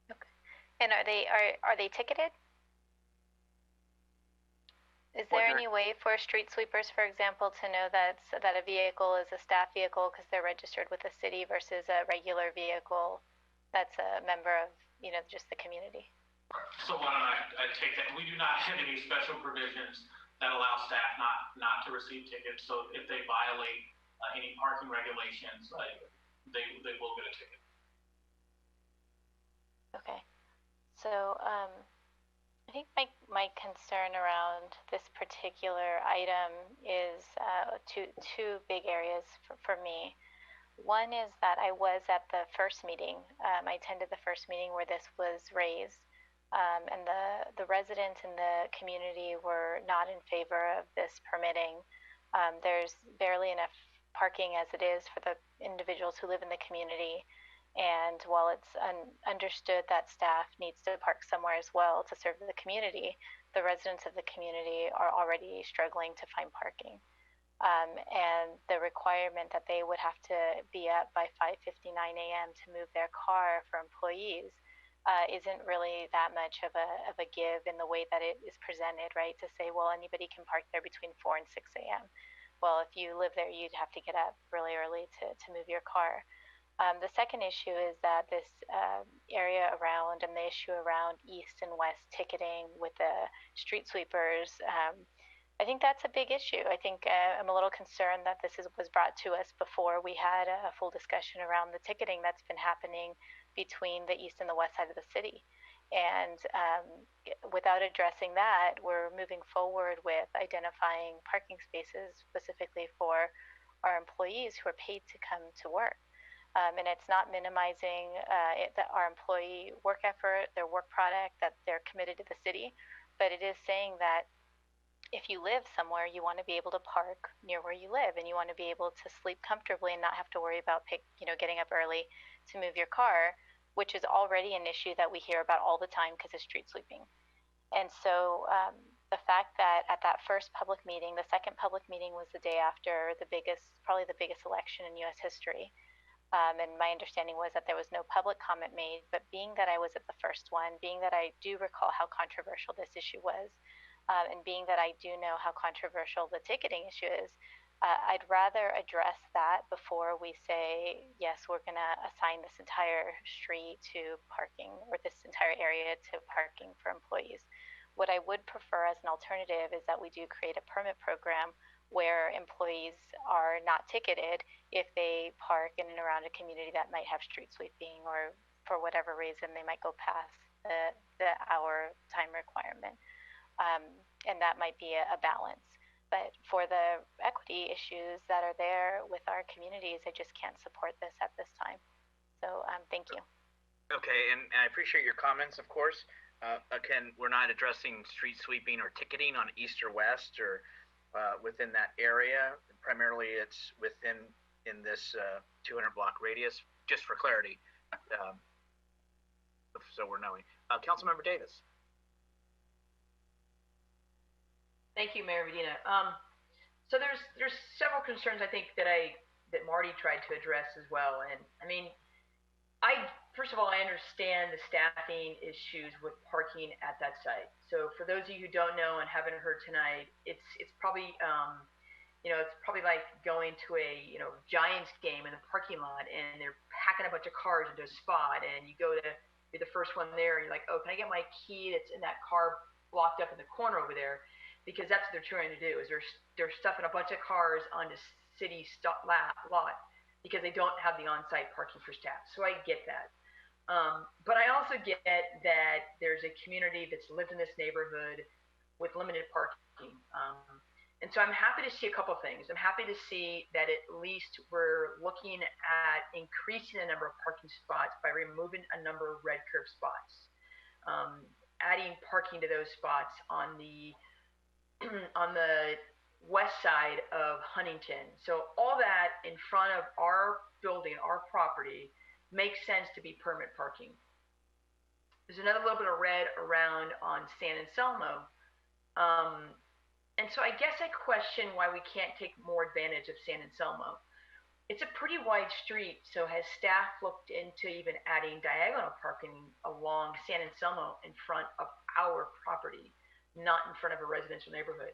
Okay. And are they ticketed? Is there any way for street sweepers, for example, to know that a vehicle is a staff vehicle because they're registered with the city versus a regular vehicle that's a member of, just the community? So why don't I take that? We do not have any special provisions that allow staff not to receive tickets. So if they violate any parking regulations, they will get a ticket. Okay. So I think my concern around this particular item is two big areas for me. One is that I was at the first meeting. I attended the first meeting where this was raised. And the residents in the community were not in favor of this permitting. There's barely enough parking as it is for the individuals who live in the community. And while it's understood that staff needs to park somewhere as well to serve the community, the residents of the community are already struggling to find parking. And the requirement that they would have to be up by 5:59 a.m. to move their car for employees isn't really that much of a give in the way that it is presented, right? To say, well, anybody can park there between 4 and 6 a.m. Well, if you live there, you'd have to get up really early to move your car. The second issue is that this area around and the issue around east and west ticketing with the street sweepers, I think that's a big issue. I think I'm a little concerned that this was brought to us before we had a full discussion around the ticketing that's been happening between the east and the west side of the city. And without addressing that, we're moving forward with identifying parking spaces specifically for our employees who are paid to come to work. And it's not minimizing our employee work effort, their work product, that they're committed to the city, but it is saying that if you live somewhere, you want to be able to park near where you live, and you want to be able to sleep comfortably and not have to worry about getting up early to move your car, which is already an issue that we hear about all the time because of street sweeping. And so the fact that at that first public meeting, the second public meeting was the day after probably the biggest election in U.S. history, And my understanding was that there was no public comment made, but being that I was at the first one, being that I do recall how controversial this issue was, and being that I do know how controversial the ticketing issue is, I'd rather address that before we say, yes, we're going to assign this entire street to parking, or this entire area to parking for employees. What I would prefer as an alternative is that we do create a permit program where employees are not ticketed if they park in and around a community that might have street sweeping, or for whatever reason they might go past the hour time requirement. And that might be a balance. But for the equity issues that are there with our communities, I just can't support this at this time. So thank you. Okay, and I appreciate your comments, of course. Again, we're not addressing street sweeping or ticketing on East or West or within that area. Primarily, it's in this 200 block radius, just for clarity, so we're knowing. Councilmember Davis. Thank you, Mayor Medina. So there's several concerns I think that Marty tried to address as well. And I mean, first of all, I understand the staffing issues with parking at that site. So for those of you who don't know and haven't heard tonight, it's probably it's probably like going to a Giants game in the parking lot, and they're packing a bunch of cars into a spot, and you're the first one there, and you're like, oh, can I get my key that's in that car blocked up in the corner over there? Because that's what they're trying to do, is they're stuffing a bunch of cars onto city lot because they don't have the on-site parking for staff. So I get that. But I also get that there's a community that's lived in this neighborhood with limited parking. And so I'm happy to see a couple things. I'm happy to see that at least we're looking at increasing the number of parking spots by removing a number of red curb spots, adding parking to those spots on the west side of Huntington. So all that in front of our building, our property, makes sense to be permit parking. There's another little bit of red around on San Anselmo. And so I guess I question why we can't take more advantage of San Anselmo. It's a pretty wide street, so has staff looked into even adding diagonal parking along San Anselmo in front of our property, not in front of a residential neighborhood?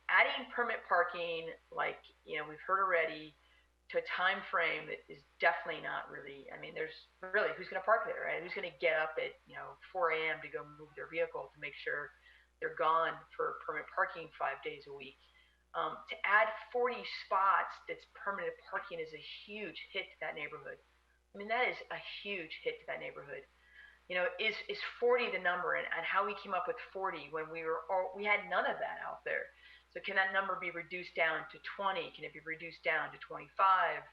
Adding permit parking, like we've heard already, to a time frame that is definitely not really. I mean, there's really, who's going to park there, right? Who's going to get up at 4 a.m. to go move their vehicle to make sure they're gone for permit parking 5 days a week? To add 40 spots that's permanent parking is a huge hit to that neighborhood. I mean, that is a huge hit to that neighborhood. Is 40 the number, and how we came up with 40 when we had none of that out there? So can that number be reduced down to 20? Can it be reduced down to 25?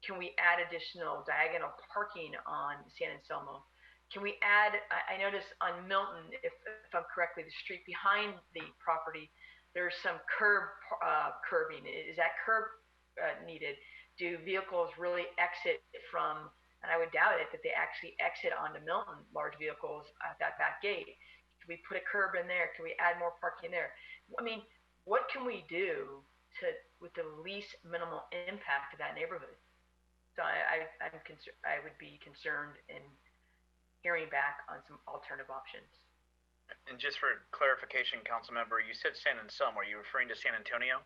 Can we add additional diagonal parking on San Anselmo? Can we add, I noticed on Milton, if I'm correctly, the street behind the property, there's some curbing. Is that curb needed? Do vehicles really exit from, and I would doubt it, that they actually exit onto Milton, large vehicles at that back gate? Can we put a curb in there? Can we add more parking there? I mean, what can we do with the least minimal impact to that neighborhood? So I would be concerned in hearing back on some alternative options. And just for clarification, Councilmember, you said San Anselmo. Are you referring to San Antonio?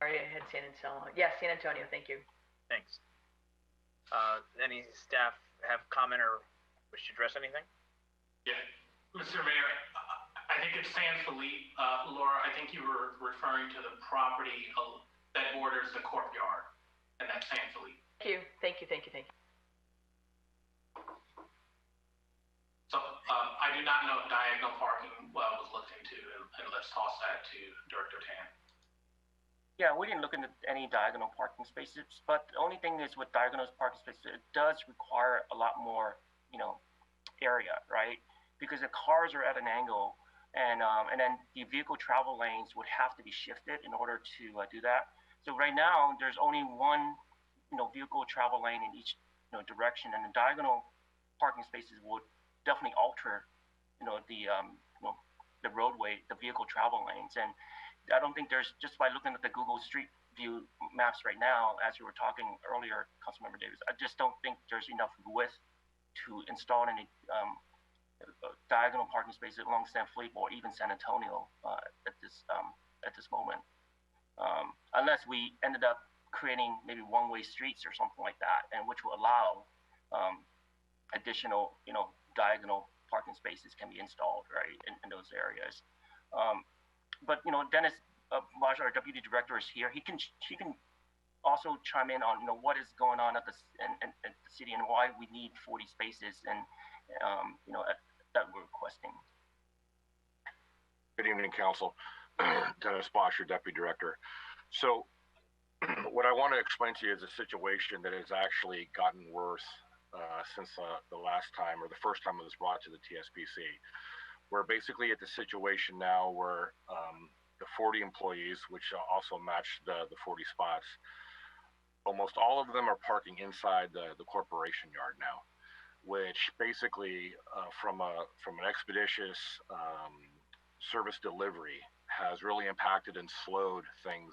Sorry, I had San Anselmo. Yes, San Antonio. Thank you. Thanks. Any staff have comment or wish to address anything? Yeah, Mr. Mayor, I think it's San Felipe. Laura, I think you were referring to the property that borders the courtyard, and that's San Felipe. Thank you. So I do not know if diagonal parking was looked into, and let's toss that to Director Tan. Yeah, we didn't look into any diagonal parking spaces, but the only thing is with diagonal parking spaces, it does require a lot more, area, right? Because the cars are at an angle, and then the vehicle travel lanes would have to be shifted in order to do that. So right now, there's only one, vehicle travel lane in each, direction, and the diagonal parking spaces would definitely alter, the roadway, the vehicle travel lanes, and I don't think there's, just by looking at the Google Street view maps right now, as you were talking earlier, Councilmember Davis, I just don't think there's enough width to install any diagonal parking spaces along San Felipe or even San Antonio at this moment, unless we ended up creating maybe one-way streets or something like that, and which will allow additional, diagonal parking spaces can be installed right in those areas. But Dennis Marsh, our deputy director, is here. He can also chime in on what is going on at the city and why we need 40 spaces and that we're requesting. Good evening, Council. Dennis Bosch, your deputy director. So what I want to explain to you is a situation that has actually gotten worse since the last time or the first time it was brought to the TSPC. We're basically at the situation now where the 40 employees, which also match the 40 spots, almost all of them are parking inside the corporation yard now, which basically from an expeditious service delivery has really impacted and slowed things.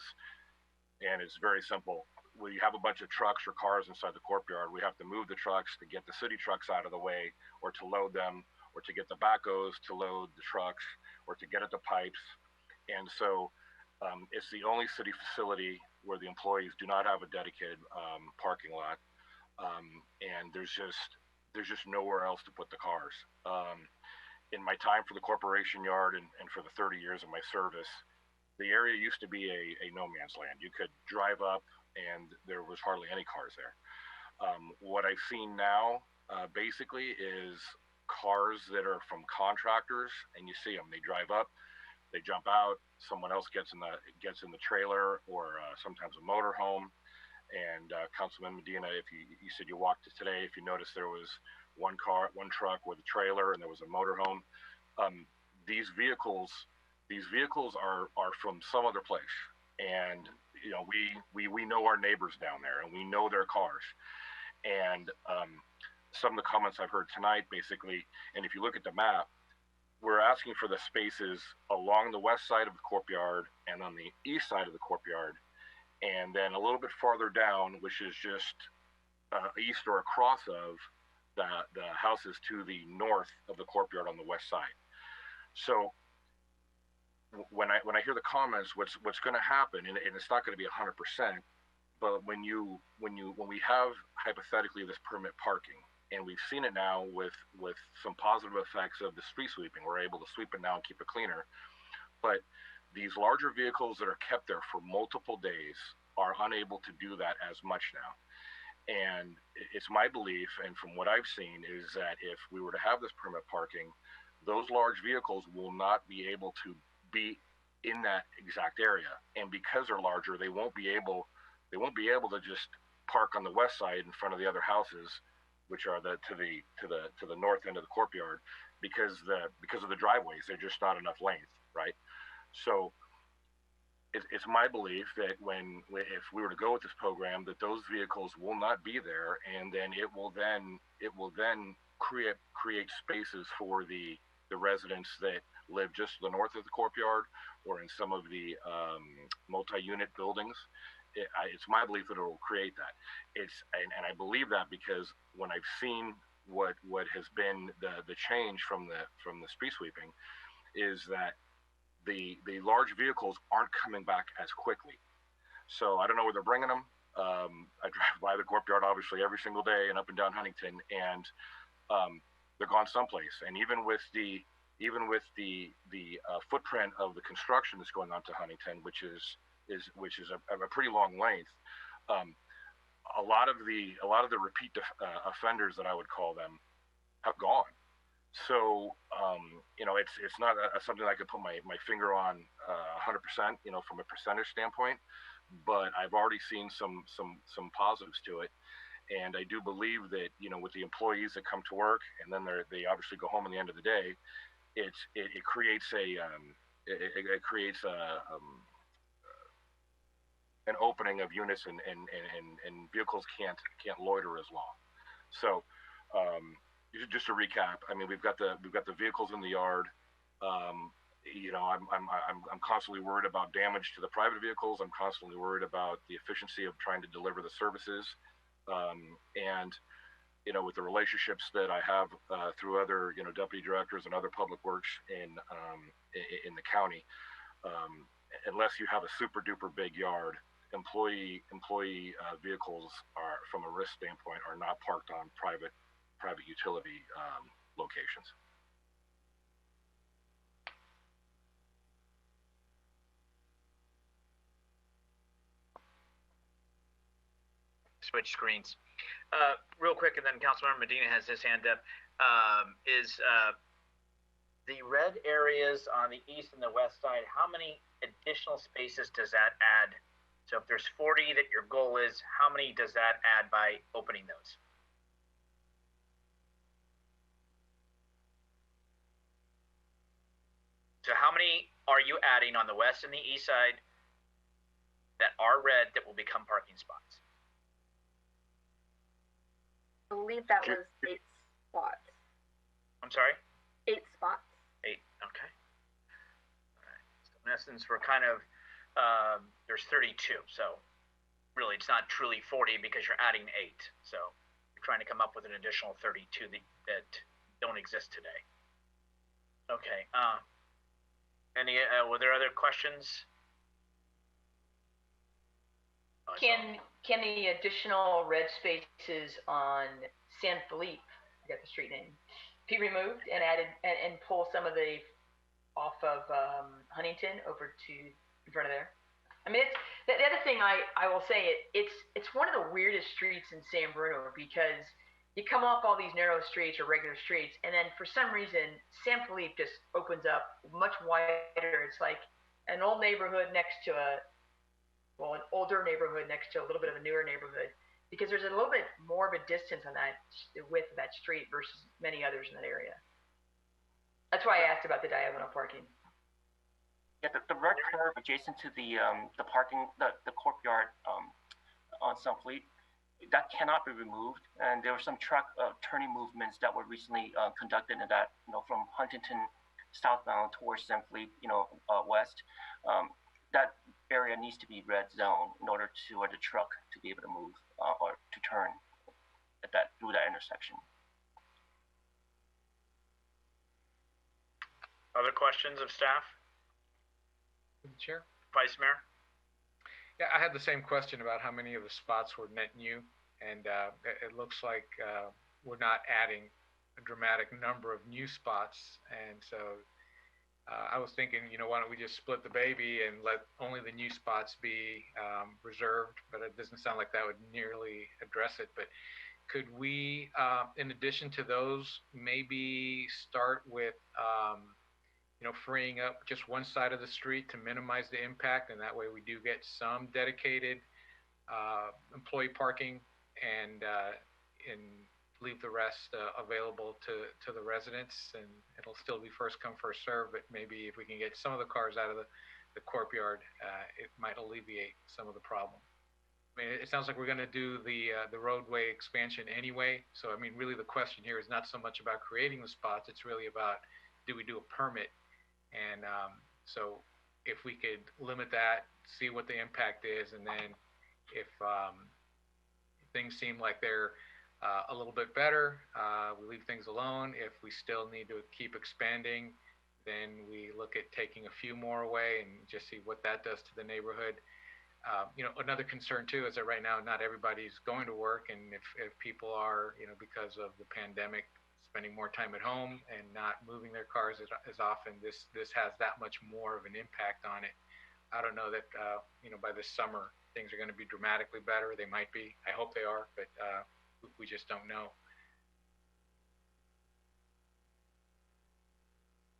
And it's very simple. We have a bunch of trucks or cars inside the courtyard. We have to move the trucks to get the city trucks out of the way, or to load them, or to get the backhoes to load the trucks, or to get at the pipes. And so it's the only city facility where the employees do not have a dedicated parking lot, and there's just nowhere else to put the cars. In my time for the corporation yard and for the 30 years of my service, the area used to be a no man's land. You could drive up and there was hardly any cars there. What I've seen now basically is cars that are from contractors, and you see them. They drive up, they jump out, someone else gets in the trailer, or sometimes a motorhome. And Councilman Medina, if you said you walked it today, if you noticed there was one truck with a trailer and there was a motorhome. These vehicles are from some other place, and we know our neighbors down there, and we know their cars. And some of the comments I've heard tonight, basically, and if you look at the map, we're asking for the spaces along the west side of the courtyard and on the east side of the courtyard, and then a little bit farther down, which is just east or across of the houses to the north of the courtyard on the west side. So when I hear the comments, what's going to happen, and it's not going to be 100%, but when we have hypothetically this permit parking, and we've seen it now with some positive effects of the street sweeping. We're able to sweep it now and keep it cleaner. But these larger vehicles that are kept there for multiple days are unable to do that as much now. And it's my belief, and from what I've seen, is that if we were to have this permit parking, those large vehicles will not be able to be in that exact area. And because they're larger, they won't be able to just park on the west side in front of the other houses, which are to the north end of the courtyard, because of the driveways. There's just not enough length, right? So it's my belief that if we were to go with this program, that those vehicles will not be there, and then it will then create spaces for the residents that live just to the north of the courtyard or in some of the multi-unit buildings. It's my belief that it will create that. And I believe that because when I've seen what has been the change from the street sweeping, is that the large vehicles aren't coming back as quickly. So I don't know where they're bringing them. I drive by the courtyard obviously every single day and up and down Huntington, and they're gone someplace. And even with the footprint of the construction that's going on to Huntington, which is a pretty long length, a lot of the repeat offenders that I would call them have gone. So it's not something I could put my finger on 100%, from a percentage standpoint, but I've already seen some positives to it. And I do believe that, with the employees that come to work and then they obviously go home at the end of the day, it creates an opening of units, and vehicles can't loiter as long. So just to recap, I mean, we've got the vehicles in the yard. I'm constantly worried about damage to the private vehicles. I'm constantly worried about the efficiency of trying to deliver the services. And with the relationships that I have through other, deputy directors and other public works in the county, unless you have a super duper big yard, employee vehicles are, from a risk standpoint, are not parked on private utility locations. Switch screens. Real quick, and then Councilmember Medina has his hand up. The red areas on the east and the west side, how many additional spaces does that add? So if there's 40 that your goal is, how many does that add by opening those? So how many are you adding on the west and the east side that are red that will become parking spots? I believe that was 8 spots. I'm sorry? 8 spots. 8, okay. All right. So in essence, we're kind of, there's 32. So really, it's not truly 40 because you're adding 8. So you're trying to come up with an additional 32 that don't exist today. Okay. Were there other questions? Can the additional red spaces on San Felipe, I got the street name, be removed and added and pull some of the off of Huntington over to in front of there? I mean, it's the other thing I will say it's one of the weirdest streets in San Bruno because you come off all these narrow streets or regular streets, and then for some reason San Felipe just opens up much wider. It's like an old neighborhood next to an older neighborhood next to a little bit of a newer neighborhood, because there's a little bit more of a distance on the width of that street versus many others in that area. That's why I asked about the diagonal parking. Yeah, the red curve adjacent to the parking, the courtyard on South Fleet, that cannot be removed. And there were some truck turning movements that were recently conducted in that, from Huntington southbound towards San Fleet, west. That area needs to be red zone in order for the truck to be able to move or to turn through that intersection. Other questions of staff? Chair? Vice Mayor? Yeah, I had the same question about how many of the spots were net new, and it looks like we're not adding a dramatic number of new spots, and so I was thinking, why don't we just split the baby and let only the new spots be reserved, but it doesn't sound like that would nearly address it. But could we, in addition to those, maybe start with, freeing up just one side of the street to minimize the impact, and that way we do get some dedicated employee parking and leave the rest available to the residents, and it'll still be first come first serve, but maybe if we can get some of the cars out of the courtyard, it might alleviate some of the problem. I mean, it sounds like we're going to do the roadway expansion anyway, so I mean, really the question here is not so much about creating the spots, it's really about, do we do a permit? And so if we could limit that, see what the impact is, and then if things seem like they're a little bit better, we leave things alone. If we still need to keep expanding, then we look at taking a few more away and just see what that does to the neighborhood. Another concern too is that right now not everybody's going to work, and if people are, because of the pandemic, spending more time at home and not moving their cars as often, this has that much more of an impact on it. I don't know that by this summer things are going to be dramatically better. They might be. I hope they are, but we just don't know.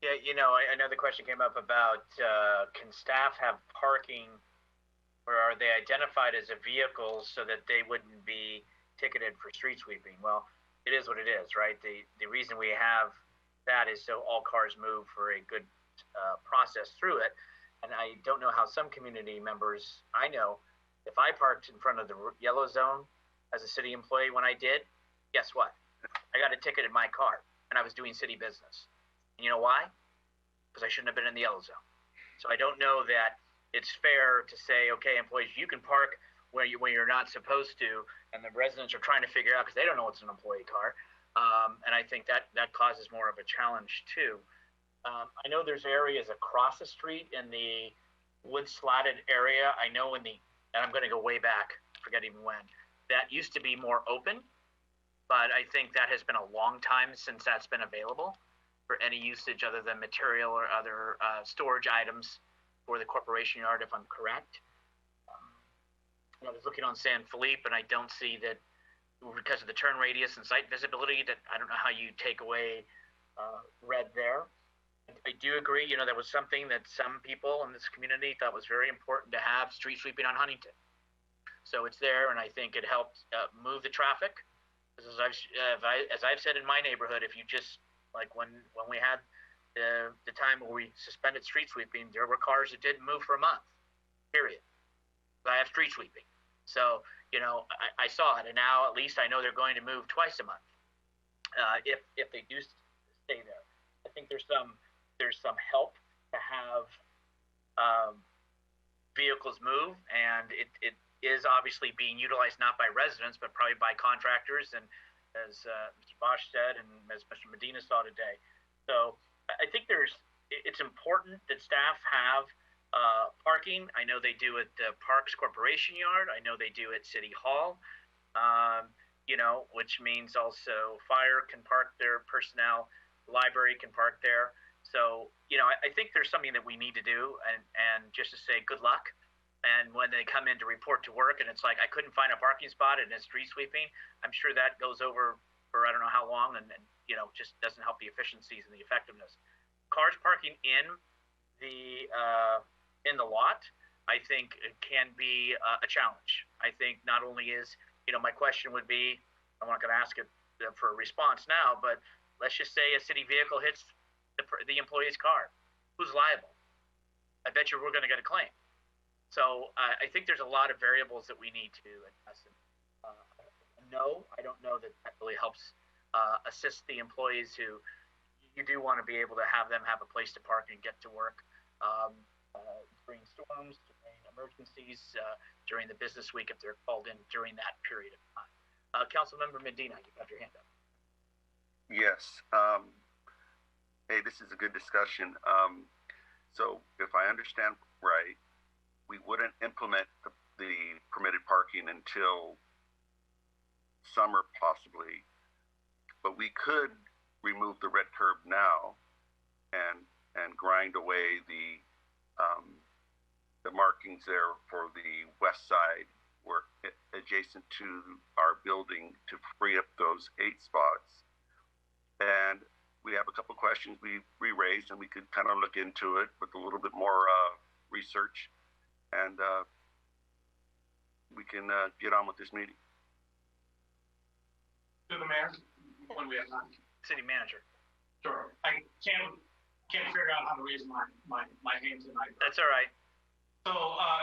Yeah, I know the question came up about can staff have parking, or are they identified as a vehicle so that they wouldn't be ticketed for street sweeping? Well, it is what it is, right? The reason we have that is so all cars move for a good process through it. And I don't know how some community members, I know, if I parked in front of the yellow zone as a city employee when I did, guess what? I got a ticket in my car, and I was doing city business. And you know why? because I shouldn't have been in the yellow zone. So I don't know that it's fair to say, okay, employees, you can park when you're not supposed to, and the residents are trying to figure out because they don't know it's an employee car. And I think that causes more of a challenge too. I know there's areas across the street in the wood slatted area. I know and I'm going to go way back, I forget even when, that used to be more open, but I think that has been a long time since that's been available for any usage other than material or other storage items for the corporation yard, if I'm correct. I was looking on San Felipe, and I don't see that because of the turn radius and sight visibility that I don't know how you take away red there. I do agree, there was something that some people in this community thought was very important to have street sweeping on Huntington. So it's there, and I think it helped move the traffic. As I've said in my neighborhood, if you just, like when we had the time where we suspended street sweeping, there were cars that didn't move for a month, period. I have street sweeping. So, I saw it, and now at least I know they're going to move twice a month if they do stay there. I think there's some help to have vehicles move, and it is obviously being utilized not by residents, but probably by contractors, and as Mr. Bosch said, and as Mr. Medina saw today. So I think it's important that staff have parking. I know they do at the Parks Corporation Yard. I know they do at City Hall, which means also fire can park there, personnel, library can park there. So, I think there's something that we need to do and just to say good luck. And when they come in to report to work and it's like, I couldn't find a parking spot and it's street sweeping, I'm sure that goes over for I don't know how long and just doesn't help the efficiencies and the effectiveness. Cars parking in the lot, I think it can be a challenge. I think not only is, my question would be, I'm not going to ask it for a response now, but let's just say a city vehicle hits the employee's car. Who's liable? I bet you we're going to get a claim. So I think there's a lot of variables that we need to address. No, I don't know that really helps assist the employees who you do want to be able to have them have a place to park and get to work. During storms, during emergencies, during the business week if they're called in during that period of time. Councilmember Medina, you got your hand up. Yes. Hey, this is a good discussion. So if I understand right, we wouldn't implement the permitted parking until summer possibly, but we could remove the red curb now and grind away the markings there for the west side, where adjacent to our building, to free up those 8 spots. And we have a couple questions we raised, and we could kind of look into it with a little bit more research, and we can get on with this meeting. To the mayor, when we have time. City manager. Sure. I can't figure out how to raise my hand tonight. That's all right. So,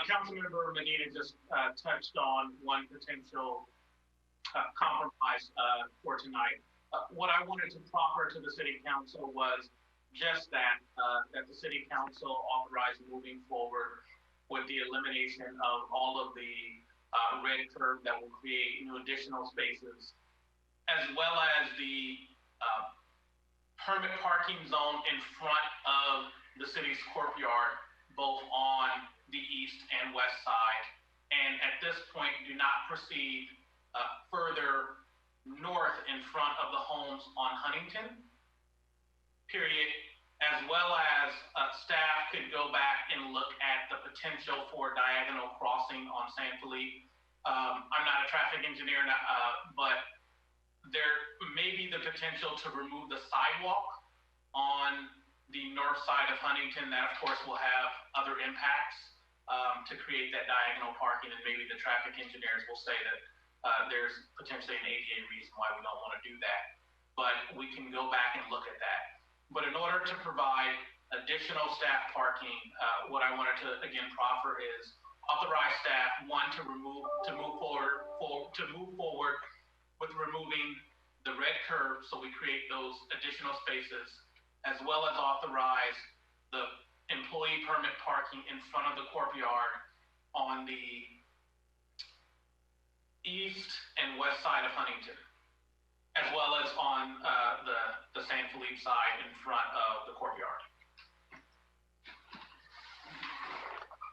Councilmember Medina just touched on one potential compromise for tonight. What I wanted to proffer to the City Council was just that the City Council authorized moving forward with the elimination of all of the red curb that will create new additional spaces, as well as the permit parking zone in front of the city's courtyard, both on the east and west side. And at this point, do not proceed further north in front of the homes on Huntington, period, as well as staff could go back and look at the potential for diagonal crossing on San Felipe. I'm not a traffic engineer, but there may be the potential to remove the sidewalk on the north side of Huntington. That, of course, will have other impacts to create that diagonal parking, and maybe the traffic engineers will say that there's potentially an ADA reason why we don't want to do that. But we can go back and look at that. But in order to provide additional staff parking, what I wanted to again proffer is authorize staff, one, to move forward with removing the red curb, so we create those additional spaces, as well as authorize the employee permit parking in front of the courtyard on the east and west side of Huntington, as well as on the San Felipe side in front of the courtyard.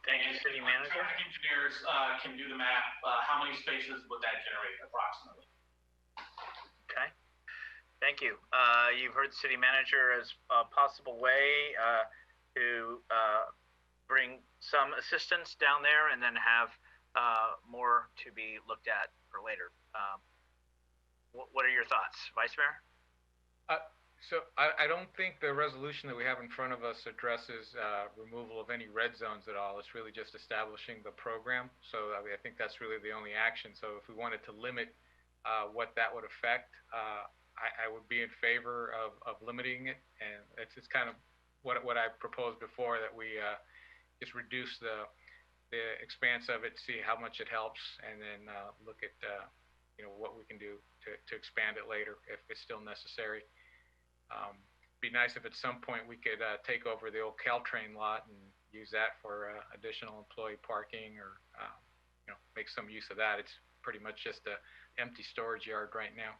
Thank you, City Manager. Traffic engineers can do the math. How many spaces would that generate approximately? Okay. Thank you. You've heard the City Manager as a possible way to bring some assistance down there and then have more to be looked at for later. What are your thoughts, Vice Mayor? So I don't think the resolution that we have in front of us addresses removal of any red zones at all. It's really just establishing the program. So I think that's really the only action. So if we wanted to limit what that would affect, I would be in favor of limiting it. And it's kind of what I proposed before, that we just reduce the expanse of it, see how much it helps, and then look at what we can do to expand it later if it's still necessary. Be nice if at some point we could take over the old Caltrain lot and use that for additional employee parking, or make some use of that. It's pretty much just a empty storage yard right now.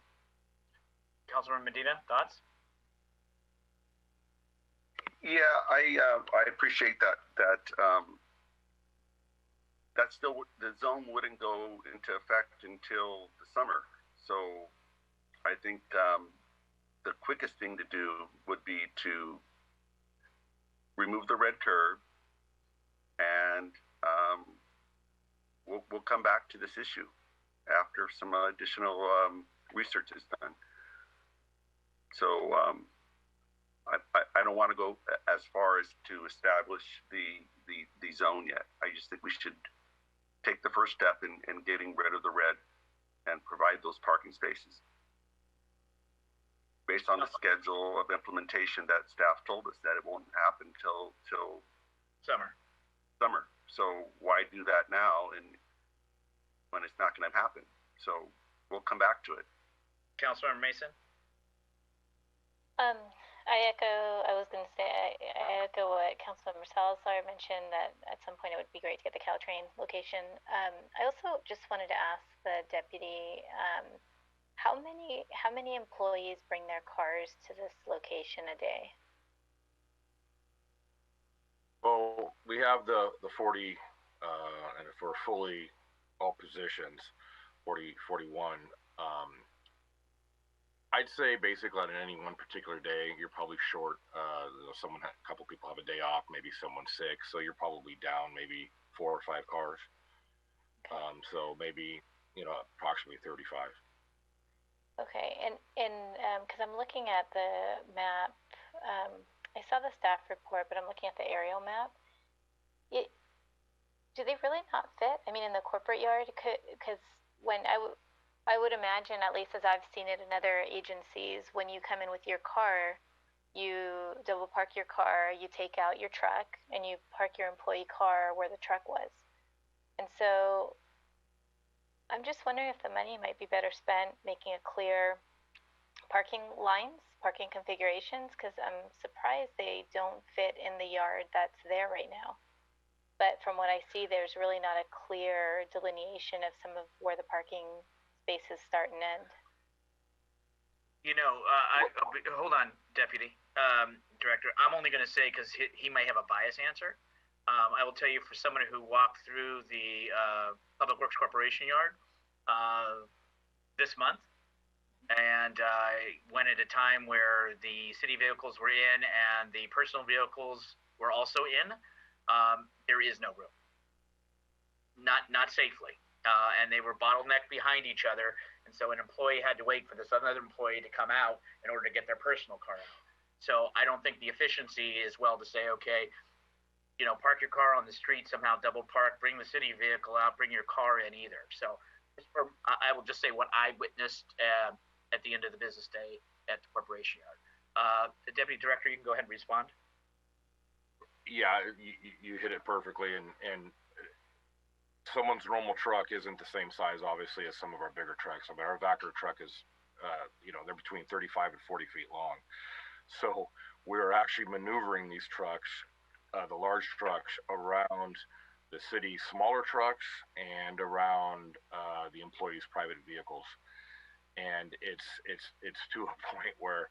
Councilmember Medina, thoughts? Yeah, I appreciate that. That still, the zone wouldn't go into effect until the summer. So I think the quickest thing to do would be to remove the red curb, and we'll come back to this issue after some additional research is done. So I don't want to go as far as to establish the zone yet. I just think we should take the first step in getting rid of the red and provide those parking spaces based on the schedule of implementation that staff told us that it won't happen till summer. So why do that now and when it's not going to happen? So we'll come back to it. Councilmember Mason? I echo what Councilmember Salazar mentioned, that at some point it would be great to get the Caltrain location. I also just wanted to ask the deputy, how many employees bring their cars to this location a day? Well, we have the 40, and for fully all positions, 41. I'd say basically on any one particular day, you're probably short. A couple people have a day off, maybe someone's sick, so you're probably down maybe 4 or 5 cars. So maybe approximately 35. Okay, and because I'm looking at the map, I saw the staff report, but I'm looking at the aerial map. Do they really not fit? I mean, in the corporate yard, because when I would imagine, at least as I've seen it in other agencies, when you come in with your car, you double park your car, you take out your truck, and you park your employee car where the truck was. And so I'm just wondering if the money might be better spent making a clear parking lines, parking configurations, because I'm surprised they don't fit in the yard that's there right now. But from what I see, there's really not a clear delineation of some of where the parking spaces start and end. Hold on, Deputy Director. I'm only going to say, because he may have a biased answer. I will tell you, for someone who walked through the Public Works Corporation yard this month, and went at a time where the city vehicles were in and the personal vehicles were also in, there is no room. Not safely. And they were bottlenecked behind each other, and so an employee had to wait for this other employee to come out in order to get their personal car out. So I don't think the efficiency is well to say, okay, park your car on the street, somehow double park, bring the city vehicle out, bring your car in either. So I will just say what I witnessed at the end of the business day at the corporation yard. The Deputy Director, you can go ahead and respond. Yeah, you hit it perfectly, and someone's normal truck isn't the same size, obviously, as some of our bigger trucks. I mean, our Vector truck is, they're between 35 and 40 feet long. So we're actually maneuvering these trucks the large trucks around the city's smaller trucks and around the employees' private vehicles. And it's to a point where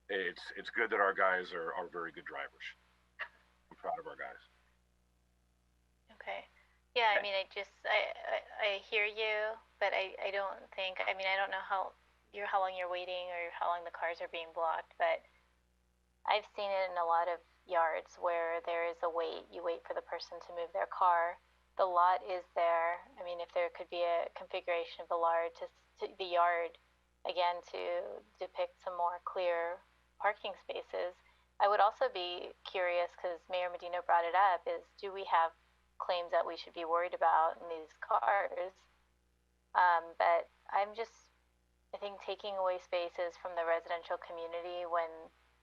it's good that our guys are very good drivers. I'm proud of our guys. Okay. Yeah, I mean, I hear you, but I don't think, I mean, I don't know how long you're waiting or how long the cars are being blocked, but I've seen it in a lot of yards where there is a wait. You wait for the person to move their car. The lot is there. I mean, if there could be a configuration of the yard again to depict some more clear parking spaces. I would also be curious, because Mayor Medina brought it up, is do we have claims that we should be worried about in these cars? But I think taking away spaces from the residential community when,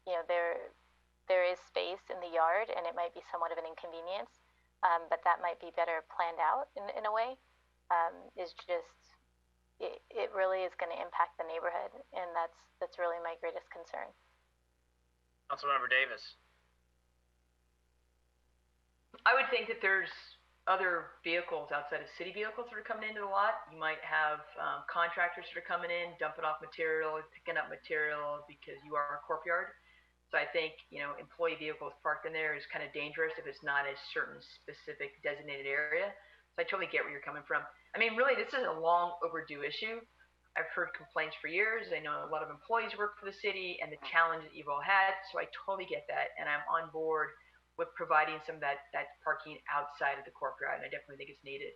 you know, there is space in the yard and it might be somewhat of an inconvenience, but that might be better planned out in a way, is just, it really is going to impact the neighborhood, and that's really my greatest concern. Councilmember Davis. I would think that there's other vehicles outside of city vehicles that are coming into the lot. You might have contractors that are coming in, dumping off material, picking up material because you are a courtyard. So I think, you know, employee vehicles parked in there is kind of dangerous if it's not a certain specific designated area. So I totally get where you're coming from. I mean, really, this is a long overdue issue. I've heard complaints for years. I know a lot of employees work for the city and the challenge that you've all had. So I totally get that. And I'm on board with providing some of that parking outside of the courtyard, and I definitely think it's needed.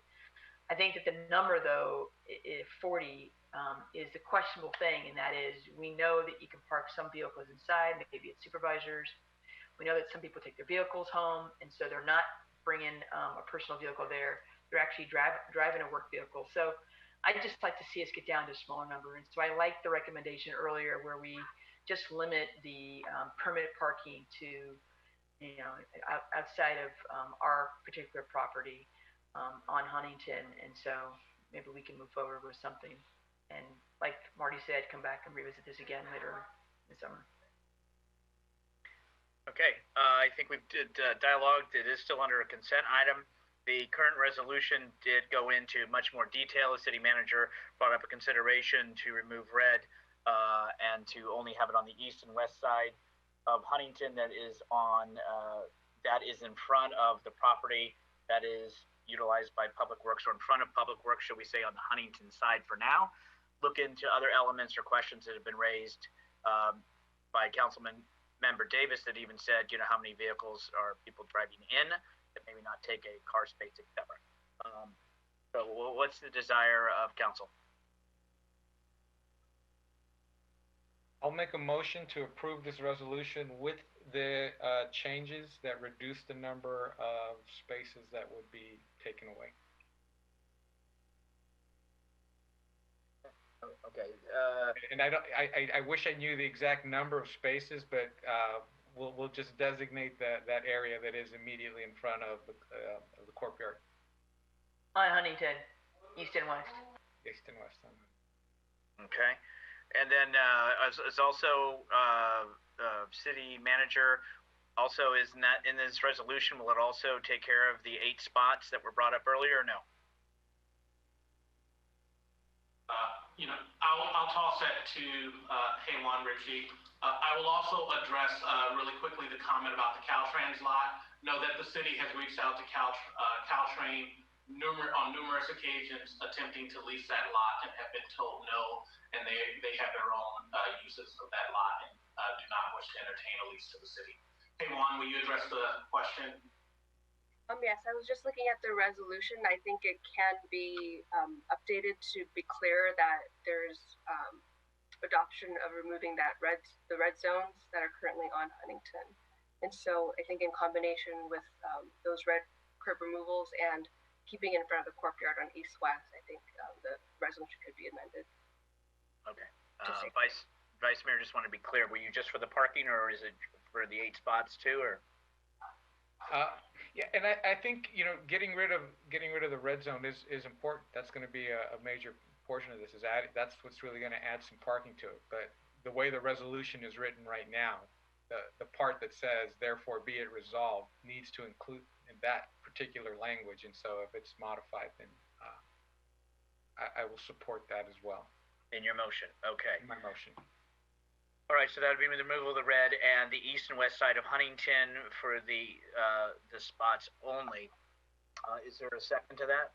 I think that the number, though, 40, is the questionable thing, and that is we know that you can park some vehicles inside, maybe it's supervisors. We know that some people take their vehicles home, and so they're not bringing a personal vehicle there. They're actually driving a work vehicle. So I'd just like to see us get down to a smaller number. And so I like the recommendation earlier where we just limit the permit parking to, you know, outside of our particular property on Huntington. And so maybe we can move forward with something. And like Marty said, come back and revisit this again later in the summer. Okay, I think we've dialogued. It is still under a consent item. The current resolution did go into much more detail. The city manager brought up a consideration to remove red and to only have it on the east and west side of Huntington that is in front of the property that is utilized by Public Works, or in front of Public Works, should we say, on the Huntington side for now. Look into other elements or questions that have been raised by Councilmember Davis that even said, you know, how many vehicles are people driving in that maybe not take a car space, etc. So what's the desire of council? I'll make a motion to approve this resolution with the changes that reduce the number of spaces that would be taken away. Okay. And I wish I knew the exact number of spaces, but we'll just designate that area that is immediately in front of the courtyard. On Huntington, east and west. East and west. Okay. And then as also city manager, also is not in this resolution, will it also take care of the 8 spots that were brought up earlier, or no? You know, I'll toss that to Haywan Richie. I will also address really quickly the comment about the Caltrans lot. Know that the city has reached out to Caltrain on numerous occasions attempting to lease that lot and have been told no, and they have their own uses of that lot and do not wish to entertain a lease to the city. Haywan, will you address the question? Yes, I was just looking at the resolution. I think it can be updated to be clear that there's adoption of removing the red zones that are currently on Huntington. And so I think in combination with those red curb removals and keeping in front of the courtyard on east-west, I think the resolution could be amended. Okay. Vice Mayor, just want to be clear, were you just for the parking, or is it for the 8 spots too, or? Yeah, and I think, you know, getting rid of the red zone is important. That's going to be a major portion of this. That's what's really going to add some parking to it. But the way the resolution is written right now, the part that says, therefore be it resolved, needs to include in that particular language. And so if it's modified, then I will support that as well. In your motion, okay. In my motion. All right, so that would be the removal of the red and the east and west side of Huntington for the spots only. Is there a second to that?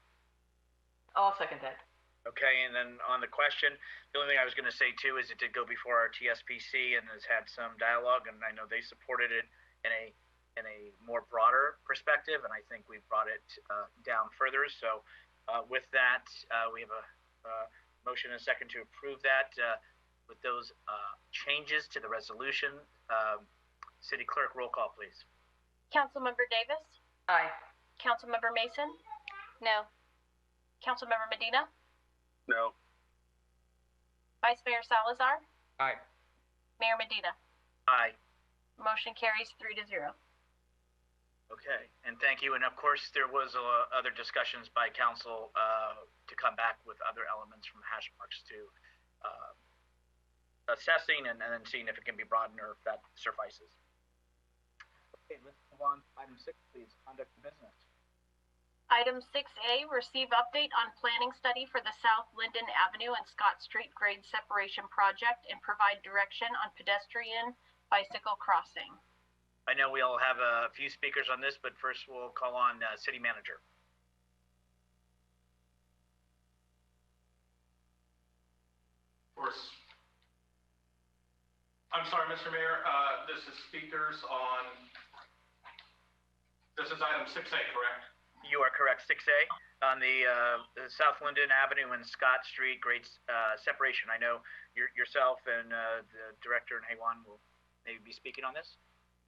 I'll second that. Okay, and then on the question, the only thing I was going to say too is it did go before our TSPC and has had some dialogue, and I know they supported it in a more broader perspective, and I think we've brought it down further. So with that, we have a motion and a second to approve that with those changes to the resolution. City Clerk, roll call, please. Councilmember Davis? Aye. Councilmember Mason? No. Councilmember Medina? No. Vice Mayor Salazar? Aye. Mayor Medina? Aye. Motion carries 3-0. Okay, and thank you. And of course, there was other discussions by council to come back with other elements from hash marks to assessing and then seeing if it can be broadened or if that suffices. Okay, let's move on. Item 6, please. Conduct of business. Item 6A, receive update on planning study for the South Linden Avenue and Scott Street grade separation project and provide direction on pedestrian bicycle crossing. I know we all have a few speakers on this, but first we'll call on City Manager. Of course. I'm sorry, Mr. Mayor, this is speakers on, this is item 6A, correct? You are correct. 6A on the South Linden Avenue and Scott Street grade separation. I know yourself and the director and Haywan will maybe be speaking on this.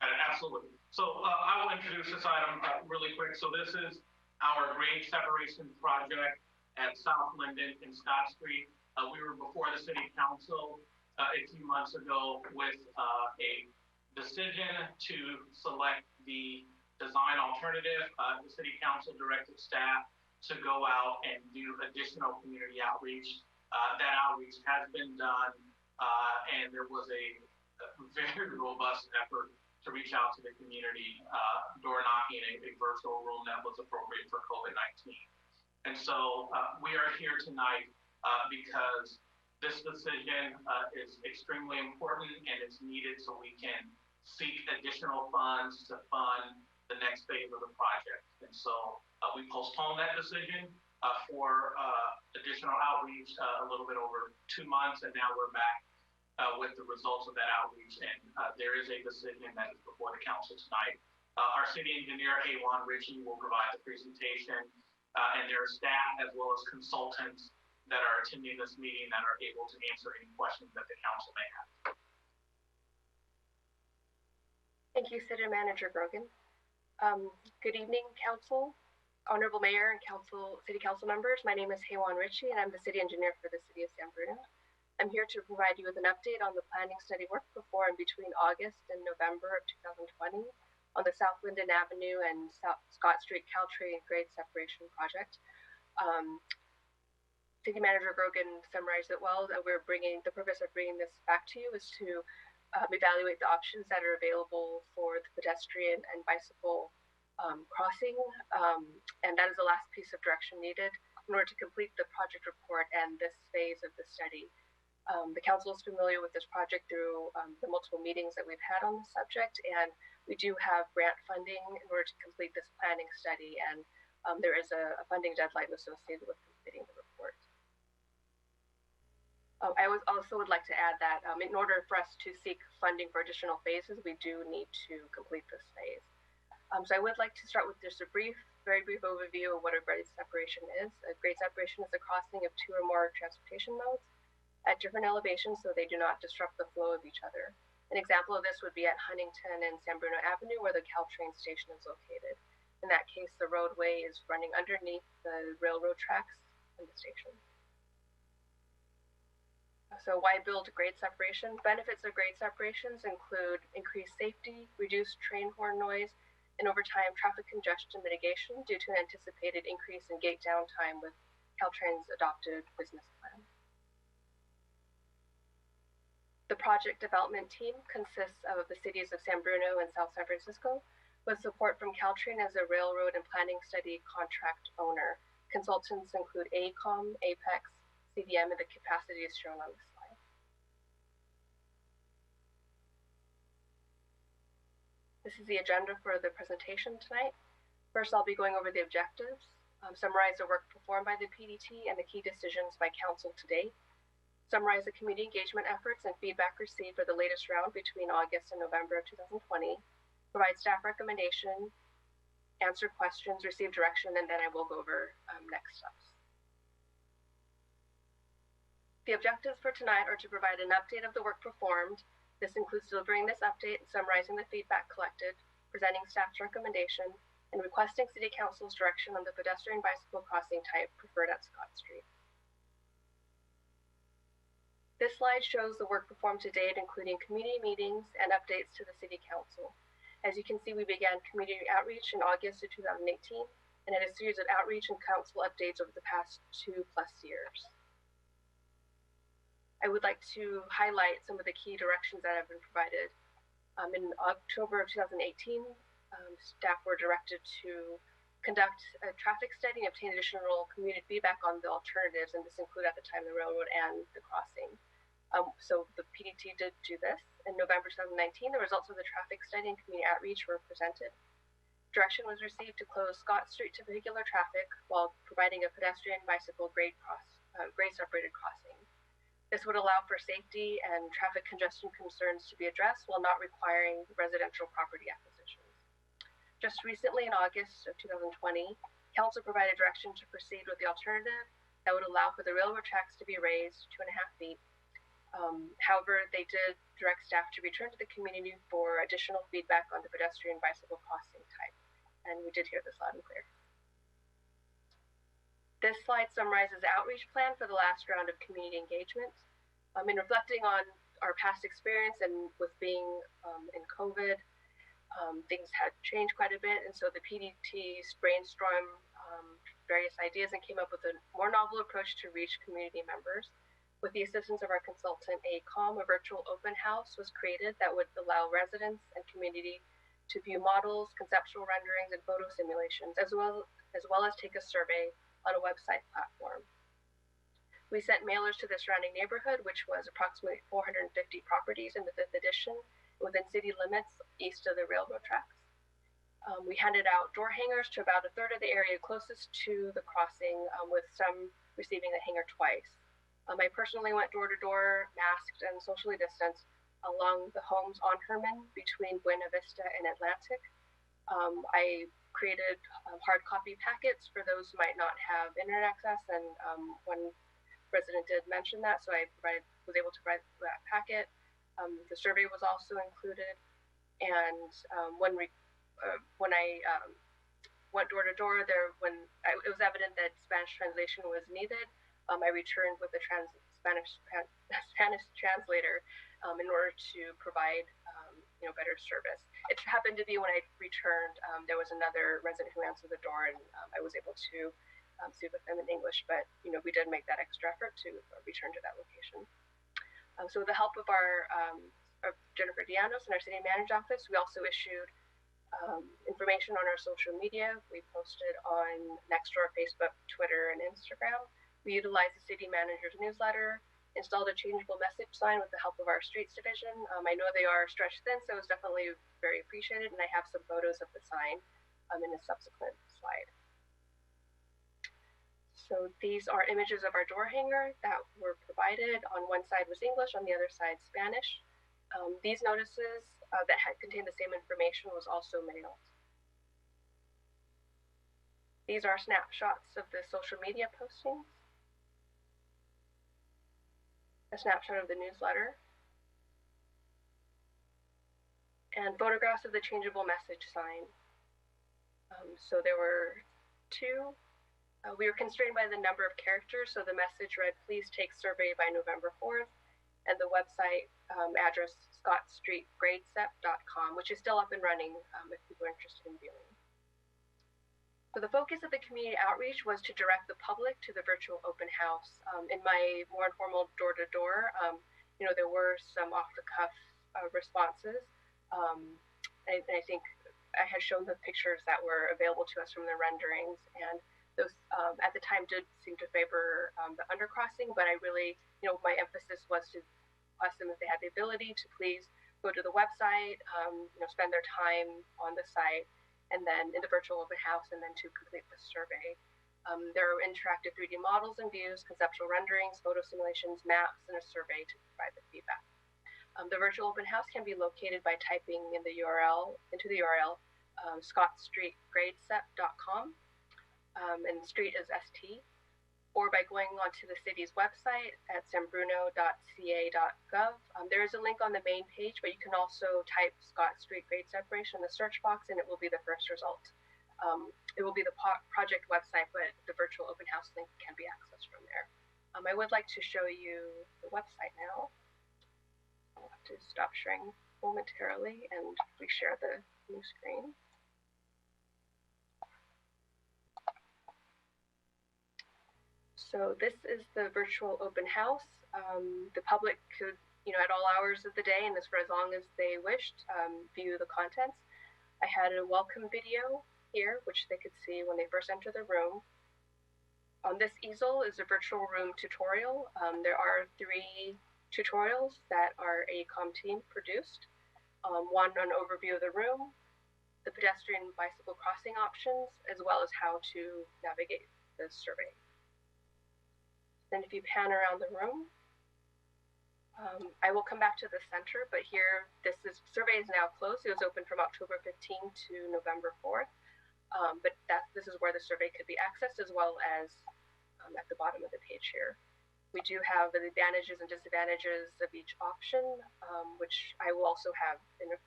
Absolutely. So I will introduce this item really quick. So this is our grade separation project at South Linden and Scott Street. We were before the City Council a few months ago with a decision to select the design alternative. The City Council directed staff to go out and do additional community outreach. That outreach has been done, and there was a very robust effort to reach out to the community, door knocking a virtual room that was appropriate for COVID-19. And so we are here tonight because this decision is extremely important and it's needed so we can seek additional funds to fund the next phase of the project. And so we postponed that decision for additional outreach a little bit over 2 months, and now we're back with the results of that outreach, and there is a decision that is before the council tonight. Our city engineer, Haywan Ritchie, will provide the presentation, and there are staff as well as consultants that are attending this meeting that are able to answer any questions that the council may have. Thank you, City Manager Grogan. Good evening, Council, Honorable Mayor, and City Council members. My name is Haywan Ritchie, and I'm the City Engineer for the City of San Bruno. I'm here to provide you with an update on the planning study work before and between August and November of 2020 on the South Linden Avenue and Scott Street Caltree grade separation project. City Manager Grogan summarized it well. That the purpose of bringing this back to you is to evaluate the options that are available for the pedestrian and bicycle crossing, and that is the last piece of direction needed in order to complete the project report and this phase of the study. The council is familiar with this project through the multiple meetings that we've had on the subject, and we do have grant funding in order to complete this planning study, and there is a funding deadline associated with completing the report. I also would like to add that in order for us to seek funding for additional phases, we do need to complete this phase. So I would like to start with just a very brief overview of what a grade separation is. A grade separation is a crossing of 2 or more transportation modes at different elevations so they do not disrupt the flow of each other. An example of this would be at Huntington and San Bruno Avenue where the Caltrain station is located. In that case, the roadway is running underneath the railroad tracks in the station. So why build grade separation? Benefits of grade separations include increased safety, reduced train horn noise, and over time traffic congestion mitigation due to an anticipated increase in gate downtime with Caltrain's adopted business plan. The project development team consists of the cities of San Bruno and South San Francisco, with support from Caltrain as a railroad and planning study contract owner. Consultants include AECOM, Apex, CDM, and the capacity is shown on the slide. This is the agenda for the presentation tonight. First, I'll be going over the objectives, summarize the work performed by the PDT and the key decisions by council to date, summarize the community engagement efforts and feedback received for the latest round between August and November of 2020, provide staff recommendation, answer questions, receive direction, and then I will go over next steps. The objectives for tonight are to provide an update of the work performed. This includes delivering this update and summarizing the feedback collected, presenting staff's recommendation, and requesting City Council's direction on the pedestrian bicycle crossing type preferred at Scott Street. This slide shows the work performed to date, including community meetings and updates to the City Council. As you can see, we began community outreach in August of 2018 and had a series of outreach and council updates over the past 2+ years. I would like to highlight some of the key directions that have been provided. In October of 2018, staff were directed to conduct a traffic study and obtain additional community feedback on the alternatives, and this included at the time the railroad and the crossing. So the PDT did do this. In November 2019, the results of the traffic study and community outreach were presented. Direction was received to close Scott Street to vehicular traffic while providing a pedestrian bicycle grade separated crossing. This would allow for safety and traffic congestion concerns to be addressed while not requiring residential property acquisitions. Just recently in August of 2020, Council provided direction to proceed with the alternative that would allow for the railroad tracks to be raised 2.5 feet. However, they did direct staff to return to the community for additional feedback on the pedestrian bicycle crossing type, and we did hear this loud and clear. This slide summarizes the outreach plan for the last round of community engagement. In reflecting on our past experience and with being in COVID, things had changed quite a bit, and so the PDTs brainstormed various ideas and came up with a more novel approach to reach community members. With the assistance of our consultant AECOM, a virtual open house was created that would allow residents and community to view models, conceptual renderings, and photo simulations, as well as take a survey on a website platform. We sent mailers to the surrounding neighborhood, which was approximately 450 properties in the 5th edition, within city limits east of the railroad tracks. We handed out door hangers to about 1/3 of the area closest to the crossing, with some receiving the hanger twice. I personally went door to door, masked and socially distanced, along the homes on Herman between Buena Vista and Atlantic. I created hard copy packets for those who might not have internet access, and one resident did mention that, so I was able to provide that packet. The survey was also included, and when I went door to door, it was evident that Spanish translation was needed. I returned with a Spanish translator in order to provide better service. It happened to be when I returned, there was another resident who answered the door, and I was able to speak with them in English, but we did make that extra effort to return to that location. So with the help of our Jennifer Dianos in our city manager's office, we also issued information on our social media. We posted on Nextdoor, Facebook, Twitter, and Instagram. We utilized the city manager's newsletter, installed a changeable message sign with the help of our streets division. I know they are stretched thin, so it was definitely very appreciated, and I have some photos of the sign in a subsequent slide. So these are images of our door hanger that were provided. On one side was English, on the other side Spanish. These notices that had contained the same information was also mailed. These are snapshots of the social media postings. A snapshot of the newsletter. And photographs of the changeable message sign. So there were 2. We were constrained by the number of characters, so the message read, "Please take survey by November 4th," and the website address scottstreetgradesep.com, which is still up and running if people are interested in viewing. So the focus of the community outreach was to direct the public to the virtual open house. In my more informal door-to-door, there were some off-the-cuff responses. I think I had shown the pictures that were available to us from the renderings, and those at the time did seem to favor the undercrossing, but I really, my emphasis was to ask them if they had the ability to please go to the website, spend their time on the site, and then in the virtual open house, and then to complete the survey. There are interactive 3D models and views, conceptual renderings, photo simulations, maps, and a survey to provide the feedback. The virtual open house can be located by typing into the URL, scottstreetgradesep.com, and street is ST, or by going onto the city's website at sanbruno.ca.gov. There is a link on the main page, but you can also type Scott Street Grade Separation in the search box, and it will be the first result. It will be the project website, but the virtual open house link can be accessed from there. I would like to show you the website now. I'll have to stop sharing momentarily and reshare the new screen. So this is the virtual open house. The public could, at all hours of the day, and as for as long as they wished, view the contents. I had a welcome video here, which they could see when they first enter the room. On this easel is a virtual room tutorial. There are 3 tutorials that our AECOM team produced. One on overview of the room, the pedestrian bicycle crossing options, as well as how to navigate the survey. Then if you pan around the room, I will come back to the center, but here, survey is now closed. It was open from October 15 to November 4th. But this is where the survey could be accessed, as well as at the bottom of the page here. We do have the advantages and disadvantages of each option, which I will also have in a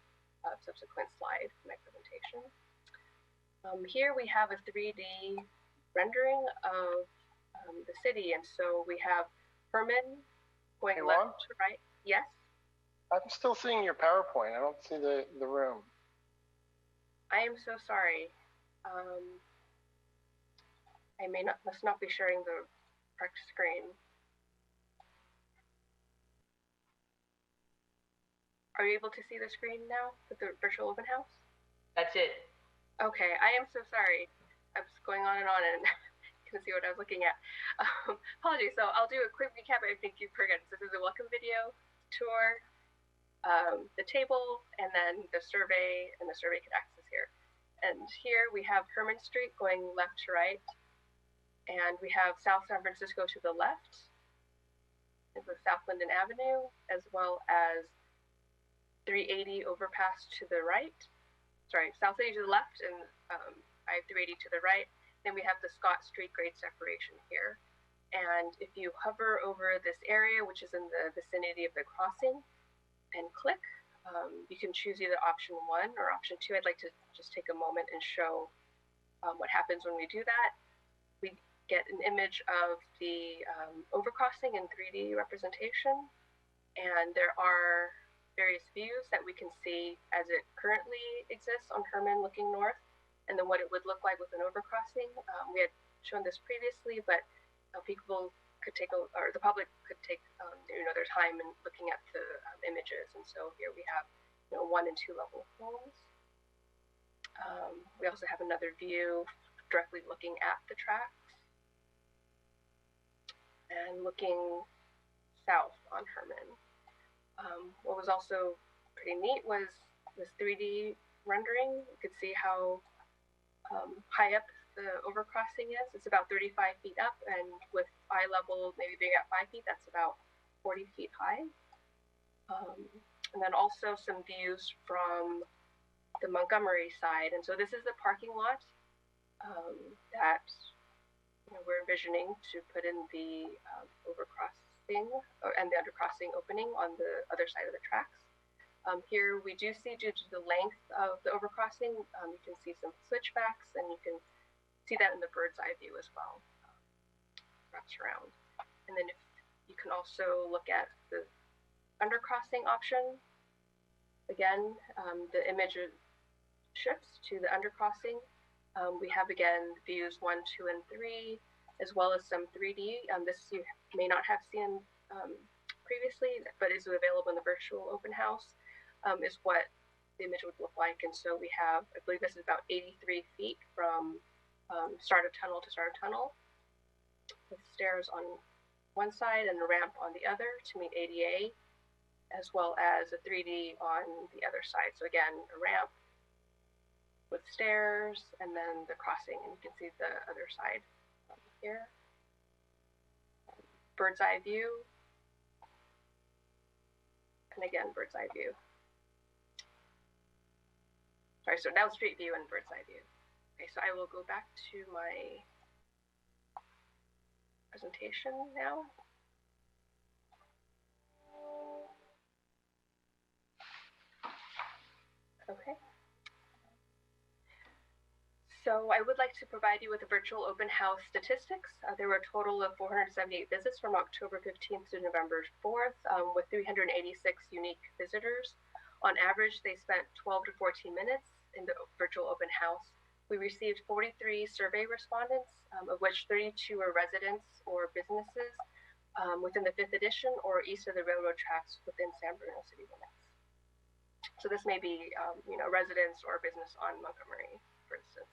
subsequent slide in my presentation. Here we have a 3D rendering of the city, and so we have Herman going left to right. Yes? I'm still seeing your PowerPoint. I don't see the room. I am so sorry. I must not be sharing the correct screen. Are you able to see the screen now with the virtual open house? That's it. Okay, I am so sorry. I was going on and couldn't see what I was looking at. Apologies. So I'll do a quick recap. I think you've heard it. This is a welcome video, tour, the table, and then the survey, and the survey could access here. And here we have Herman Street going left to right, and we have South San Francisco to the left, and the South Linden Avenue, as well as 380 overpass to the right. Sorry, South 80 to the left, and I have 380 to the right. Then we have the Scott Street grade separation here. And if you hover over this area, which is in the vicinity of the crossing, and click, you can choose either option 1 or option 2. I'd like to just take a moment and show what happens when we do that. We get an image of the overcrossing in 3D representation, and there are various views that we can see as it currently exists on Herman looking north, and then what it would look like with an overcrossing. We had shown this previously, but people could take, or the public could take, their time in looking at the images. And so here we have, 1 and 2 level homes. We also have another view directly looking at the tracks and looking south on Herman. What was also pretty neat was this 3D rendering. You could see how high up the overcrossing is. It's about 35 feet up, and with eye level maybe being at 5 feet, that's about 40 feet high. And then also some views from the Montgomery side. And so this is the parking lot that we're envisioning to put in the overcrossing and the undercrossing opening on the other side of the tracks. Here we do see, due to the length of the overcrossing, you can see some switchbacks, and you can see that in the bird's eye view as well. Wraps around. And then if you can also look at the undercrossing option. Again, the image shifts to the undercrossing. We have, again, views 1, 2, and 3, as well as some 3D. This you may not have seen previously, but is available in the virtual open house, is what the image would look like. And so we have, I believe this is about 83 feet from start of tunnel to start of tunnel, with stairs on one side and a ramp on the other to meet ADA, as well as a 3D on the other side. So again, a ramp with stairs and then the crossing, and you can see the other side here. Bird's eye view, and again, bird's eye view. Sorry, so now street view and bird's eye view. Okay, so I will go back to my presentation now. Okay. So I would like to provide you with a virtual open house statistics. There were a total of 478 visits from October 15th to November 4th, with 386 unique visitors. On average, they spent 12 to 14 minutes in the virtual open house. We received 43 survey respondents, of which 32 were residents or businesses within the 5th edition or east of the railroad tracks within San Bruno city limits. So this may be, residents or business on Montgomery, for instance.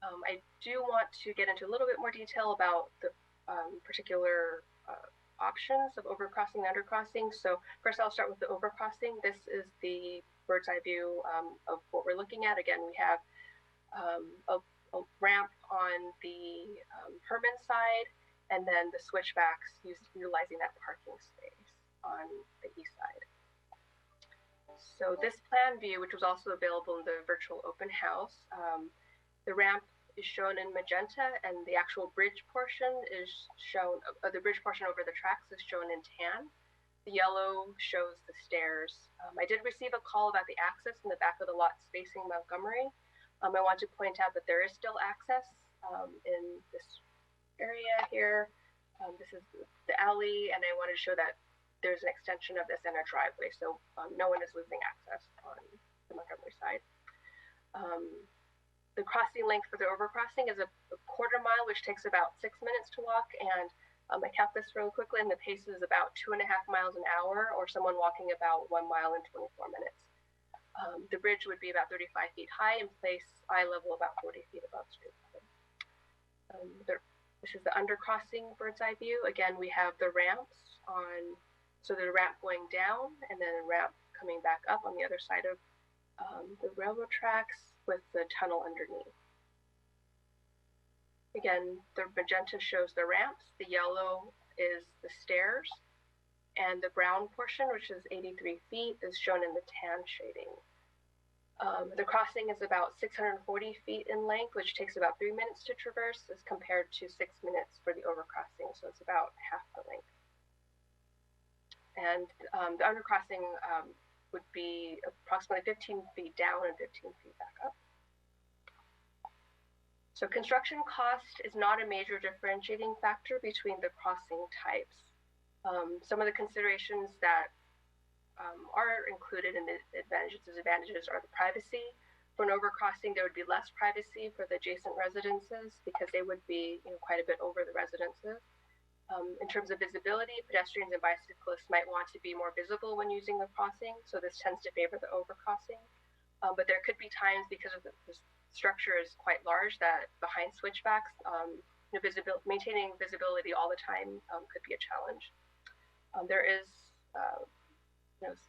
I do want to get into a little bit more detail about the particular options of overcrossing and undercrossing. So first I'll start with the overcrossing. This is the bird's eye view of what we're looking at. Again, we have a ramp on the Herman side, and then the switchbacks utilizing that parking space on the east side. So this plan view, which was also available in the virtual open house, the ramp is shown in magenta, and the actual bridge portion is shown, the bridge portion over the tracks is shown in tan. The yellow shows the stairs. I did receive a call about the access in the back of the lots facing Montgomery. I want to point out that there is still access in this area here. This is the alley, and I wanted to show that there's an extension of this in a driveway, so no one is losing access on the Montgomery side. The crossing length for the overcrossing is a quarter mile, which takes about 6 minutes to walk, and I count this really quickly, and the pace is about 2.5 miles an hour, or someone walking about 1 mile in 24 minutes. The bridge would be about 35 feet high in place, eye level about 40 feet above street level. This is the undercrossing bird's eye view. Again, we have the ramps on, so the ramp going down, and then a ramp coming back up on the other side of the railroad tracks, with the tunnel underneath. Again, the magenta shows the ramps, the yellow is the stairs, and the brown portion, which is 83 feet, is shown in the tan shading. The crossing is about 640 feet in length, which takes about 3 minutes to traverse, as compared to 6 minutes for the overcrossing, so it's about half the length. And the undercrossing would be approximately 15 feet down and 15 feet back up. So construction cost is not a major differentiating factor between the crossing types. Some of the considerations that are included in the advantages and disadvantages are the privacy. For an overcrossing, there would be less privacy for the adjacent residences because they would be quite a bit over the residences. In terms of visibility, pedestrians and bicyclists might want to be more visible when using the crossing, so this tends to favor the overcrossing. But there could be times, because of the structure is quite large, that behind switchbacks, maintaining visibility all the time could be a challenge. There is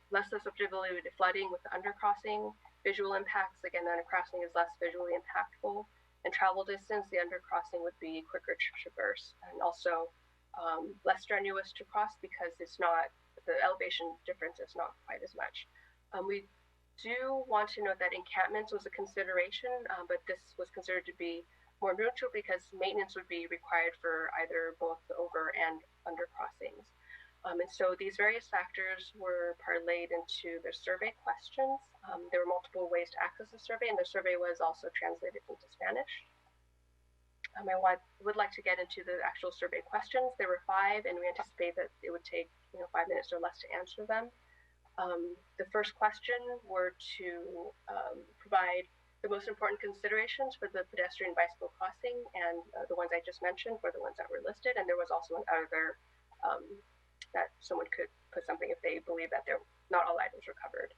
less susceptibility to flooding with the undercrossing. Visual impacts, again, the undercrossing is less visually impactful. And travel distance, the undercrossing would be quicker to traverse, and also less strenuous to cross because it's not, the elevation difference is not quite as much. We do want to note that encampments was a consideration, but this was considered to be more neutral because maintenance would be required for either both the over and under crossings. And so these various factors were parlayed into the survey questions. There were multiple ways to access the survey, and the survey was also translated into Spanish. I would like to get into the actual survey questions. There were 5, and we anticipate that it would take 5 minutes or less to answer them. The first question were to provide the most important considerations for the pedestrian bicycle crossing, and the ones I just mentioned were the ones that were listed, and there was also another that someone could put something if they believe that not all items are covered.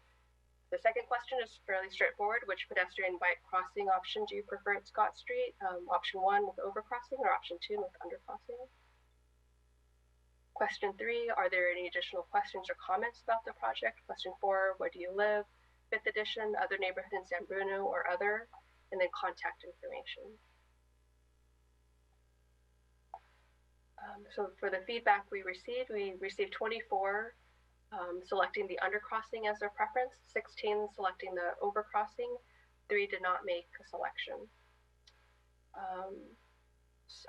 The second question is fairly straightforward. Which pedestrian bike crossing option do you prefer at Scott Street? Option 1 with overcrossing or option 2 with undercrossing? Question 3, are there any additional questions or comments about the project? Question 4, where do you live? 5th edition, other neighborhood in San Bruno or other, and then contact information. So for the feedback we received 24 selecting the undercrossing as their preference, 16 selecting the overcrossing, 3 did not make a selection.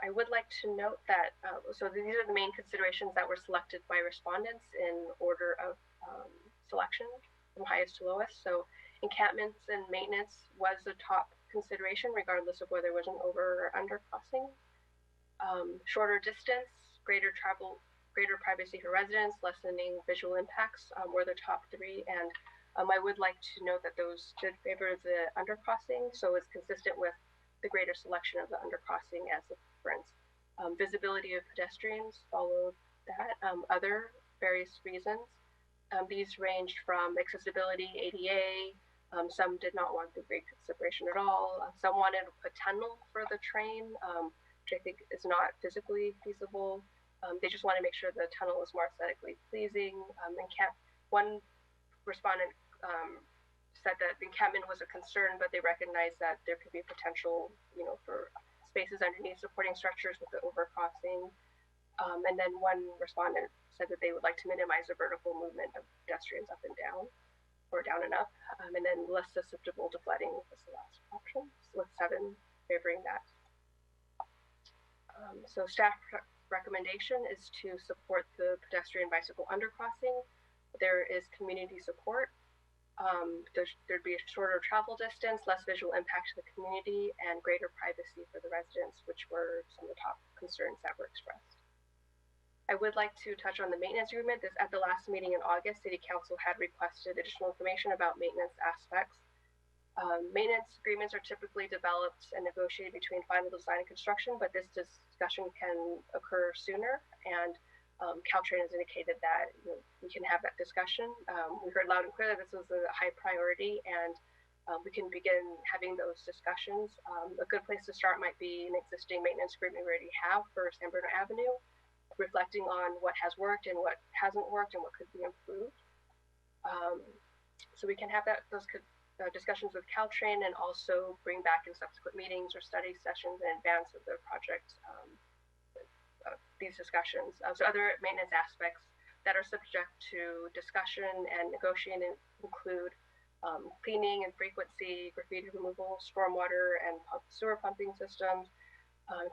I would like to note that, so these are the main considerations that were selected by respondents in order of selection from highest to lowest. So encampments and maintenance was the top consideration regardless of whether it was an over or under crossing. Shorter distance, greater privacy for residents, lessening visual impacts were the top 3. And I would like to note that those did favor the undercrossing, so it's consistent with the greater selection of the undercrossing as a preference. Visibility of pedestrians followed that. Other various reasons. These ranged from accessibility, ADA. Some did not want the grade separation at all. Some wanted a tunnel for the train, which I think is not physically feasible. They just want to make sure the tunnel is more aesthetically pleasing. One respondent said that the encampment was a concern, but they recognized that there could be potential, for spaces underneath supporting structures with the overcrossing. And then one respondent said that they would like to minimize the vertical movement of pedestrians up and down, or down and up, and then less susceptible to flooding was the last option, with 7 favoring that. So staff recommendation is to support the pedestrian bicycle undercrossing. There is community support. There'd be a shorter travel distance, less visual impact to the community, and greater privacy for the residents, which were some of the top concerns that were expressed. I would like to touch on the maintenance agreement. At the last meeting in August, City Council had requested additional information about maintenance aspects. Maintenance agreements are typically developed and negotiated between final design and construction, but this discussion can occur sooner, and Caltrain has indicated that we can have that discussion. We heard loud and clear that this was a high priority, and we can begin having those discussions. A good place to start might be an existing maintenance agreement we already have for San Bruno Avenue, reflecting on what has worked and what hasn't worked and what could be improved. So we can have those discussions with Caltrain, and also bring back in subsequent meetings or study sessions in advance of the project these discussions. So other maintenance aspects that are subject to discussion and negotiation include cleaning and frequency, graffiti removal, stormwater and sewer pumping systems,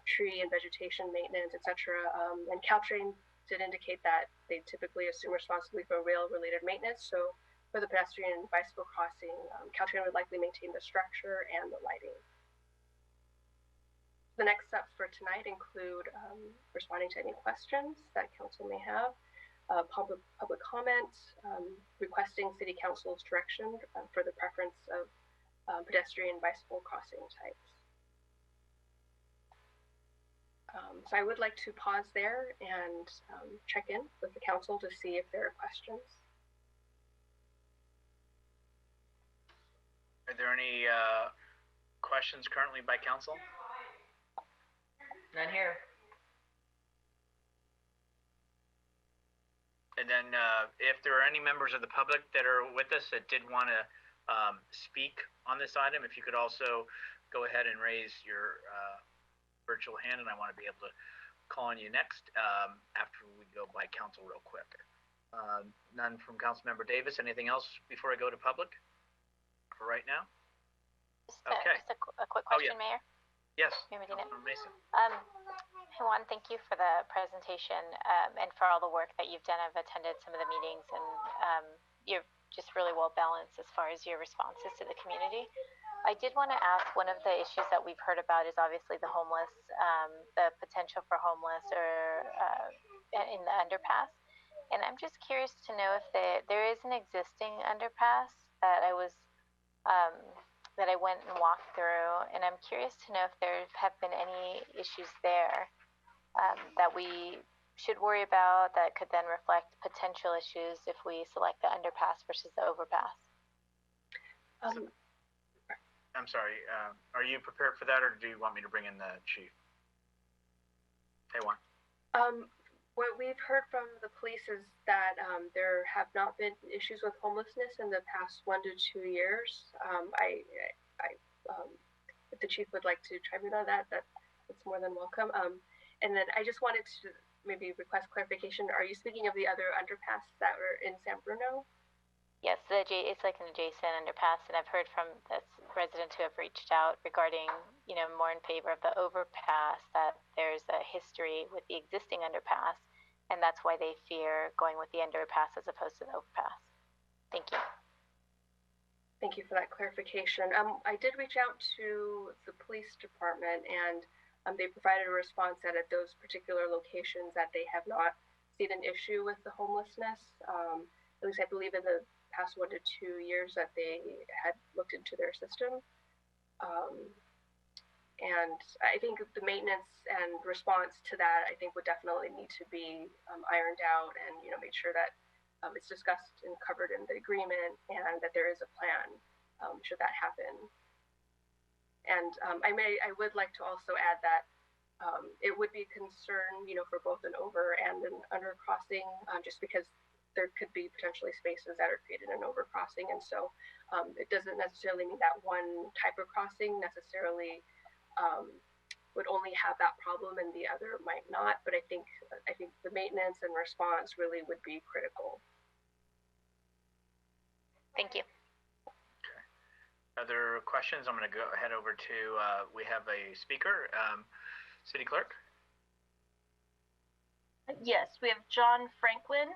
tree and vegetation maintenance, etc. And Caltrain did indicate that they typically assume responsibility for rail-related maintenance. So for the pedestrian and bicycle crossing, Caltrain would likely maintain the structure and the lighting. The next steps for tonight include responding to any questions that council may have, public comments, requesting City Council's direction for the preference of pedestrian bicycle crossing types. So I would like to pause there and check in with the council to see if there are questions. Are there any questions currently by council? None here. And then if there are any members of the public that are with us that did want to speak on this item, if you could also go ahead and raise your virtual hand, and I want to be able to call on you next after we go by council real quick. None from Councilmember Davis. Anything else before I go to public for right now? Okay. Just a quick question, Mayor. Yes. Medina. Juan, thank you for the presentation and for all the work that you've done. I've attended some of the meetings, and you're just really well balanced as far as your responses to the community. I did want to ask, one of the issues that we've heard about is obviously the homeless, the potential for homeless or in the underpass. And I'm just curious to know if there is an existing underpass that I was that I went and walked through, and I'm curious to know if there have been any issues there that we should worry about that could then reflect potential issues if we select the underpass versus the overpass. I'm sorry, are you prepared for that, or do you want me to bring in the chief? Hey, Juan. What we've heard from the police is that there have not been issues with homelessness in the past 1 to 2 years. If the chief would like to chime in on that, that's more than welcome. And then I just wanted to maybe request clarification. Are you speaking of the other underpass that were in San Bruno? Yes, it's like an adjacent underpass, and I've heard from the residents who have reached out regarding, more in favor of the overpass, that there's a history with the existing underpass, and that's why they fear going with the underpass as opposed to the overpass. Thank you. Thank you for that clarification. I did reach out to the police department, and they provided a response that at those particular locations that they have not seen an issue with the homelessness. At least I believe in the past 1 to 2 years that they had looked into their system. And I think the maintenance and response to that, I think, would definitely need to be ironed out and, made sure that it's discussed and covered in the agreement, and that there is a plan should that happen. And I would like to also add that it would be a concern, for both an over and an under crossing, just because there could be potentially spaces that are created in overcrossing, and so it doesn't necessarily mean that one type of crossing necessarily would only have that problem and the other might not. But I think the maintenance and response really would be critical. Thank you. Okay. Other questions? I'm going to go head over to. We have a speaker, City Clerk. Yes, we have John Franklin.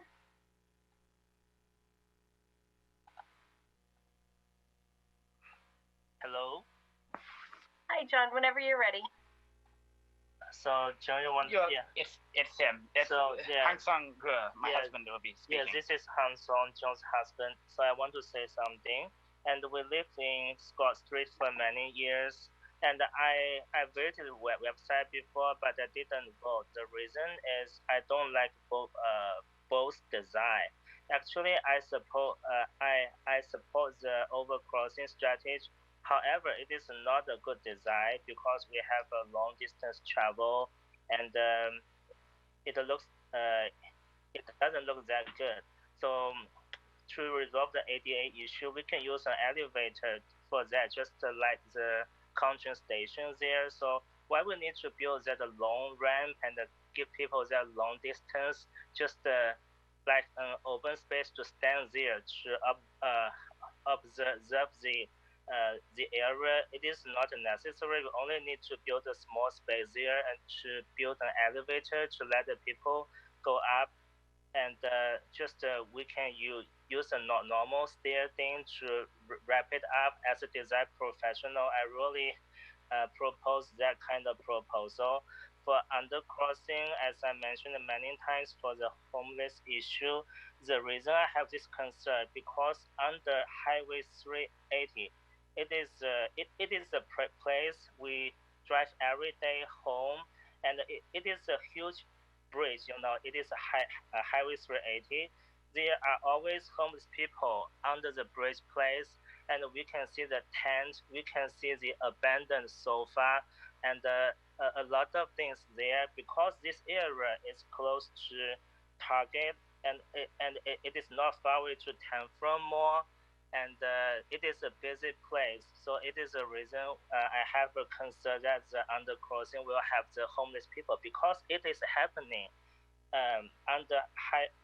Hello. Hi, John. Whenever you're ready. So, John, you want? Yeah, it's him. Han Song, my husband will be speaking. Yeah, this is Han Song, John's husband. So I want to say something. And we lived in Scott Street for many years. And I visited the website before, but I didn't vote. The reason is I don't like both design. Actually, I support the overcrossing strategy. However, it is not a good design because we have a long distance travel, and it doesn't look that good. So to resolve the ADA issue, we can use an elevator for that, just like the Conchon station there. So why we need to build that long ramp and give people that long distance, just like an open space to stand there to observe the area. It is not necessary. We only need to build a small space there and to build an elevator to let the people go up, and we can use a normal stair thing to wrap it up. As a design professional, I really propose that kind of proposal. For undercrossing, as I mentioned many times, for the homeless issue, the reason I have this concern because under Highway 380, it is a place we drive every day home, and it is a huge bridge. It is a Highway 380. There are always homeless people under the bridge place, and we can see the tent, we can see the abandoned sofa, and a lot of things there because this area is close to Target, and it is not far away to Tenfrom Mall, and it is a busy place. So it is a reason I have a concern that the undercrossing will have the homeless people because it is happening under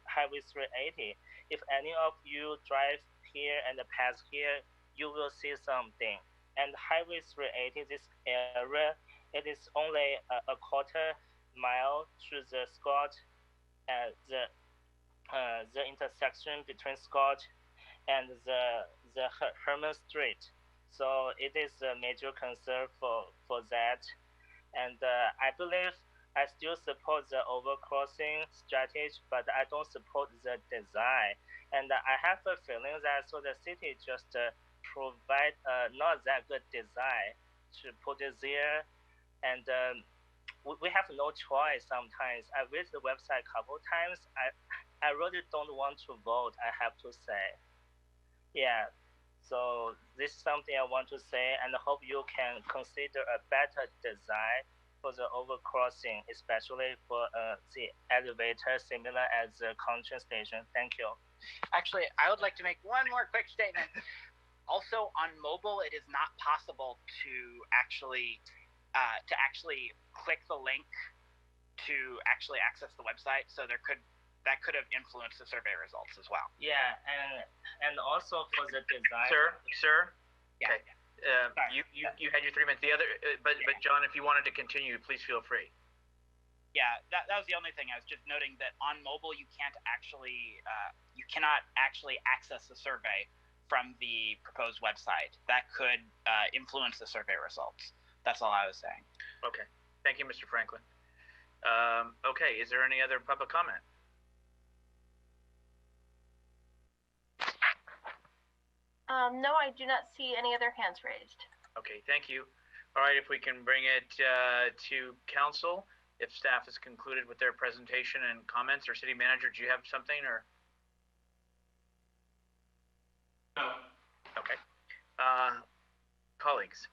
Highway 380. If any of you drive here and pass here, you will see something. And Highway 380, this area, it is only a quarter mile to the Scott, the intersection between Scott and the Herman Street. So it is a major concern for that. And I believe I still support the overcrossing strategy, but I don't support the design. And I have a feeling that so the city just provide not that good design to put it there, and we have no choice sometimes. I visit the website a couple times. I really don't want to vote, I have to say. Yeah, so this is something I want to say, and I hope you can consider a better design for the overcrossing, especially for the elevator similar as the Conchon station. Thank you. Actually, I would like to make one more quick statement. Also, on mobile, it is not possible to actually click the link to actually access the website. So that could have influenced the survey results as well. Yeah, and also for the design. Sir. Yeah. Okay. You had your 3 minutes. The other, but John, if you wanted to continue, please feel free. Yeah, that was the only thing. I was just noting that on mobile you cannot actually access the survey from the proposed website. That could influence the survey results. That's all I was saying. Okay. Thank you, Mr. Franklin. Okay. Is there any other public comment? No, I do not see any other hands raised. Okay. Thank you. All right. If we can bring it to council, if staff has concluded with their presentation and comments, or city manager, do you have something or? No. Okay. Colleagues.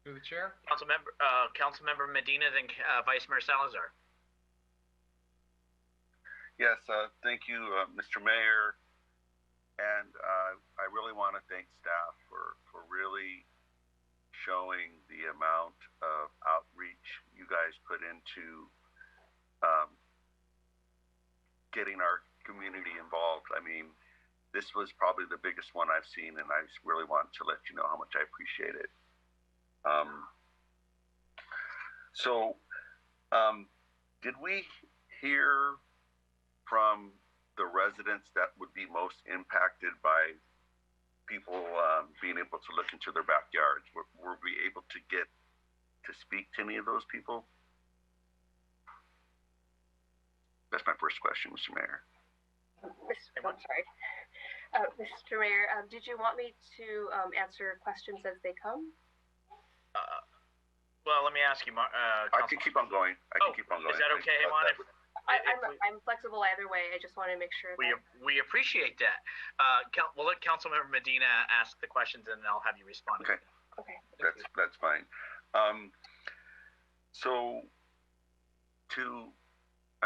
Through the chair. Councilmember Medina, then Vice Mayor Salazar. Yes, thank you, Mr. Mayor. And I really want to thank staff for really showing the amount of outreach you guys put into getting our community involved. I mean, this was probably the biggest one I've seen, and I just really want to let you know how much I appreciate it. Did we hear from the residents that would be most impacted by people being able to look into their backyards? Were we able to get to speak to any of those people? That's my first question, Mr. Mayor. I'm sorry. Mr. Mayor, did you want me to answer questions as they come? Well, let me ask you, I can keep on going. Is that okay, Iwan? I'm flexible either way. I just want to make sure that we appreciate that. We'll let Councilmember Medina ask the questions, and I'll have you respond. Okay. Okay. That's fine. I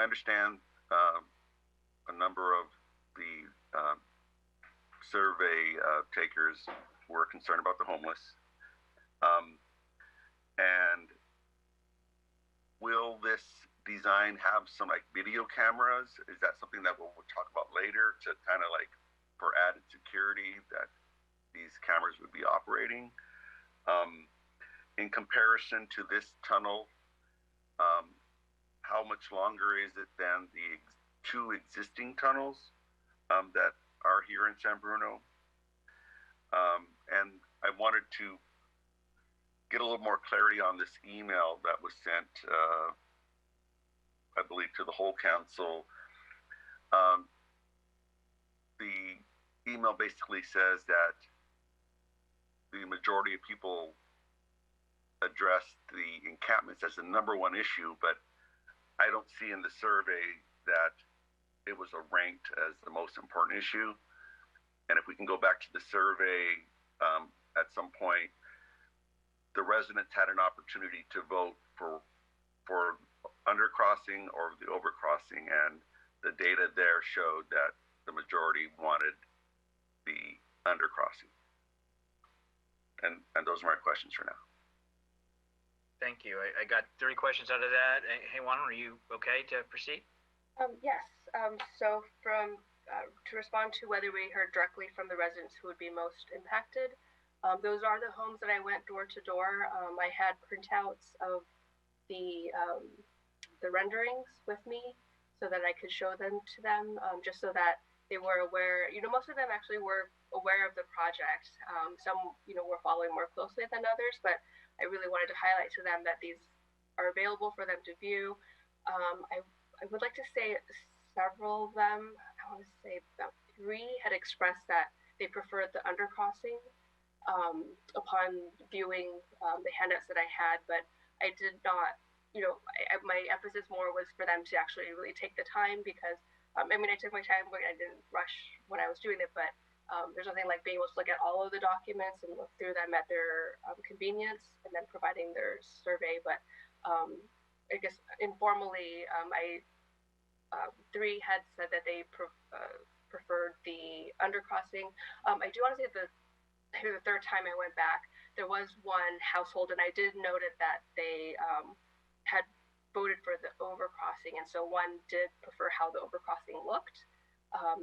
understand a number of the survey takers were concerned about the homeless. And will this design have some like video cameras? Is that something that we'll talk about later to kind of like for added security that these cameras would be operating? In comparison to this tunnel, how much longer is it than the two existing tunnels that are here in San Bruno? And I wanted to get a little more clarity on this email that was sent, I believe, to the whole council. The email basically says that the majority of people addressed the encampments as the #1 issue, but I don't see in the survey that it was ranked as the most important issue. And if we can go back to the survey at some point, the residents had an opportunity to vote for undercrossing or the overcrossing, and the data there showed that the majority wanted the undercrossing. And those are my questions for now. Thank you. I got 3 questions out of that. Hey, Juan, are you okay to proceed? Yes. So to respond to whether we heard directly from the residents who would be most impacted, those are the homes that I went door to door. I had printouts of the renderings with me so that I could show them to them, just so that they were aware. Most of them actually were aware of the project. Some, were following more closely than others, but I really wanted to highlight to them that these are available for them to view. I would like to say several of them, I want to say about 3 had expressed that they preferred the undercrossing. upon viewing the handouts that I had, but I did not, my emphasis more was for them to actually really take the time because, I took my time, but I didn't rush when I was doing it, but there's nothing like being able to look at all of the documents and look through them at their convenience and then providing their survey. But I guess informally, three had said that they preferred the undercrossing. I do want to say that the third time I went back, there was one household, and I did note it that they had voted for the overcrossing, and so one did prefer how the overcrossing looked,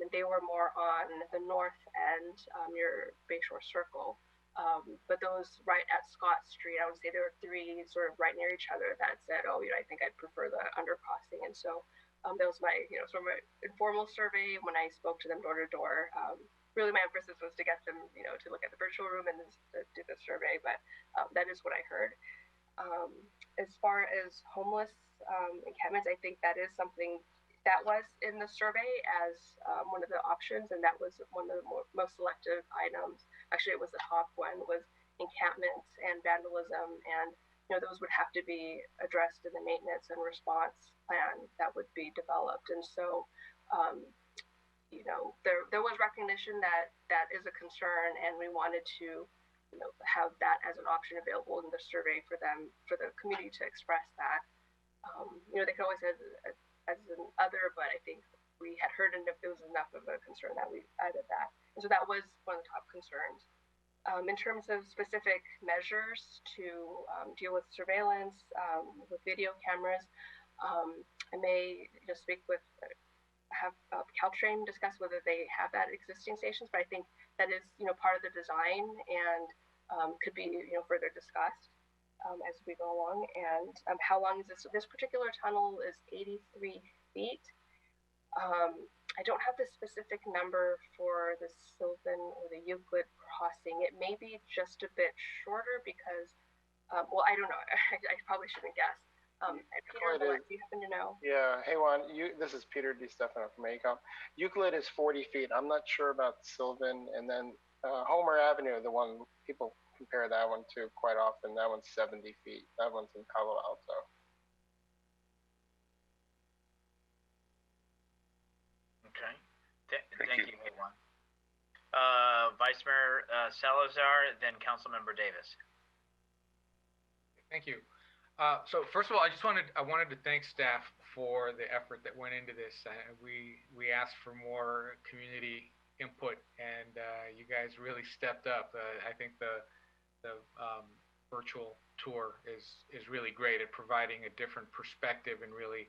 and they were more on the north end near Bayshore Circle. But those right at Scott Street, I would say there were three sort of right near each other that said, oh, I think I'd prefer the undercrossing, and so that was my, sort of my informal survey when I spoke to them door to door. Really, my emphasis was to get them, to look at the virtual room and to do the survey, but that is what I heard. As far as homeless encampments, I think that is something that was in the survey as one of the options, and that was one of the most selective items. Actually, it was the top one, was encampments and vandalism, and those would have to be addressed in the maintenance and response plan that would be developed. And so, there was recognition that that is a concern, and we wanted to have that as an option available in the survey for them, for the community to express that. They could always add as an other, but I think we had heard enough, it was enough of a concern that we added that. And so that was one of the top concerns. In terms of specific measures to deal with surveillance, with video cameras, I may speak with, have Caltrain discuss whether they have that existing stations, but I think that is, part of the design and could be, further discussed as we go along. And how long is this? This particular tunnel is 83 feet. I don't have the specific number for the Sylvan or the Euclid crossing. It may be just a bit shorter because, well, I don't know. I probably shouldn't guess. Peter, do you happen to know? Yeah. Hey, Juan. This is Peter DiStefano from AECOM. Euclid is 40 feet. I'm not sure about Sylvan. And then Homer Avenue, the one people compare that one to quite often. That one's 70 feet. That one's in Palo Alto. Okay. Thank you, Haywan. Vice Mayor Salazar, then Councilmember Davis. Thank you. So first of all, I wanted to thank staff for the effort that went into this. We asked for more community input, and you guys really stepped up. I think the virtual tour is really great at providing a different perspective and really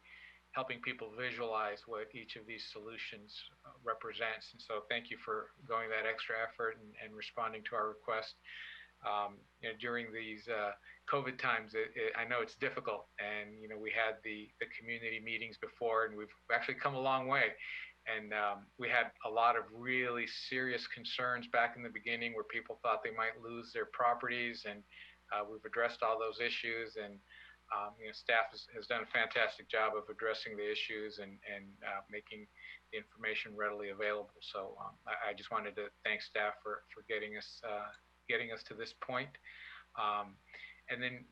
helping people visualize what each of these solutions represents. And so thank you for going that extra effort and responding to our request. During these COVID times, I know it's difficult, and we had the community meetings before, and we've actually come a long way. And we had a lot of really serious concerns back in the beginning where people thought they might lose their properties, and we've addressed all those issues, and staff has done a fantastic job of addressing the issues and making the information readily available. So I just wanted to thank staff for getting us to this point. And then,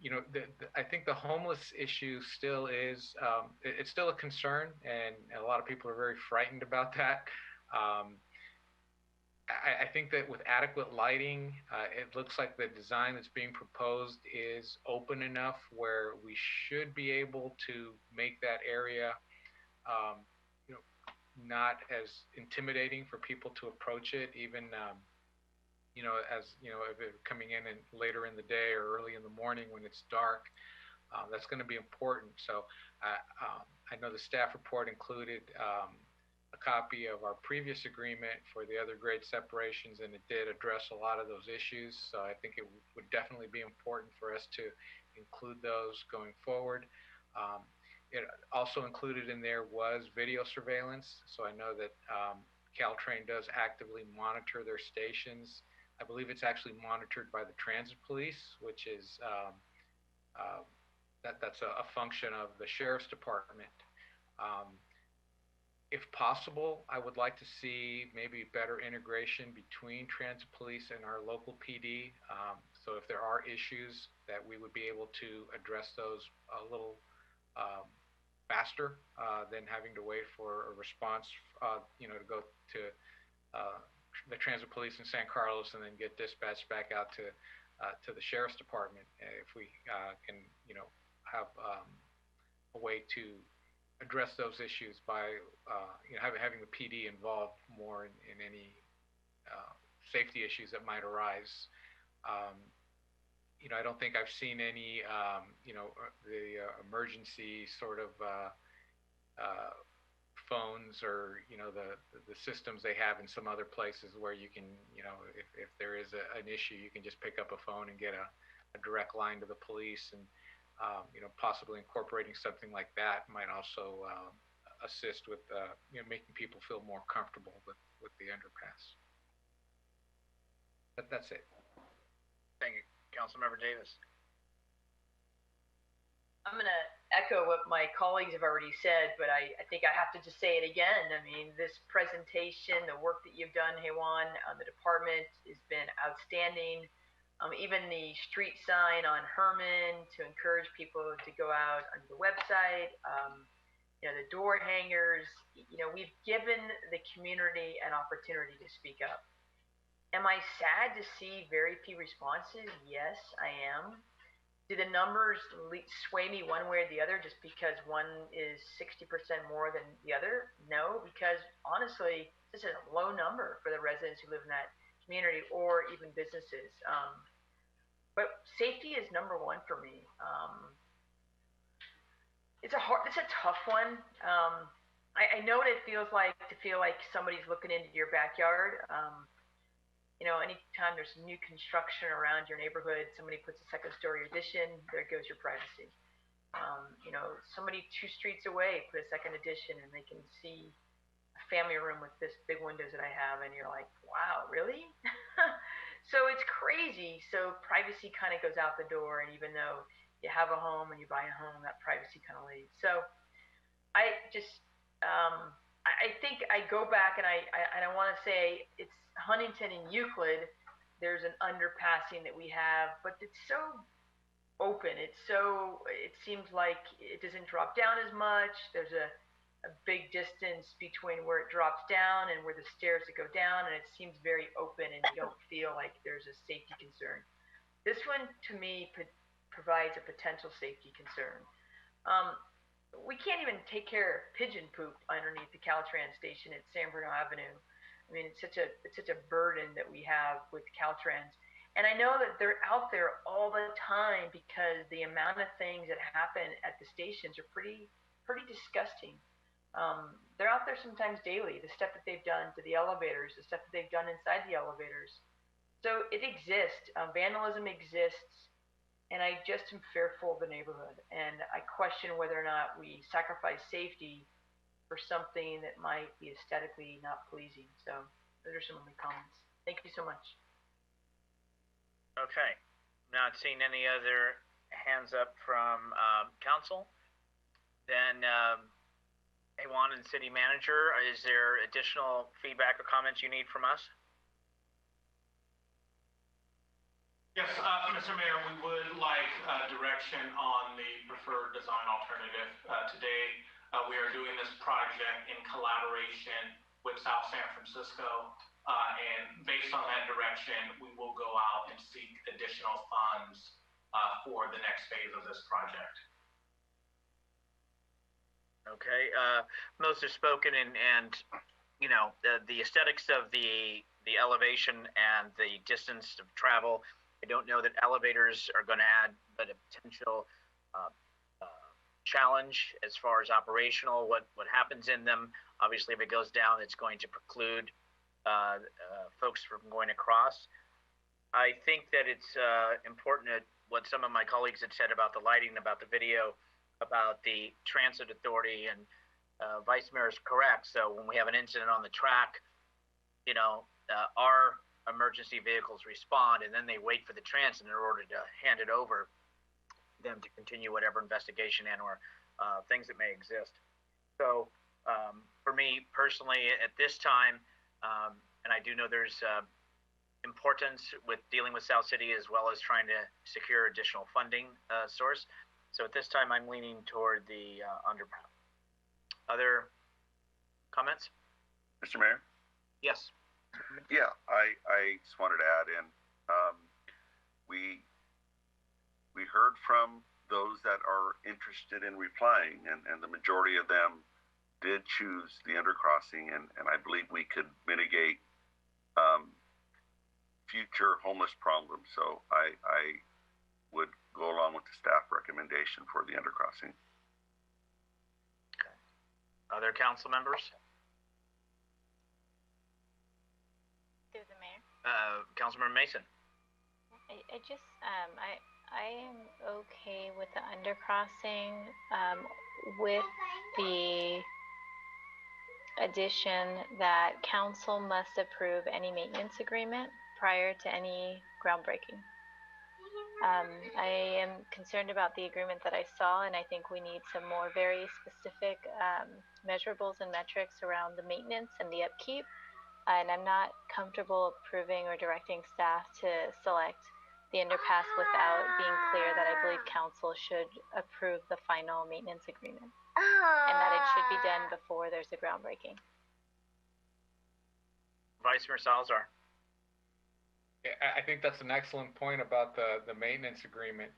I think the homeless issue still is, it's still a concern, and a lot of people are very frightened about that. I think that with adequate lighting, it looks like the design that's being proposed is open enough where we should be able to make that area, not as intimidating for people to approach it, even if it's coming in and later in the day or early in the morning when it's dark. That's going to be important. So I know the staff report included a copy of our previous agreement for the other grade separations, and it did address a lot of those issues. So I think it would definitely be important for us to include those going forward. It also included in there was video surveillance. So I know that Caltrain does actively monitor their stations. I believe it's actually monitored by the transit police, which is that's a function of the sheriff's department. If possible, I would like to see maybe better integration between transit police and our local PD. So if there are issues, that we would be able to address those a little faster than having to wait for a response, to go to the transit police in San Carlos and then get dispatched back out to the sheriff's department. If we can, have a way to address those issues by having the PD involved more in any safety issues that might arise. I don't think I've seen any, the emergency sort of phones or the systems they have in some other places where you can, if there is an issue, you can just pick up a phone and get a direct line to the police. And possibly incorporating something like that might also assist with making people feel more comfortable with the underpass. But that's it. Thank you, Councilmember Davis. I'm going to echo what my colleagues have already said, but I think I have to just say it again. I mean, this presentation, the work that you've done, Hewan, the department has been outstanding. Even the street sign on Herman to encourage people to go out on the website, the door hangers, we've given the community an opportunity to speak up. Am I sad to see very few responses? Yes, I am. Do the numbers sway me one way or the other just because one is 60% more than the other? No, because honestly, this is a low number for the residents who live in that community or even businesses. But safety is number one for me. It's a tough one. I know what it feels like to feel like somebody's looking into your backyard. Anytime there's new construction around your neighborhood, somebody puts a second-story addition, there goes your privacy. Somebody 2 streets away put a second addition, and they can see a family room with this big windows that I have, and you're like, wow, really? So it's crazy. So privacy kind of goes out the door, and even though you have a home and you buy a home, that privacy kind of leaves. So I just, I think I go back and I want to say it's Huntington and Euclid. There's an underpassing that we have, but it's so open. It seems like it doesn't drop down as much. There's a big distance between where it drops down and where the stairs that go down, and it seems very open, and you don't feel like there's a safety concern. This one, to me, provides a potential safety concern. We can't even take care of pigeon poop underneath the Caltrans station at San Bruno Avenue. I mean, it's such a burden that we have with Caltrans. And I know that they're out there all the time because the amount of things that happen at the stations are pretty disgusting. They're out there sometimes daily, the stuff that they've done to the elevators, the stuff that they've done inside the elevators. So it exists. Vandalism exists. And I just am fearful of the neighborhood. And I question whether or not we sacrifice safety for something that might be aesthetically not pleasing. So those are some of my comments. Thank you so much. Okay. Not seeing any other hands up from council. Then Hewan and City Manager, is there additional feedback or comments you need from us? Yes, Mr. Mayor, we would like direction on the preferred design alternative. Today, we are doing this project in collaboration with South San Francisco, and based on that direction, we will go out and seek additional funds for the next phase of this project. Okay, most have spoken, and the aesthetics of the elevation and the distance of travel. I don't know that elevators are going to add, but a potential challenge as far as operational, what happens in them. Obviously, if it goes down, it's going to preclude folks from going across. I think that it's important that what some of my colleagues had said about the lighting, about the video, about the transit authority, and Vice Mayor is correct. So when we have an incident on the track, our emergency vehicles respond, and then they wait for the transit in order to hand it over them to continue whatever investigation and or things that may exist. So For me personally, at this time, and I do know there's importance with dealing with South City as well as trying to secure additional funding source. So at this time, I'm leaning toward the underpass. Other comments? Mr. Mayor? Yes. Yeah, I just wanted to add in, we heard from those that are interested in replying, and the majority of them did choose the undercrossing, and I believe we could mitigate future homeless problems. So I would go along with the staff recommendation for the undercrossing. Okay. Other council members? Through the mayor. Councilmember Mason. I just I am okay with the undercrossing with the addition that council must approve any maintenance agreement prior to any groundbreaking. I am concerned about the agreement that I saw, and I think we need some more very specific measurables and metrics around the maintenance and the upkeep. And I'm not comfortable approving or directing staff to select the underpass without being clear that I believe council should approve the final maintenance agreement and that it should be done before there's a groundbreaking. Vice Mayor Salazar. Yeah, I think that's an excellent point about the maintenance agreement.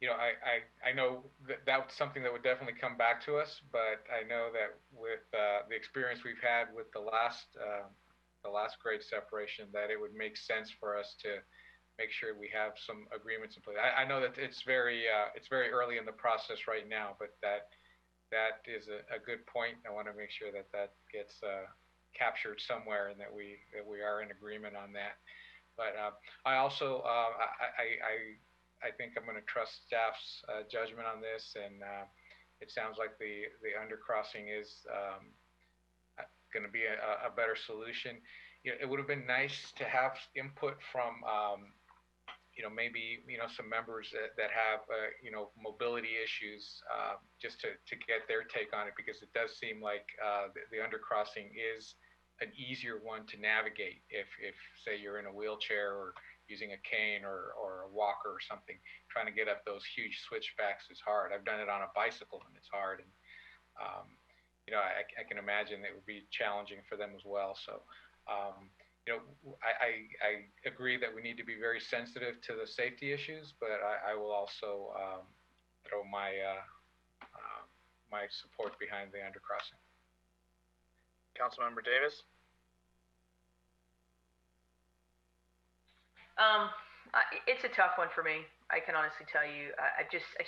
You know, I know that that's something that would definitely come back to us, but I know that with the experience we've had with the last grade separation, that it would make sense for us to make sure we have some agreements in place. I know that it's very early in the process right now, but that is a good point. I want to make sure that that gets captured somewhere and that we are in agreement on that. But I also I think I'm going to trust staff's judgment on this, and it sounds like the undercrossing is going to be a better solution. You know, it would have been nice to have input from you know, maybe, you know, some members that have you know, mobility issues, just to get their take on it, because it does seem like the undercrossing is an easier one to navigate if say you're in a wheelchair or using a cane or a walker or something. Trying to get up those huge switchbacks is hard. I've done it on a bicycle and it's hard, and you know, I can imagine it would be challenging for them as well. So you know, I agree that we need to be very sensitive to the safety issues, but I will also throw my my support behind the undercrossing. Councilmember Davis. It's a tough one for me. I can honestly tell you, I've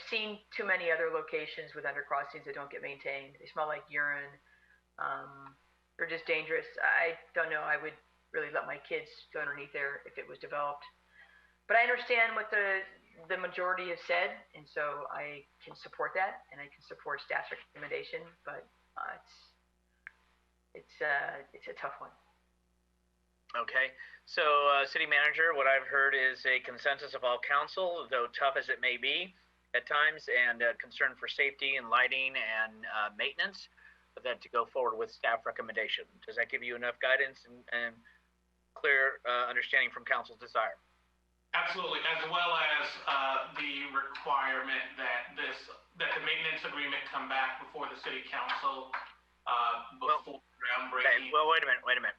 seen too many other locations with undercrossings that don't get maintained. They smell like urine. They're just dangerous. I don't know. I would really let my kids go underneath there if it was developed. But I understand what the majority have said, and so I can support that, and I can support staff's recommendation. But it's a tough one. Okay, so City Manager, what I've heard is a consensus of all council, though tough as it may be at times, and concern for safety and lighting and maintenance, but then to go forward with staff recommendation. Does that give you enough guidance and clear understanding from council's desire? Absolutely, as well as the requirement that the maintenance agreement come back before the city council before groundbreaking. Okay, well, wait a minute.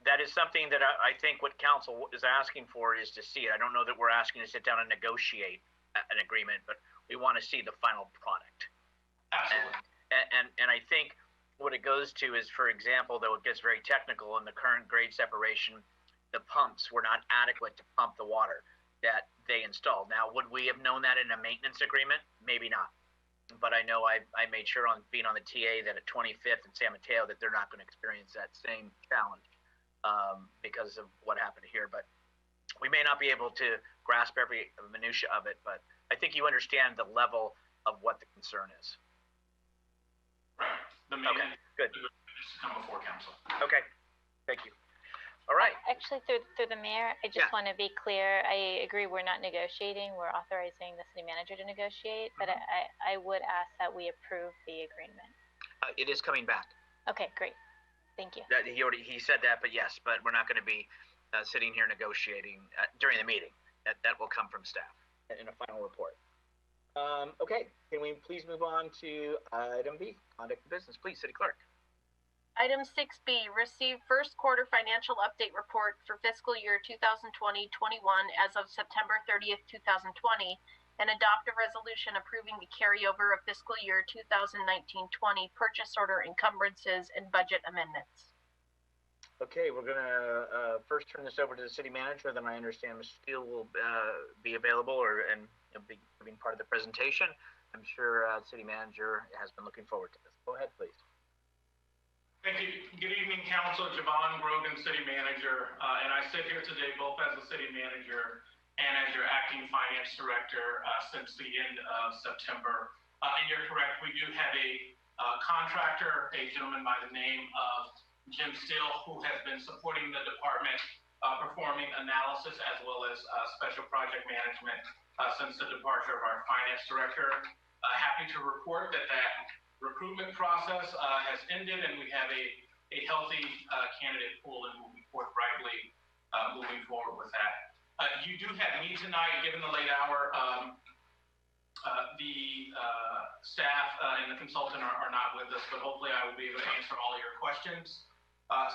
That is something that I think what council is asking for is to see it. I don't know that we're asking to sit down and negotiate an agreement, but we want to see the final product. Absolutely. And I think what it goes to is, for example, though it gets very technical in the current grade separation, the pumps were not adequate to pump the water that they installed. Now, would we have known that in a maintenance agreement? Maybe not. But I know I made sure on being on the TA that at 25th and San Mateo that they're not going to experience that same challenge. Because of what happened here, but we may not be able to grasp every minutia of it, but I think you understand the level of what the concern is. Okay, good. Come before council. Okay, thank you. All right. Actually, through the mayor, I just want to be clear. I agree we're not negotiating. We're authorizing the city manager to negotiate, but I would ask that we approve the agreement. It is coming back. Okay, great. Thank you. That he said that, but yes, but we're not going to be sitting here negotiating during the meeting. That will come from staff in a final report. Okay, can we please move on to item B, conduct of business, please, City Clerk. Item 6B, receive first quarter financial update report for fiscal year 2020-21 as of September 30th, 2020, and adopt a resolution approving the carryover of fiscal year 2019-20 purchase order encumbrances and budget amendments. Okay, we're gonna first turn this over to the city manager. Then I understand Mr. Steele will be available and be giving part of the presentation. I'm sure city manager has been looking forward to this. Go ahead, please. Thank you. Good evening, Council. Jovan, Grogan, City Manager, and I sit here today both as the City Manager and as your Acting Finance Director since the end of September. And you're correct, we do have a contractor, a gentleman by the name of Jim Steele, who has been supporting the department, performing analysis as well as special project management since the departure of our Finance Director. Happy to report that recruitment process has ended, and we have a healthy candidate pool, and we'll be forthrightly moving forward with that. You do have me tonight, given the late hour. The staff and the consultant are not with us, but hopefully I will be able to answer all of your questions.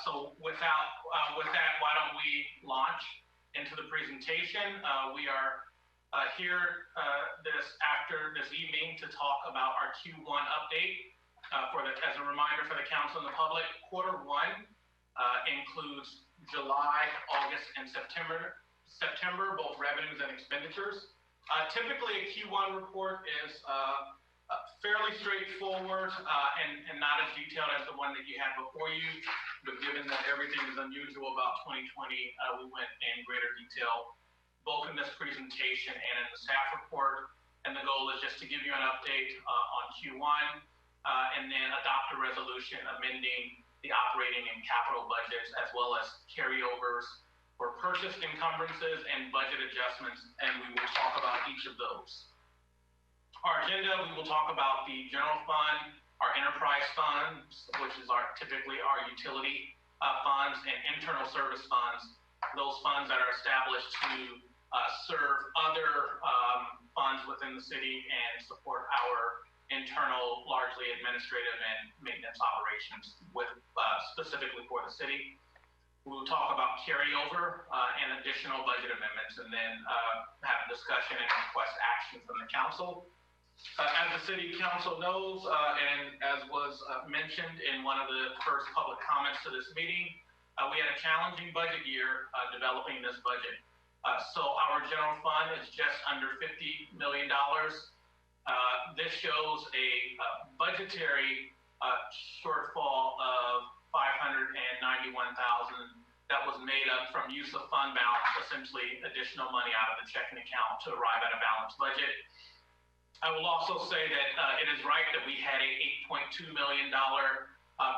So with that, why don't we launch into the presentation? We are here this evening to talk about our Q1 update. As a reminder for the council and the public, quarter one includes July, August, and September, both revenues and expenditures. Typically, a Q1 report is fairly straightforward and not as detailed as the one that you had before you, but given that everything is unusual about 2020, we went in greater detail both in this presentation and in the staff report. And the goal is just to give you an update on Q1 and then adopt a resolution amending the operating and capital budgets as well as carryovers for purchased encumbrances and budget adjustments, and we will talk about each of those. Our agenda, we will talk about the general fund, our enterprise funds, which is typically our utility funds, and internal service funds, those funds that are established to serve other funds within the city and support our internal, largely administrative and maintenance operations specifically for the city. We will talk about carryover and additional budget amendments, and then have a discussion and request action from the council. As the city council knows, and as was mentioned in one of the first public comments to this meeting, we had a challenging budget year developing this budget. So our general fund is just under $50 million. This shows a budgetary shortfall of $591,000 that was made up from use of fund balance, essentially additional money out of the checking account to arrive at a balanced budget. I will also say that it is right that we had a $8.2 million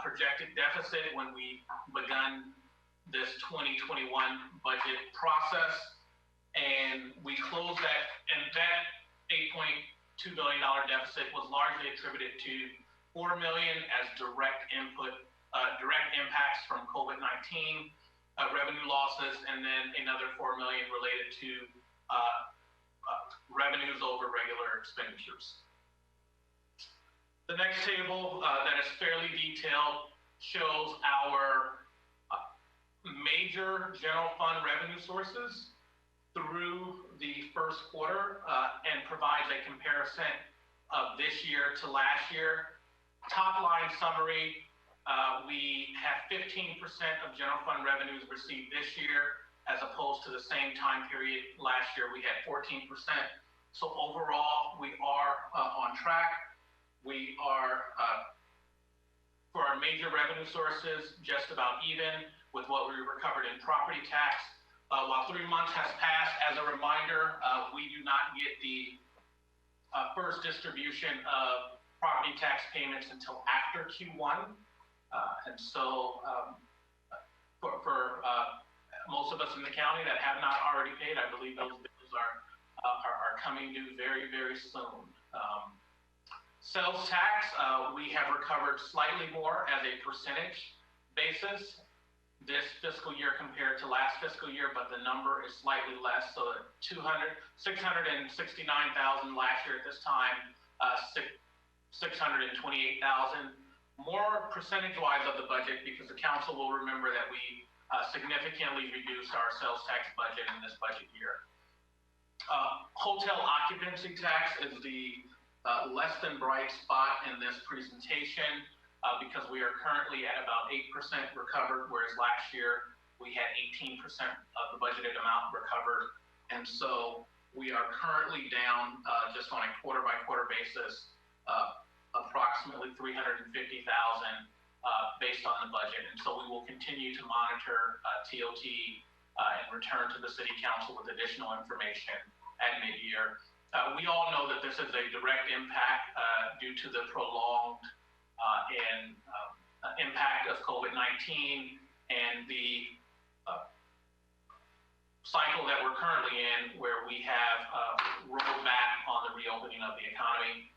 projected deficit when we begun this 2021 budget process, and we closed that, and that $8.2 million deficit was largely attributed to $4 million as direct impacts from COVID-19 revenue losses, and then another $4 million related to revenues over regular expenditures. The next table that is fairly detailed shows our major general fund revenue sources through the first quarter and provides a comparison of this year to last year. Top line summary, we have 15% of general fund revenues received this year as opposed to the same time period last year. We had 14%. So overall, we are on track. We are, for our major revenue sources, just about even with what we recovered in property tax. While 3 months has passed, as a reminder, we do not get the first distribution of property tax payments until after Q1. And so for most of us in the county that have not already paid, I believe those bills are coming due very, very soon. Sales tax, we have recovered slightly more as a percentage basis this fiscal year compared to last fiscal year, but the number is slightly less. So 669,000 last year at this time, 628,000. More percentage-wise of the budget, because the council will remember that we significantly reduced our sales tax budget in this budget year. Hotel occupancy tax is the less than bright spot in this presentation. Because we are currently at about 8% recovered, whereas last year we had 18% of the budgeted amount recovered. And so we are currently down just on a quarter-by-quarter basis, approximately $350,000 based on the budget. And so we will continue to monitor TOT and return to the City Council with additional information at mid-year. We all know that this is a direct impact due to the prolonged impact of COVID-19 and the cycle that we're currently in, where we have rolled back on the reopening of the economy.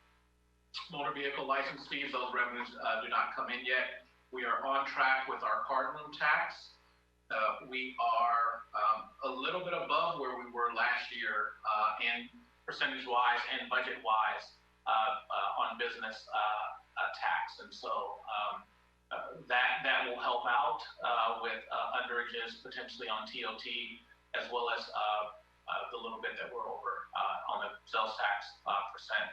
Motor vehicle license fees, those revenues do not come in yet. We are on track with our card room tax. We are a little bit above where we were last year and percentage-wise and budget-wise on business tax, and so that will help out with underages potentially on TOT, as well as the little bit that we're over on the sales tax percent.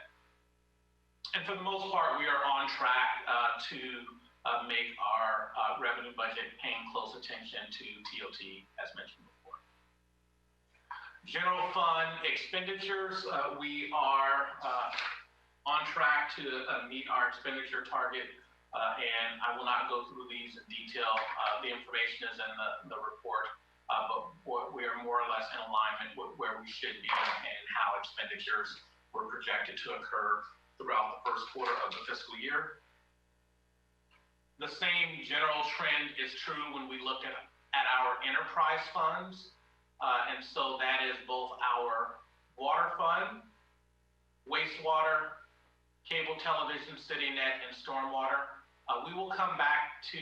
And for the most part, we are on track to make our revenue budget paying close attention to TOT, as mentioned before. General fund expenditures, we are on track to meet our expenditure target, and I will not go through these in detail. The information is in the report, but we are more or less in alignment with where we should be and how expenditures were projected to occur throughout the first quarter of the fiscal year. The same general trend is true when we look at our enterprise funds, and so that is both our water fund, wastewater, cable television, CityNet, and stormwater. We will come back to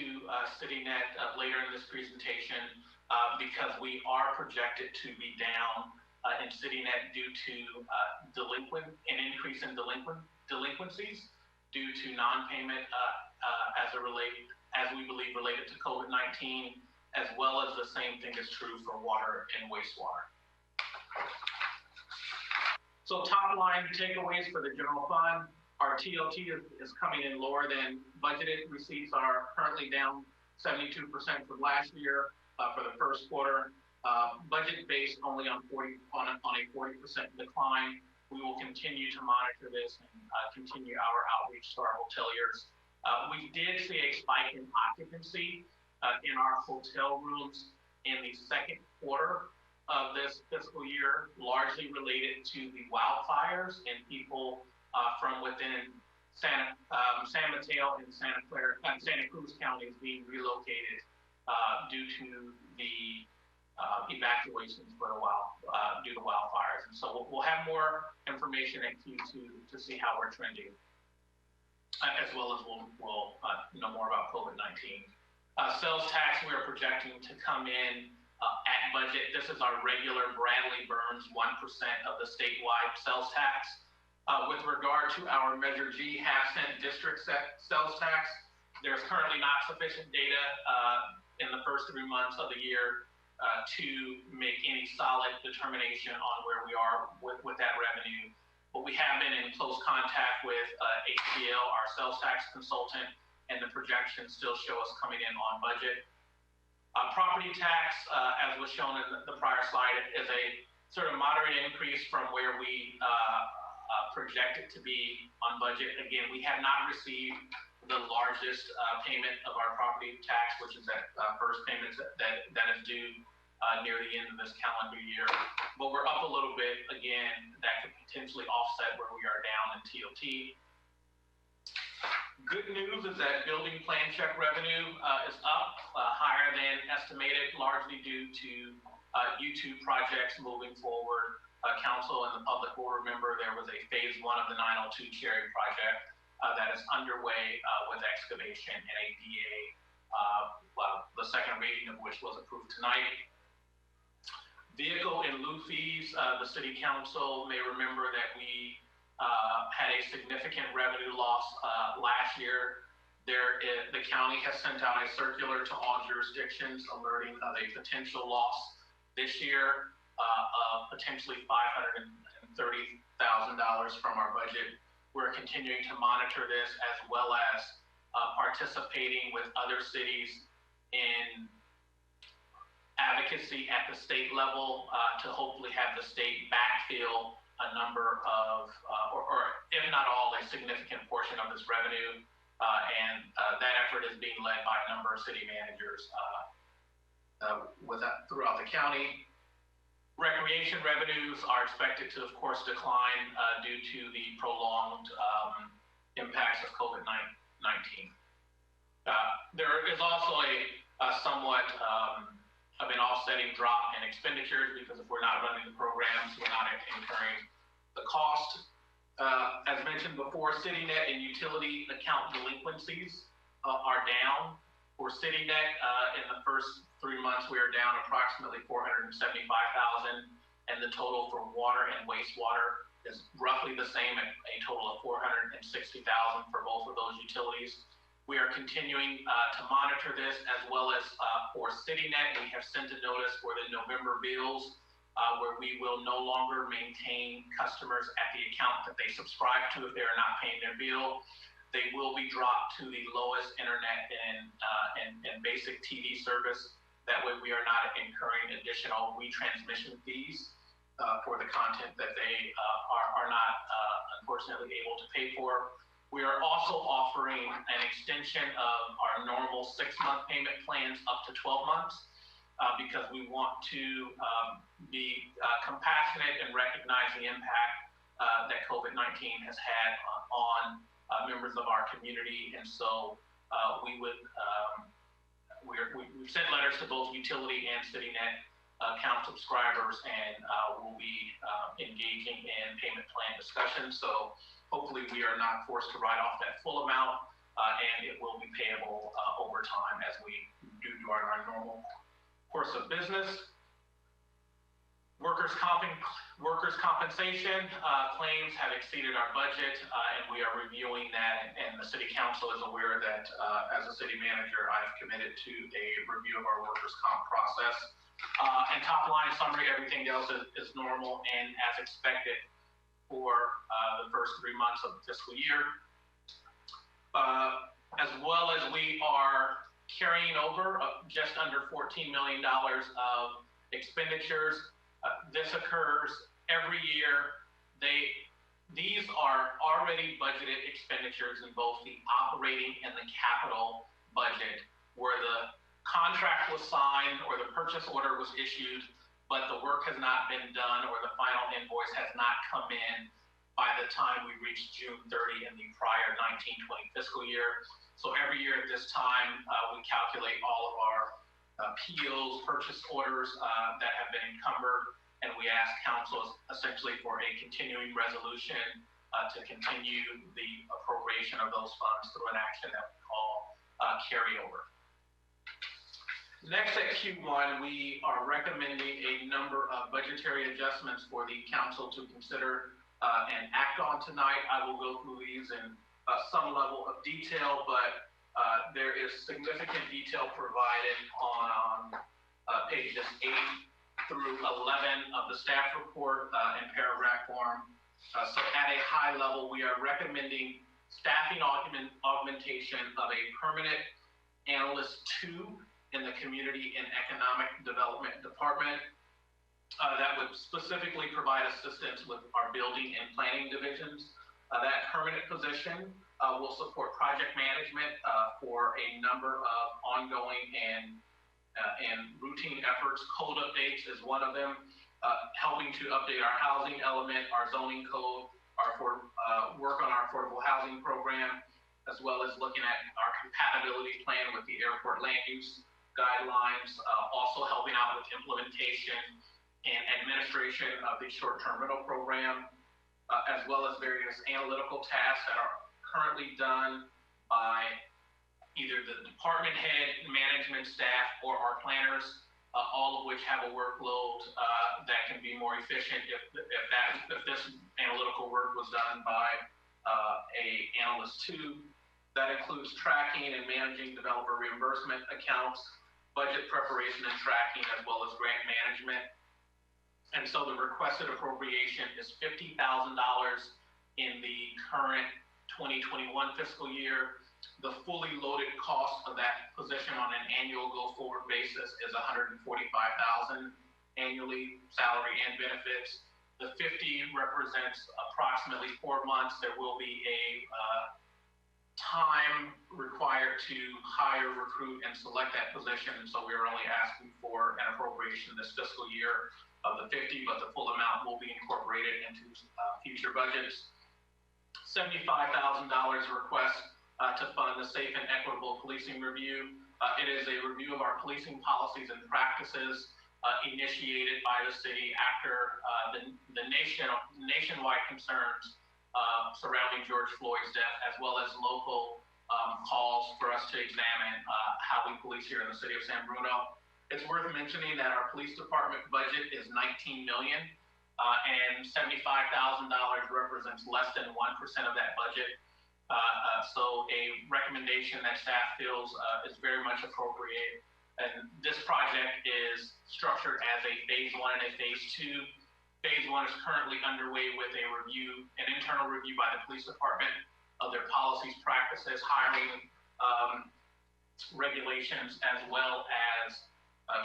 CityNet later in this presentation because we are projected to be down in CityNet due to an increase in delinquencies due to non-payment as we believe related to COVID-19, as well as the same thing is true for water and wastewater. So top line takeaways for the general fund. Our TOT is coming in lower than budgeted. Receipts are currently down 72% from last year for the first quarter. Budget based only on a 40% decline. We will continue to monitor this and continue our outreach to our hoteliers. We did see a spike in occupancy in our hotel rooms in the second quarter of this fiscal year, largely related to the wildfires and people from within San Mateo and Santa Cruz counties being relocated due to the evacuations due to wildfires. And so we'll have more information at Q2 to see how we're trending, as well as we'll know more about COVID-19. Sales tax, we are projecting to come in at budget. This is our regular Bradley Burns 1% of the statewide sales tax. With regard to our Measure G half-cent district sales tax, there's currently not sufficient data in the first 3 months of the year to make any solid determination on where we are with that revenue. But we have been in close contact with HCL, our sales tax consultant, and the projections still show us coming in on budget. Property tax, as was shown in the prior slide, is a sort of moderate increase from where we projected to be on budget. Again, we have not received the largest payment of our property tax, which is that first payment that is due near the end of this calendar year. But we're up a little bit, again, that could potentially offset where we are down in TOT. Good news is that building plan check revenue is up higher than estimated, largely due to YouTube projects moving forward. Council and the public will remember there was a phase 1 of the 902 Cherry project that is underway with excavation and ADA, the second reading of which was approved tonight. Vehicle and lieu fees, the City Council may remember that we had a significant revenue loss last year. The county has sent out a circular to all jurisdictions alerting of a potential loss this year of potentially $530,000 from our budget. We're continuing to monitor this, as well as participating with other cities in advocacy at the state level to hopefully have the state backfill a number of, or if not all, a significant portion of this revenue. And that effort is being led by a number of city managers throughout the county. Recreation revenues are expected to, of course, decline due to the prolonged impacts of COVID-19. There is also a somewhat of an offsetting drop in expenditures, because if we're not running the programs, we're not incurring the cost. As mentioned before, CityNet and utility account delinquencies are down. For CityNet, in the first 3 months, we are down approximately $475,000, and the total for water and wastewater is roughly the same, at a total of $460,000 for both of those utilities. We are continuing to monitor this, as well as for CityNet, we have sent a notice for the November bills, where we will no longer maintain customers at the account that they subscribe to if they are not paying their bill. They will be dropped to the lowest internet and basic TV service. That way we are not incurring additional retransmission fees for the content that they are not unfortunately able to pay for. We are also offering an extension of our normal 6-month payment plans up to 12 months because we want to be compassionate and recognize the impact that COVID-19 has had on members of our community. And so we've sent letters to both utility and CityNet account subscribers, and we'll be engaging in payment plan discussions. So hopefully we are not forced to write off that full amount, and it will be payable over time as we do our normal course of business. Workers' compensation claims have exceeded our budget, and we are reviewing that, and the City Council is aware that as a city manager, I've committed to a review of our workers' comp process. And top line summary, everything else is normal and as expected for the first 3 months of the fiscal year. As well as we are carrying over just under $14 million of expenditures. This occurs every year. These are already budgeted expenditures in both the operating and the capital budget, where the contract was signed or the purchase order was issued, but the work has not been done or the final invoice has not come in by the time we reach June 30 in the prior 19-20 fiscal year. So every year at this time, we calculate all of our POs, purchase orders that have been encumbered, and we ask council essentially for a continuing resolution to continue the appropriation of those funds through an action that we call carryover. Next at Q1, we are recommending a number of budgetary adjustments for the council to consider and act on tonight. I will go through these in some level of detail, but there is significant detail provided on pages 8 through 11 of the staff report in paragraph form. So at a high level, we are recommending staffing augmentation of a permanent analyst 2 in the Community and Economic Development Department that would specifically provide assistance with our building and planning divisions. That permanent position will support project management for a number of ongoing and routine efforts. Code updates is one of them, helping to update our housing element, our zoning code, work on our affordable housing program, as well as looking at our compatibility plan with the airport land use guidelines, also helping out with implementation and administration of the short-term rental program, as well as various analytical tasks that are currently done by either the department head, management staff, or our planners, all of which have a workload that can be more efficient if this analytical work was done by a analyst too. That includes tracking and managing developer reimbursement accounts, budget preparation and tracking, as well as grant management. And so the requested appropriation is $50,000 in the current 2021 fiscal year. The fully loaded cost of that position on an annual go-forward basis is $145,000 annually, salary and benefits. The 50 represents approximately 4 months. There will be a time required to hire, recruit, and select that position. And so we're only asking for an appropriation this fiscal year of the 50, but the full amount will be incorporated into future budgets. $75,000 request to fund the safe and equitable policing review. It is a review of our policing policies and practices initiated by the city after the nationwide concerns surrounding George Floyd's death, as well as local calls for us to examine how we police here in the city of San Bruno. It's worth mentioning that our police department budget is $19 million, and $75,000 represents less than 1% of that budget. So a recommendation that staff feels is very much appropriate. And this project is structured as a phase 1 and a phase 2. Phase 1 is currently underway with an internal review by the police department of their policies, practices, hiring, regulations, as well as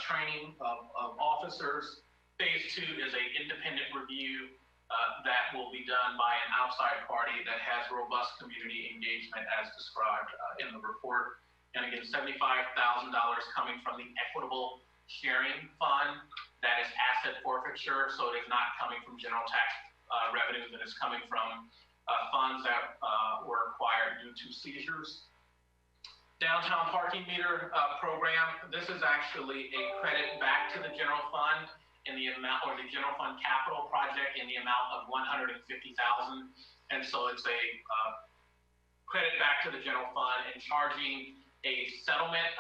training of officers. Phase 2 is an independent review that will be done by an outside party that has robust community engagement as described in the report. And again, $75,000 coming from the Equitable Sharing Fund. That is asset forfeiture, so it is not coming from general tax revenue, that is coming from funds that were acquired due to seizures. Downtown parking meter program. This is actually a credit back to the general fund in the amount, or the general fund capital project in the amount of $150,000. And so it's a credit back to the general fund and charging a settlement,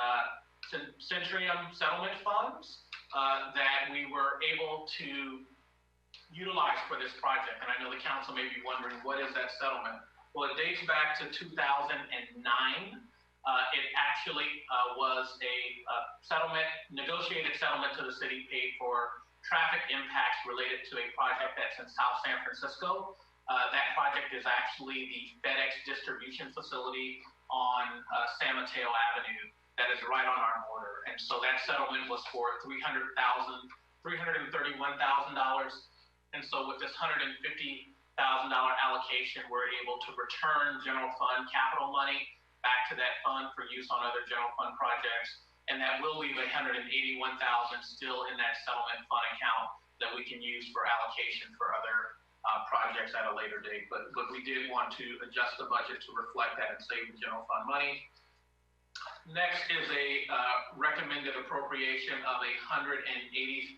Centurium settlement funds that we were able to utilize for this project. And I know the council may be wondering, what is that settlement? Well, it dates back to 2009. It actually was a settlement, negotiated settlement to the city, paid for traffic impacts related to a project that's in South San Francisco. That project is actually the FedEx distribution facility on San Mateo Avenue that is right on our border. And so that settlement was for $331,000. And so with this $150,000 allocation, we're able to return general fund capital money back to that fund for use on other general fund projects. And that will leave $181,000 still in that settlement fund account that we can use for allocation for other projects at a later date. But we did want to adjust the budget to reflect that and save the general fund money. Next is a recommended appropriation of $187,000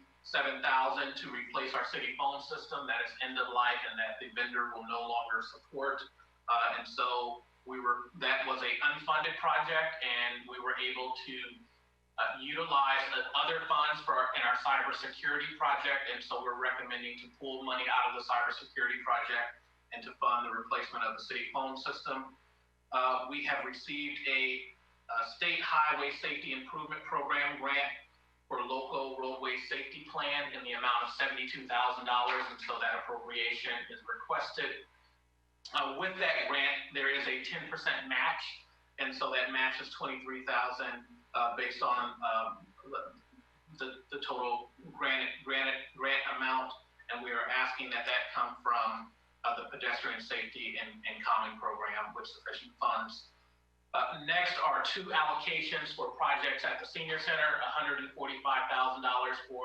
to replace our city phone system that is end of life and that the vendor will no longer support. And so that was an unfunded project, and we were able to utilize other funds in our cybersecurity project. And so we're recommending to pull money out of the cybersecurity project and to fund the replacement of the city phone system. We have received a State Highway Safety Improvement Program grant for local roadway safety plan in the amount of $72,000, and so that appropriation is requested. With that grant, there is a 10% match, and so that match is $23,000 based on the total grant amount, and we are asking that come from the pedestrian safety and calming program with sufficient funds. Next are 2 allocations for projects at the senior center, $145,000 for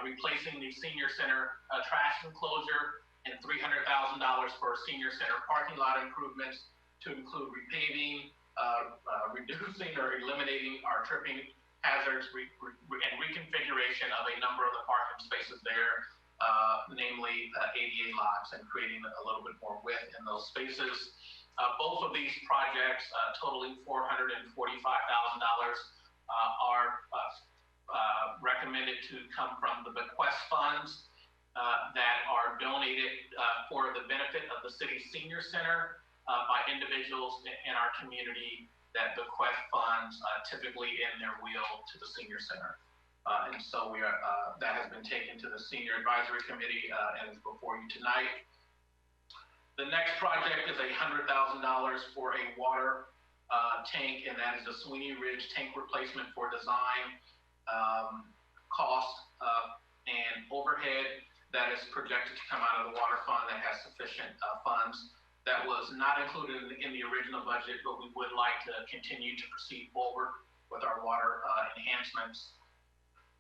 replacing the senior center trash enclosure, and $300,000 for senior center parking lot improvements to include repaving, reducing or eliminating our tripping hazards, and reconfiguration of a number of the parking spaces there, namely ADA lots and creating a little bit more width in those spaces. Both of these projects, totaling $445,000, are recommended to come from the bequest funds that are donated for the benefit of the city senior center by individuals in our community that bequest funds typically in their will to the senior center. And so we are, that has been taken to the Senior Advisory Committee and is before you tonight. The next project is $100,000 for a water tank, and that is the Sweeney Ridge tank replacement for design, cost, and overhead that is projected to come out of the water fund that has sufficient funds. That was not included in the original budget, but we would like to continue to proceed forward with our water enhancements.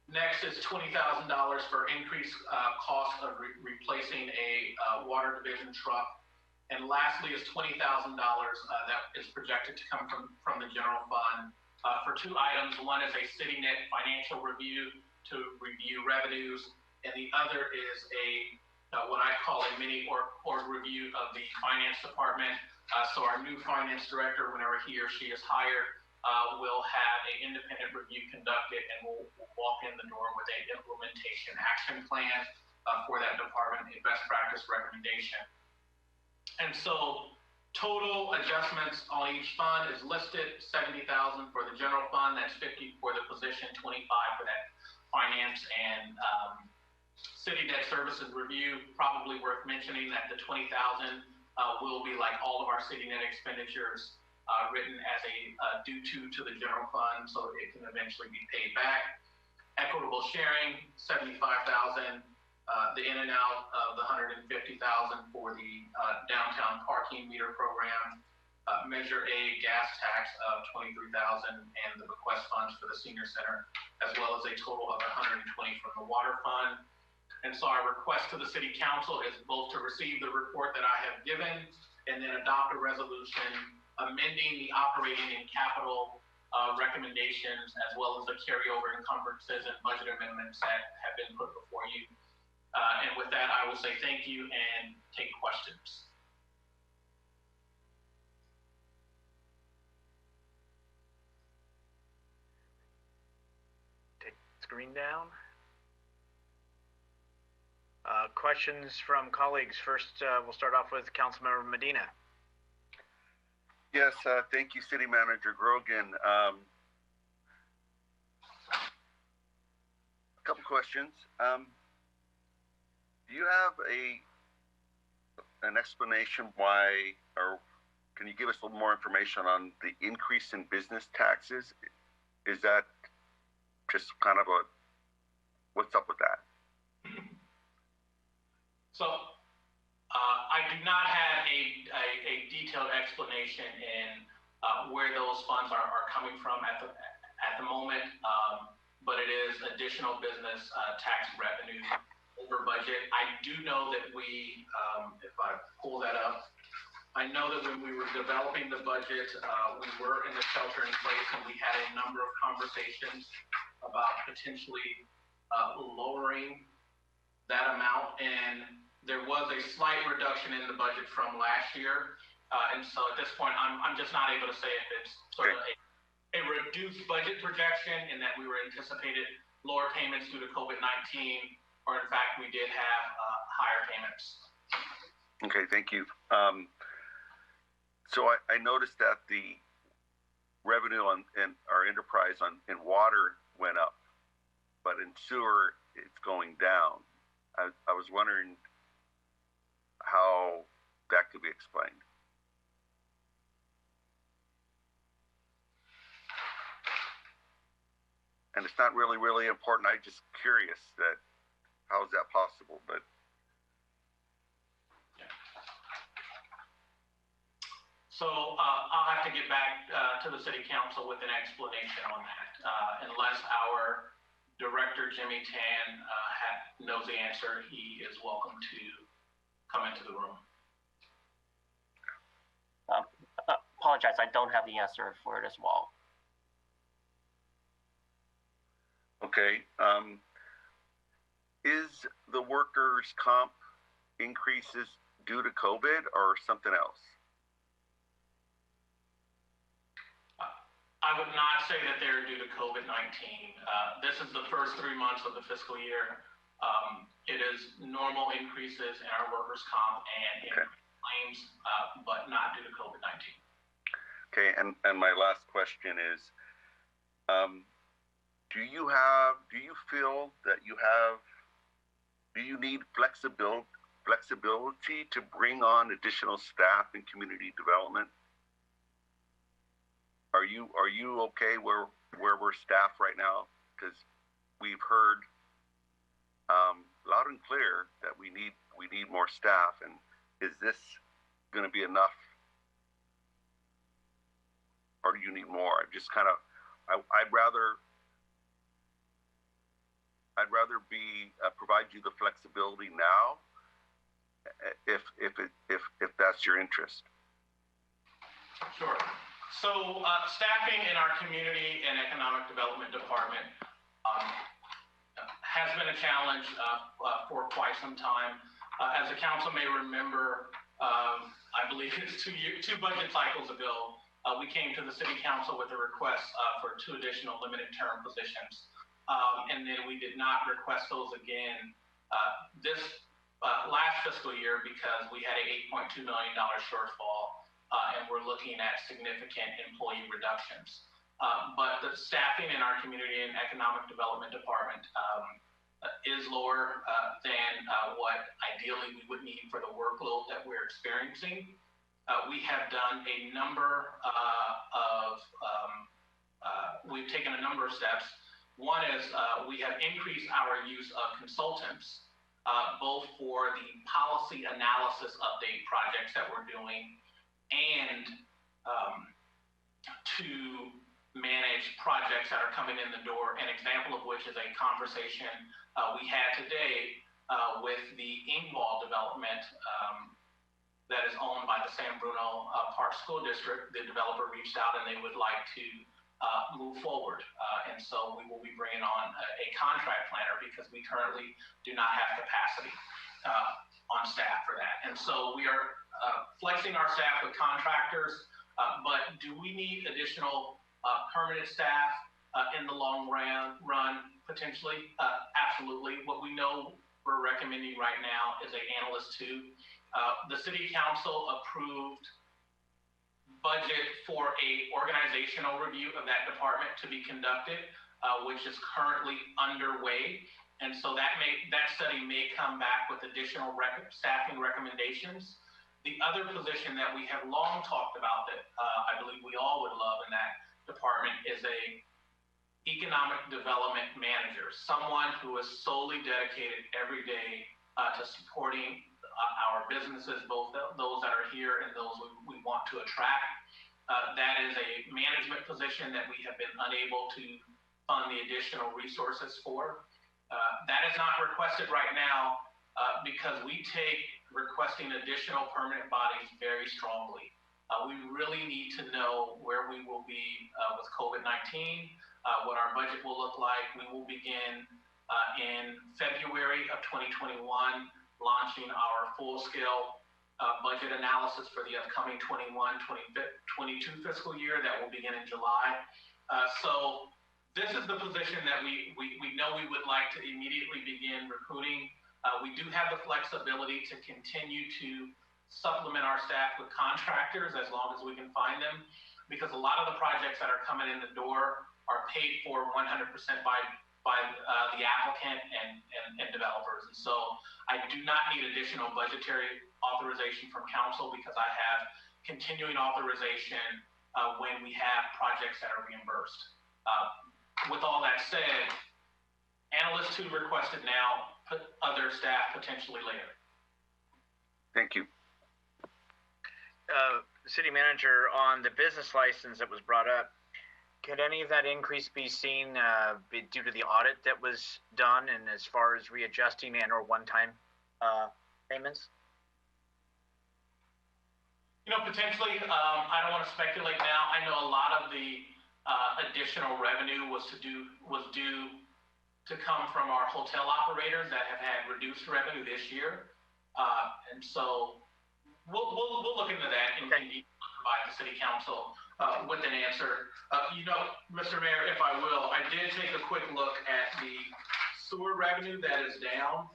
Next is $20,000 for increased cost of replacing a water division truck. And lastly is $20,000 that is projected to come from the general fund for two items. One is a CityNet financial review to review revenues, and the other is what I call a mini org review of the finance department. So our new finance director, whenever he or she is hired, will have an independent review conducted, and we'll walk in the door with an implementation action plan for that department, a best practice recommendation. And so total adjustments on each fund is listed: $70,000 for the general fund, that's $50,000 for the position, $25,000 for that finance and city debt services review. Probably worth mentioning that the $20,000 will be, like all of our city net expenditures, written as a due to the general fund, so it can eventually be paid back. Equitable sharing, $75,000. The in and out of the $150,000 for the downtown parking meter program. Measure A gas tax of $23,000, and the bequest funds for the senior center, as well as a total of $120,000 from the water fund. And so our request to the city council is both to receive the report that I have given and then adopt a resolution amending the operating and capital recommendations, as well as the carryover encumbrances and budget amendments that have been put before you. And with that, I will say thank you and take questions. Take screen down. Questions from colleagues. First, we'll start off with Councilmember Medina. Yes, thank you, City Manager Grogan. A couple questions. Do you have an explanation why, or can you give us a little more information on the increase in business taxes? Is that just kind of what's up with that? So I do not have a detailed explanation in where those funds are coming from at the moment, but it is additional business tax revenue over budget. I do know that we, if I pull that up, I know that when we were developing the budget, we were in the shelter in place, and we had a number of conversations about potentially lowering that amount, and there was a slight reduction in the budget from last year. And so at this point, I'm just not able to say if it's sort of a reduced budget projection in that we were anticipated lower payments due to COVID-19, or in fact, we did have higher payments. Okay, thank you. So I noticed that the revenue in our enterprise in water went up, but in sewer, it's going down. I was wondering how that could be explained. And it's not really important. I'm just curious that how is that possible? But so I'll have to get back to the city council with an explanation on that, unless our director Jimmy Tan knows the answer. He is welcome to come into the room. Apologize, I don't have the answer for it as well. Okay. Is the workers' comp increases due to COVID or something else? I would not say that they're due to COVID-19. This is the first 3 months of the fiscal year. It is normal increases in our workers' comp and in claims, but not due to COVID-19. Okay, and my last question is, do you feel that do you need flexibility to bring on additional staff in community development? Are you okay where we're staffed right now? Because we've heard loud and clear that we need more staff, and is this going to be enough, or do you need more? Just kind of, I'd rather provide you the flexibility now, if that's your interest. Sure. So staffing in our community and economic development department has been a challenge for quite some time. As the council may remember, I believe it's two budget cycles ago, we came to the city council with a request for 2 additional limited term positions. And then we did not request those again this last fiscal year because we had an $8.2 million shortfall, and we're looking at significant employee reductions. But the staffing in our community and economic development department is lower than what ideally we would need for the workload that we're experiencing. We have done a number we've taken a number of steps. One is we have increased our use of consultants, both for the policy analysis update projects that we're doing and to manage projects that are coming in the door. An example of which is a conversation we had today with the Ingwall development that is owned by the San Bruno Park School District. The developer reached out and they would like to move forward. And so we will be bringing on a contract planner because we currently do not have capacity on staff for that. And so we are flexing our staff with contractors, but do we need additional permanent staff in the long run, potentially? Absolutely. What we know we're recommending right now is an analyst 2. The city council approved budget for a organizational review of that department to be conducted, which is currently underway. And so that study may come back with additional staffing recommendations. The other position that we have long talked about that I believe we all would love in that department is a economic development manager, someone who is solely dedicated every day to supporting our businesses, both those that are here and those we want to attract. That is a management position that we have been unable to fund the additional resources for. That is not requested right now because we take requesting additional permanent bodies very strongly. We really need to know where we will be with COVID-19, what our budget will look like. We will begin in February of 2021, launching our full-scale budget analysis for the upcoming 21-22 fiscal year that will begin in July. So this is the position that we know we would like to immediately begin recruiting. We do have the flexibility to continue to supplement our staff with contractors as long as we can find them, because a lot of the projects that are coming in the door are paid for 100% by the applicant and developers. And so I do not need additional budgetary authorization from council because I have continuing authorization when we have projects that are reimbursed. With all that said, analyst 2 requested now, put other staff potentially later. Thank you. City manager, on the business license that was brought up, could any of that increase be seen due to the audit that was done and as far as readjusting and or one-time payments? You know, potentially. I don't want to speculate now. I know a lot of the additional revenue was due to come from our hotel operators that have had reduced revenue this year. And so we'll look into that and provide the city council with an answer. Mr. Mayor, if I will, I did take a quick look at the sewer revenue that is down.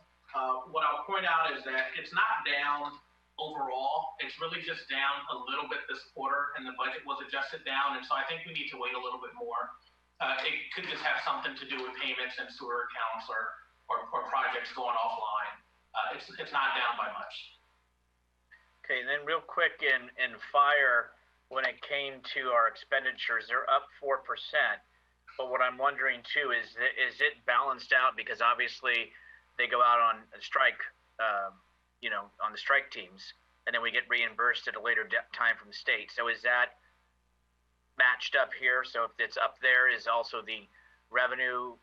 What I'll point out is that it's not down overall. It's really just down a little bit this quarter, and the budget was adjusted down. And so I think we need to wait a little bit more. It could just have something to do with payments and sewer accounts or projects going offline. It's not down by much. Okay, and then real quick in fire, when it came to our expenditures, they're up 4%. But what I'm wondering too is it balanced out, because obviously they go out on a strike, on the strike teams, and then we get reimbursed at a later time from the state. So is that matched up here? So if it's up there, is also the revenue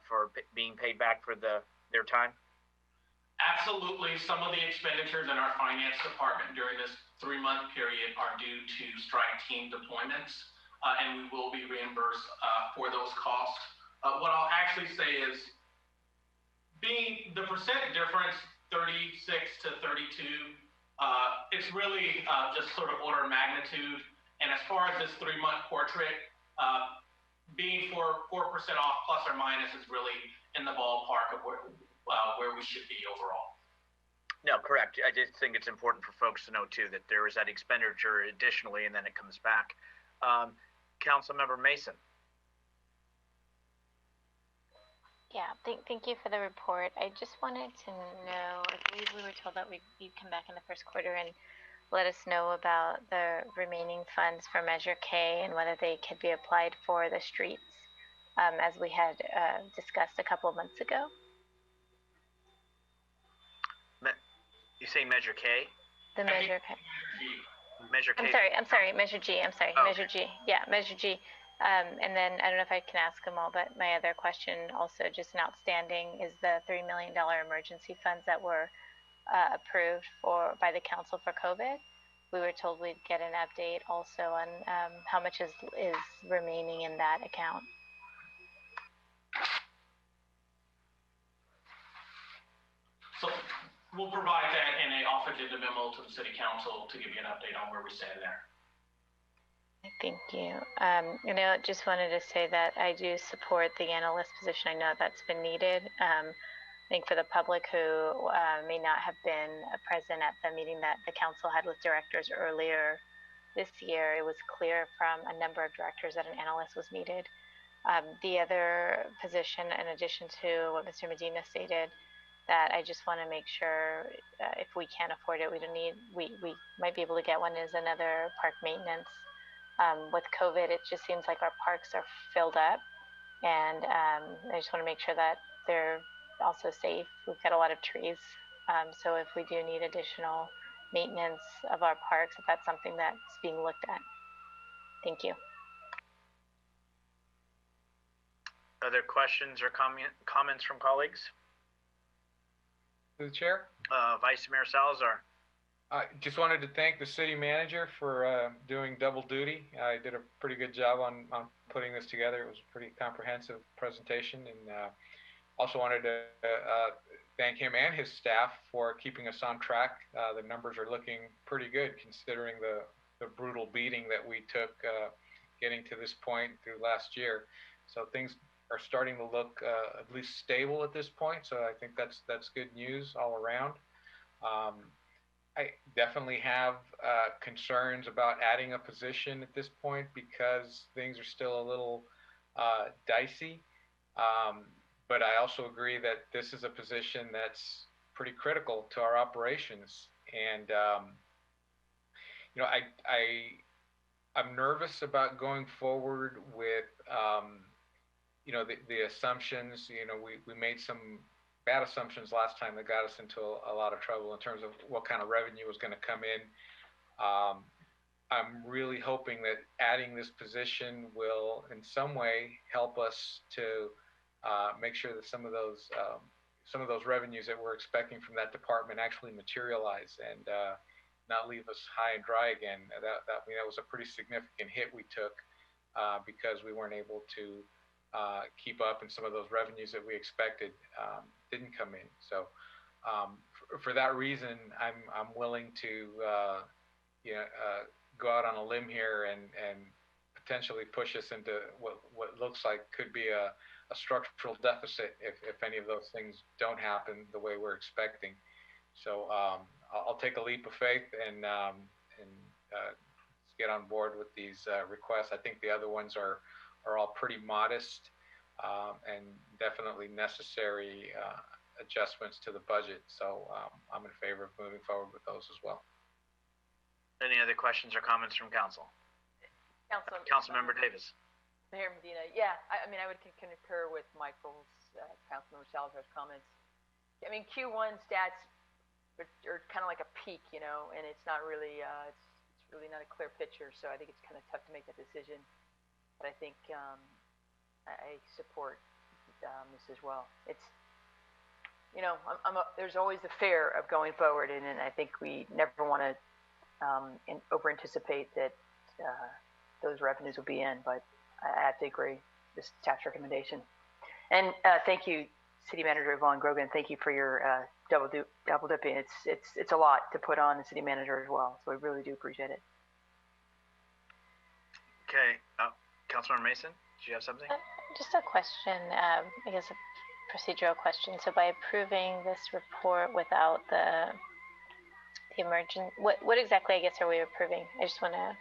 for being paid back for their time? Absolutely. Some of the expenditures in our finance department during this 3-month period are due to strike team deployments, and we will be reimbursed for those costs. What I'll actually say is, being the percent difference, 36 to 32, it's really just sort of order of magnitude. And as far as this 3-month portrait, being 4% off plus or minus is really in the ballpark of where we should be overall. No, correct. I just think it's important for folks to know too that there is that expenditure additionally, and then it comes back. Councilmember Mason. Yeah, thank you for the report. I just wanted to know, I believe we were told that you'd come back in the first quarter and let us know about the remaining funds for Measure K and whether they could be applied for the streets, as we had discussed a couple of months ago. You say Measure K? The Measure K. Measure K. I'm sorry, Measure G. I'm sorry, Oh, Measure G. Yeah, Measure G. And then I don't know if I can ask them all, but my other question also just an outstanding is the $3 million emergency funds that were approved by the council for COVID. We were told we'd get an update also on how much is remaining in that account. So we'll provide that in an off agenda memo to the city council to give you an update on where we stand there. Thank you. I just wanted to say that I do support the analyst position. I know that's been needed. I think for the public who may not have been present at the meeting that the council had with directors earlier this year, it was clear from a number of directors that an analyst was needed. The other position, in addition to what Mr. Medina stated, that I just want to make sure if we can't afford it, we might be able to get one, is another park maintenance. With COVID, it just seems like our parks are filled up, and I just want to make sure that they're also safe. We've got a lot of trees, so if we do need additional maintenance of our parks, if that's something that's being looked at. Thank you. Other questions or comments from colleagues? To the chair? Vice Mayor Salazar. I just wanted to thank the city manager for doing double duty. I did a pretty good job on putting this together. It was a pretty comprehensive presentation, and also wanted to thank him and his staff for keeping us on track. The numbers are looking pretty good considering the brutal beating that we took getting to this point through last year. So things are starting to look at least stable at this point. So I think that's good news all around. I definitely have concerns about adding a position at this point because things are still a little dicey. But I also agree that this is a position that's pretty critical to our operations. And, I'm nervous about going forward with, the assumptions. We made some bad assumptions last time that got us into a lot of trouble in terms of what kind of revenue was going to come in. I'm really hoping that adding this position will in some way help us to make sure that some of those revenues that we're expecting from that department actually materialize and not leave us high and dry again. That was a pretty significant hit we took because we weren't able to keep up, and some of those revenues that we expected didn't come in. So for that reason, I'm willing to go out on a limb here and potentially push us into what looks like could be a structural deficit if any of those things don't happen the way we're expecting. So I'll take a leap of faith and get on board with these requests. I think the other ones are all pretty modest and definitely necessary adjustments to the budget. So I'm in favor of moving forward with those as well. Any other questions or comments from council? Councilmember Davis. Mayor Medina, yeah, I mean, I would concur with Michael's, Councilmember Salazar's comments. I mean, Q1 stats are kind of like a peak, you know, and it's not really, it's really not a clear picture. So I think it's kind of tough to make that decision. But I think I support this as well. It's, you know, there's always the fear of going forward, and I think we never want to over anticipate that those revenues will be in, but I have to agree this staff's recommendation. And thank you, City Manager Jovan, Grogan. Thank you for your double dipping. It's a lot to put on the city manager as well, so we really do appreciate it. Okay, Councilmember Mason, do you have something? Just a question, I guess a procedural question. So by approving this report without the emergent, what exactly, I guess, are we approving? I just want to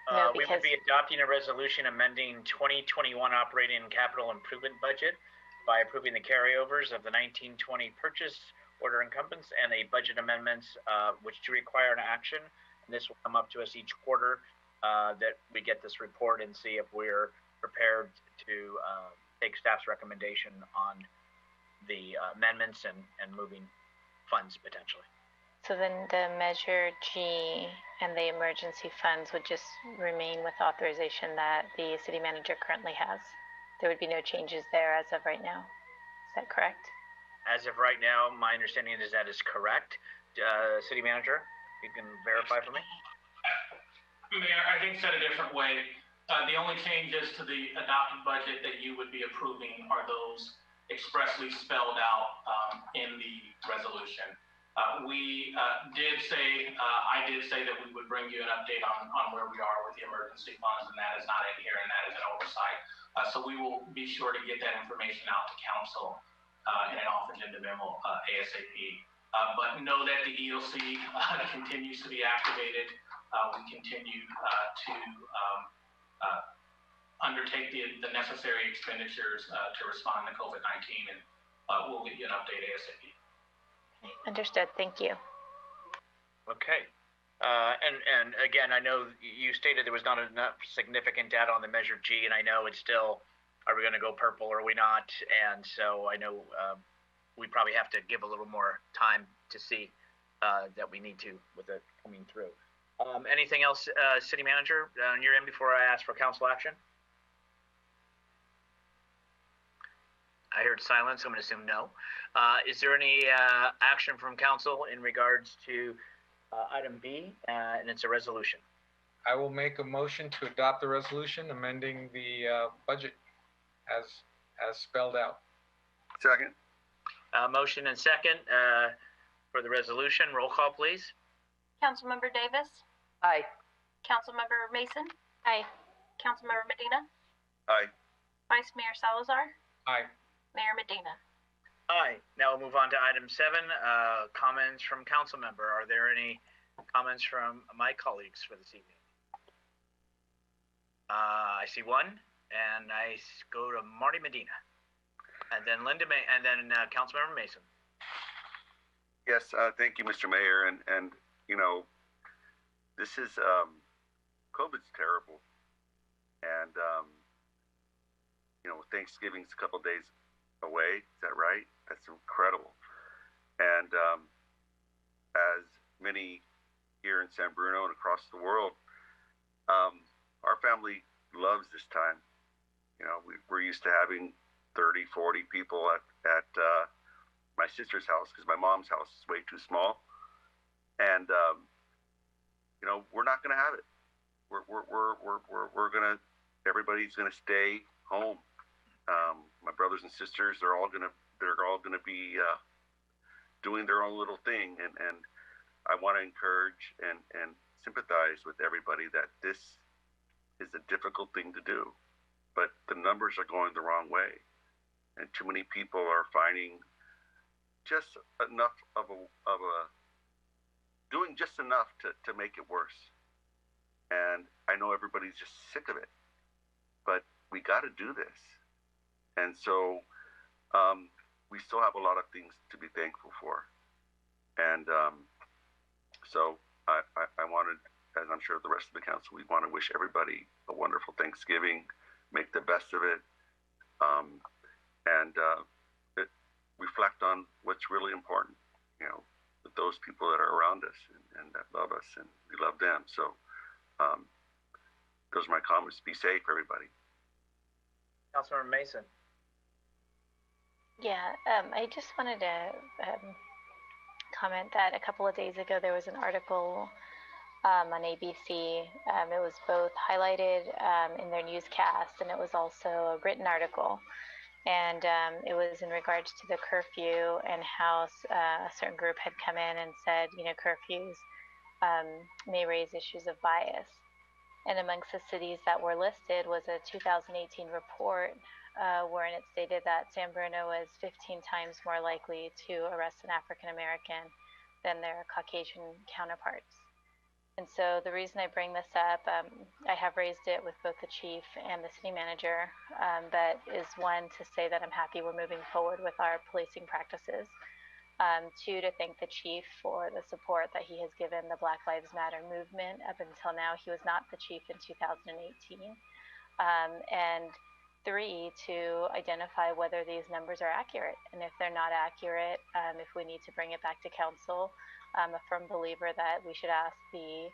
know, we would be adopting a resolution amending 2021 operating and capital improvement budget by approving the carryovers of the 1920 purchase order incumbents and a budget amendments which do require an action. And this will come up to us each quarter that we get this report and see if we're prepared to take staff's recommendation on the amendments and moving funds potentially. So then the Measure G and the emergency funds would just remain with authorization that the city manager currently has. There would be no changes there as of right now. Is that correct? As of right now, my understanding is that is correct. City manager, you can verify for me? Mayor, I think said a different way. The only changes to the adopted budget that you would be approving are those expressly spelled out in the resolution. I did say that we would bring you an update on where we are with the emergency funds, and that is not in here, and that is an oversight. So we will be sure to get that information out to council in an off agenda memo ASAP. But know that the EOC continues to be activated. We continue to undertake the necessary expenditures to respond to COVID-19, and we'll get you an update ASAP. Understood. Thank you. Okay. And again, I know you stated there was not enough significant data on the Measure G, and I know it's still, are we going to go purple or are we not? And so I know we probably have to give a little more time to see that we need to with it coming through. Anything else, City Manager, on your end before I ask for council action? I heard silence, so I'm going to assume no. Is there any action from council in regards to item B, and it's a resolution? I will make a motion to adopt the resolution amending the budget as spelled out. Second. Motion and second for the resolution. Roll call, please. Councilmember Davis? Aye. Councilmember Mason? Aye. Councilmember Medina? Aye. Vice Mayor Salazar? Aye. Mayor Medina? Aye. Now we'll move on to item 7, comments from council member. Are there any comments from my colleagues for this evening? I see one, and I go to Marty Medina, and then Councilmember Mason. Yes, thank you, Mr. Mayor, and you know, this is COVID's terrible, and you know, Thanksgiving's a couple days away. Is that right? That's incredible. And as many here in San Bruno and across the world, our family loves this time. You know, we're used to having 30, 40 people at my sister's house because my mom's house is way too small. And you know, we're not going to have it. We're gonna, everybody's gonna stay home. my brothers and sisters, they're all gonna be doing their own little thing, and I want to encourage and sympathize with everybody that this is a difficult thing to do, but the numbers are going the wrong way, and too many people are finding just enough of a doing just enough to make it worse. And I know everybody's just sick of it, but we got to do this. And so we still have a lot of things to be thankful for. And so I wanted, as I'm sure the rest of the council, we want to wish everybody a wonderful Thanksgiving, make the best of it, and reflect on what's really important, with those people that are around us and that love us, and we love them. So those are my comments. Be safe, everybody. Councilmember Mason. Yeah, I just wanted to comment that a couple of days ago there was an article on ABC. It was both highlighted in their newscast, and it was also a written article. And it was in regards to the curfew and how a certain group had come in and said, curfews may raise issues of bias. And amongst the cities that were listed was a 2018 report wherein it stated that San Bruno was 15 times more likely to arrest an African American than their Caucasian counterparts. And so the reason I bring this up, I have raised it with both the chief and the city manager, but is one, to say that I'm happy we're moving forward with our policing practices. Two, to thank the chief for the support that he has given the Black Lives Matter movement. Up until now, he was not the chief in 2018. And three, to identify whether these numbers are accurate. And if they're not accurate, if we need to bring it back to council, I'm a firm believer that we should ask the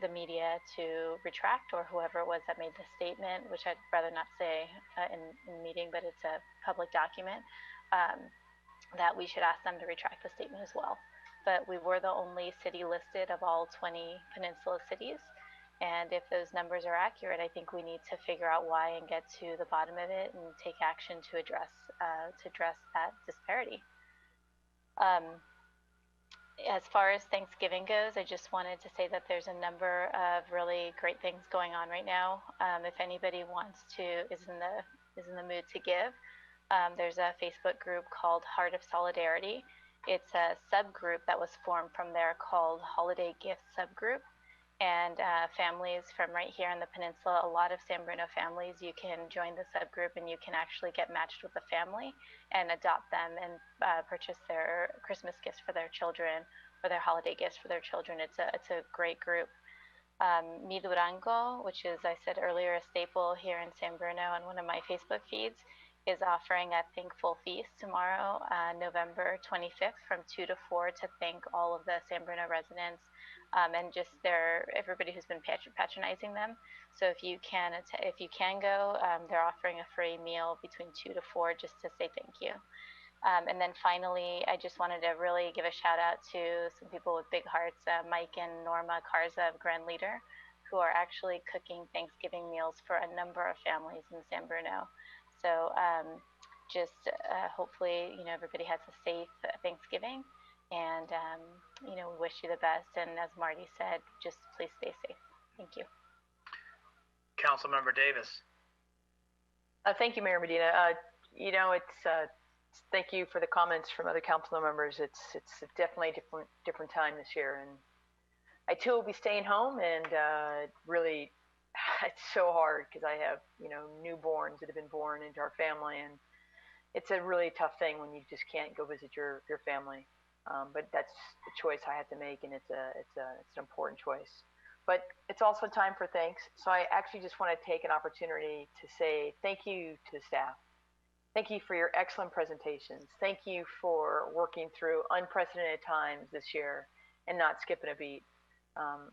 media to retract, or whoever it was that made the statement, which I'd rather not say in the meeting, but it's a public document, that we should ask them to retract the statement as well. But we were the only city listed of all 20 peninsula cities. And if those numbers are accurate, I think we need to figure out why and get to the bottom of it and take action to address that disparity. As far as Thanksgiving goes, I just wanted to say that there's a number of really great things going on right now. If anybody is in the mood to give, there's a Facebook group called Heart of Solidarity. It's a subgroup that was formed from there called Holiday Gift Subgroup. And families from right here in the peninsula, a lot of San Bruno families, you can join the subgroup and you can actually get matched with a family and adopt them and purchase their Christmas gifts for their children or their holiday gifts for their children. It's a great group. Mi Durango, which is, I said earlier, a staple here in San Bruno on one of my Facebook feeds, is offering a thankful feast tomorrow, November 25th from 2 to 4, to thank all of the San Bruno residents and just everybody who's been patronizing them. So if you can go, they're offering a free meal between 2 to 4 just to say thank you. And then finally, I just wanted to really give a shout out to some people with big hearts, Mike and Norma Garza of Grand Leader, who are actually cooking Thanksgiving meals for a number of families in San Bruno. So hopefully, everybody has a safe Thanksgiving, and, we wish you the best. And as Marty said, just please stay safe. Thank you. Councilmember Davis. Thank you, Mayor Medina. Thank you for the comments from other council members. It's definitely a different time this year, and I too will be staying home, and really, it's so hard because I have newborns that have been born into our family, and it's a really tough thing when you just can't go visit your family. But that's the choice I have to make, and it's an important choice. But it's also time for thanks. So I actually just want to take an opportunity to say thank you to the staff. Thank you for your excellent presentations. Thank you for working through unprecedented times this year and not skipping a beat.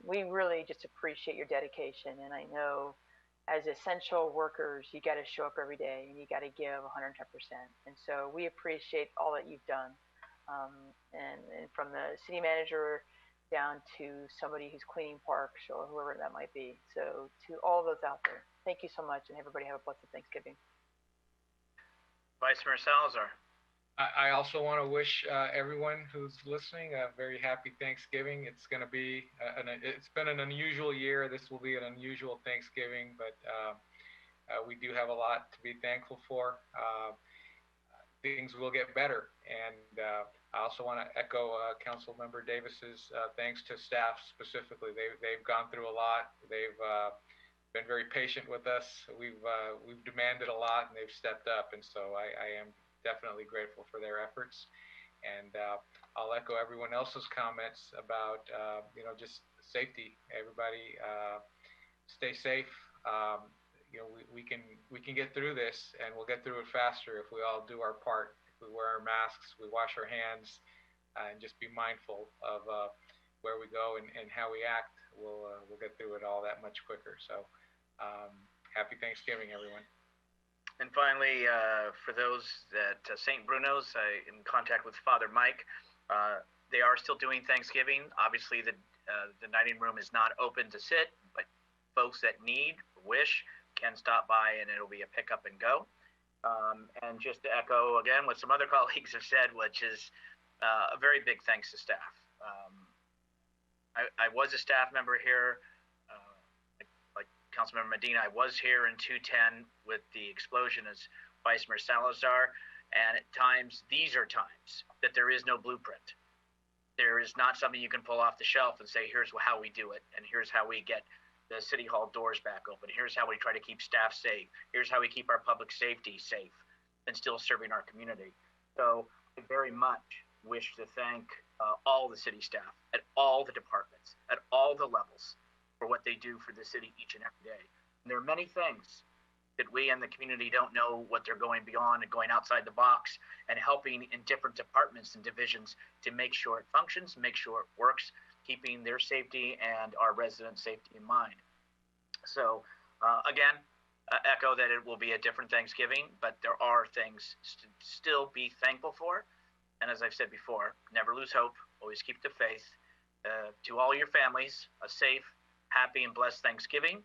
We really just appreciate your dedication, and I know as essential workers, you got to show up every day and you got to give 110%. And so we appreciate all that you've done. And from the city manager down to somebody who's cleaning parks or whoever that might be. So to all those out there, thank you so much, and everybody have a blessed Thanksgiving. Vice Mayor Salazar. I also want to wish everyone who's listening a very happy Thanksgiving. It's going to be, it's been an unusual year. This will be an unusual Thanksgiving, but we do have a lot to be thankful for. Things will get better. And I also want to echo Councilmember Davis's thanks to staff specifically. They've gone through a lot. They've been very patient with us. We've demanded a lot, and they've stepped up. And so I am definitely grateful for their efforts. And I'll echo everyone else's comments about, just safety. Everybody stay safe. We can get through this, and we'll get through it faster if we all do our part. If we wear our masks, we wash our hands, and just be mindful of where we go and how we act. We'll get through it all that much quicker. So happy Thanksgiving, everyone. And finally, for those at St. Bruno's, in contact with Father Mike, they are still doing Thanksgiving. Obviously, the dining room is not open to sit, but folks that need, wish, can stop by, and it'll be a pick up and go. And just to echo again what some other colleagues have said, which is a very big thanks to staff. I was a staff member here. Councilmember Medina, I was here in 210 with the explosion as Vice Mayor Salazar, and at times, these are times that there is no blueprint. There is not something you can pull off the shelf and say, here's how we do it, and here's how we get the City Hall doors back open. Here's how we try to keep staff safe. Here's how we keep our public safety safe and still serving our community. So I very much wish to thank all the city staff at all the departments, at all the levels, for what they do for the city each and every day. And there are many things that we and the community don't know what they're going beyond and going outside the box and helping in different departments and divisions to make sure it functions, make sure it works, keeping their safety and our residents' safety in mind. So again, echo that it will be a different Thanksgiving, but there are things to still be thankful for. And as I've said before, never lose hope, always keep the faith. To all your families, a safe, happy and blessed Thanksgiving.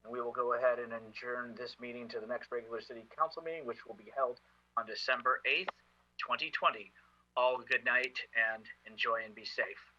And we will go ahead and adjourn this meeting to the next regular city council meeting, which will be held on December 8th, 2020. All good night and enjoy and be safe.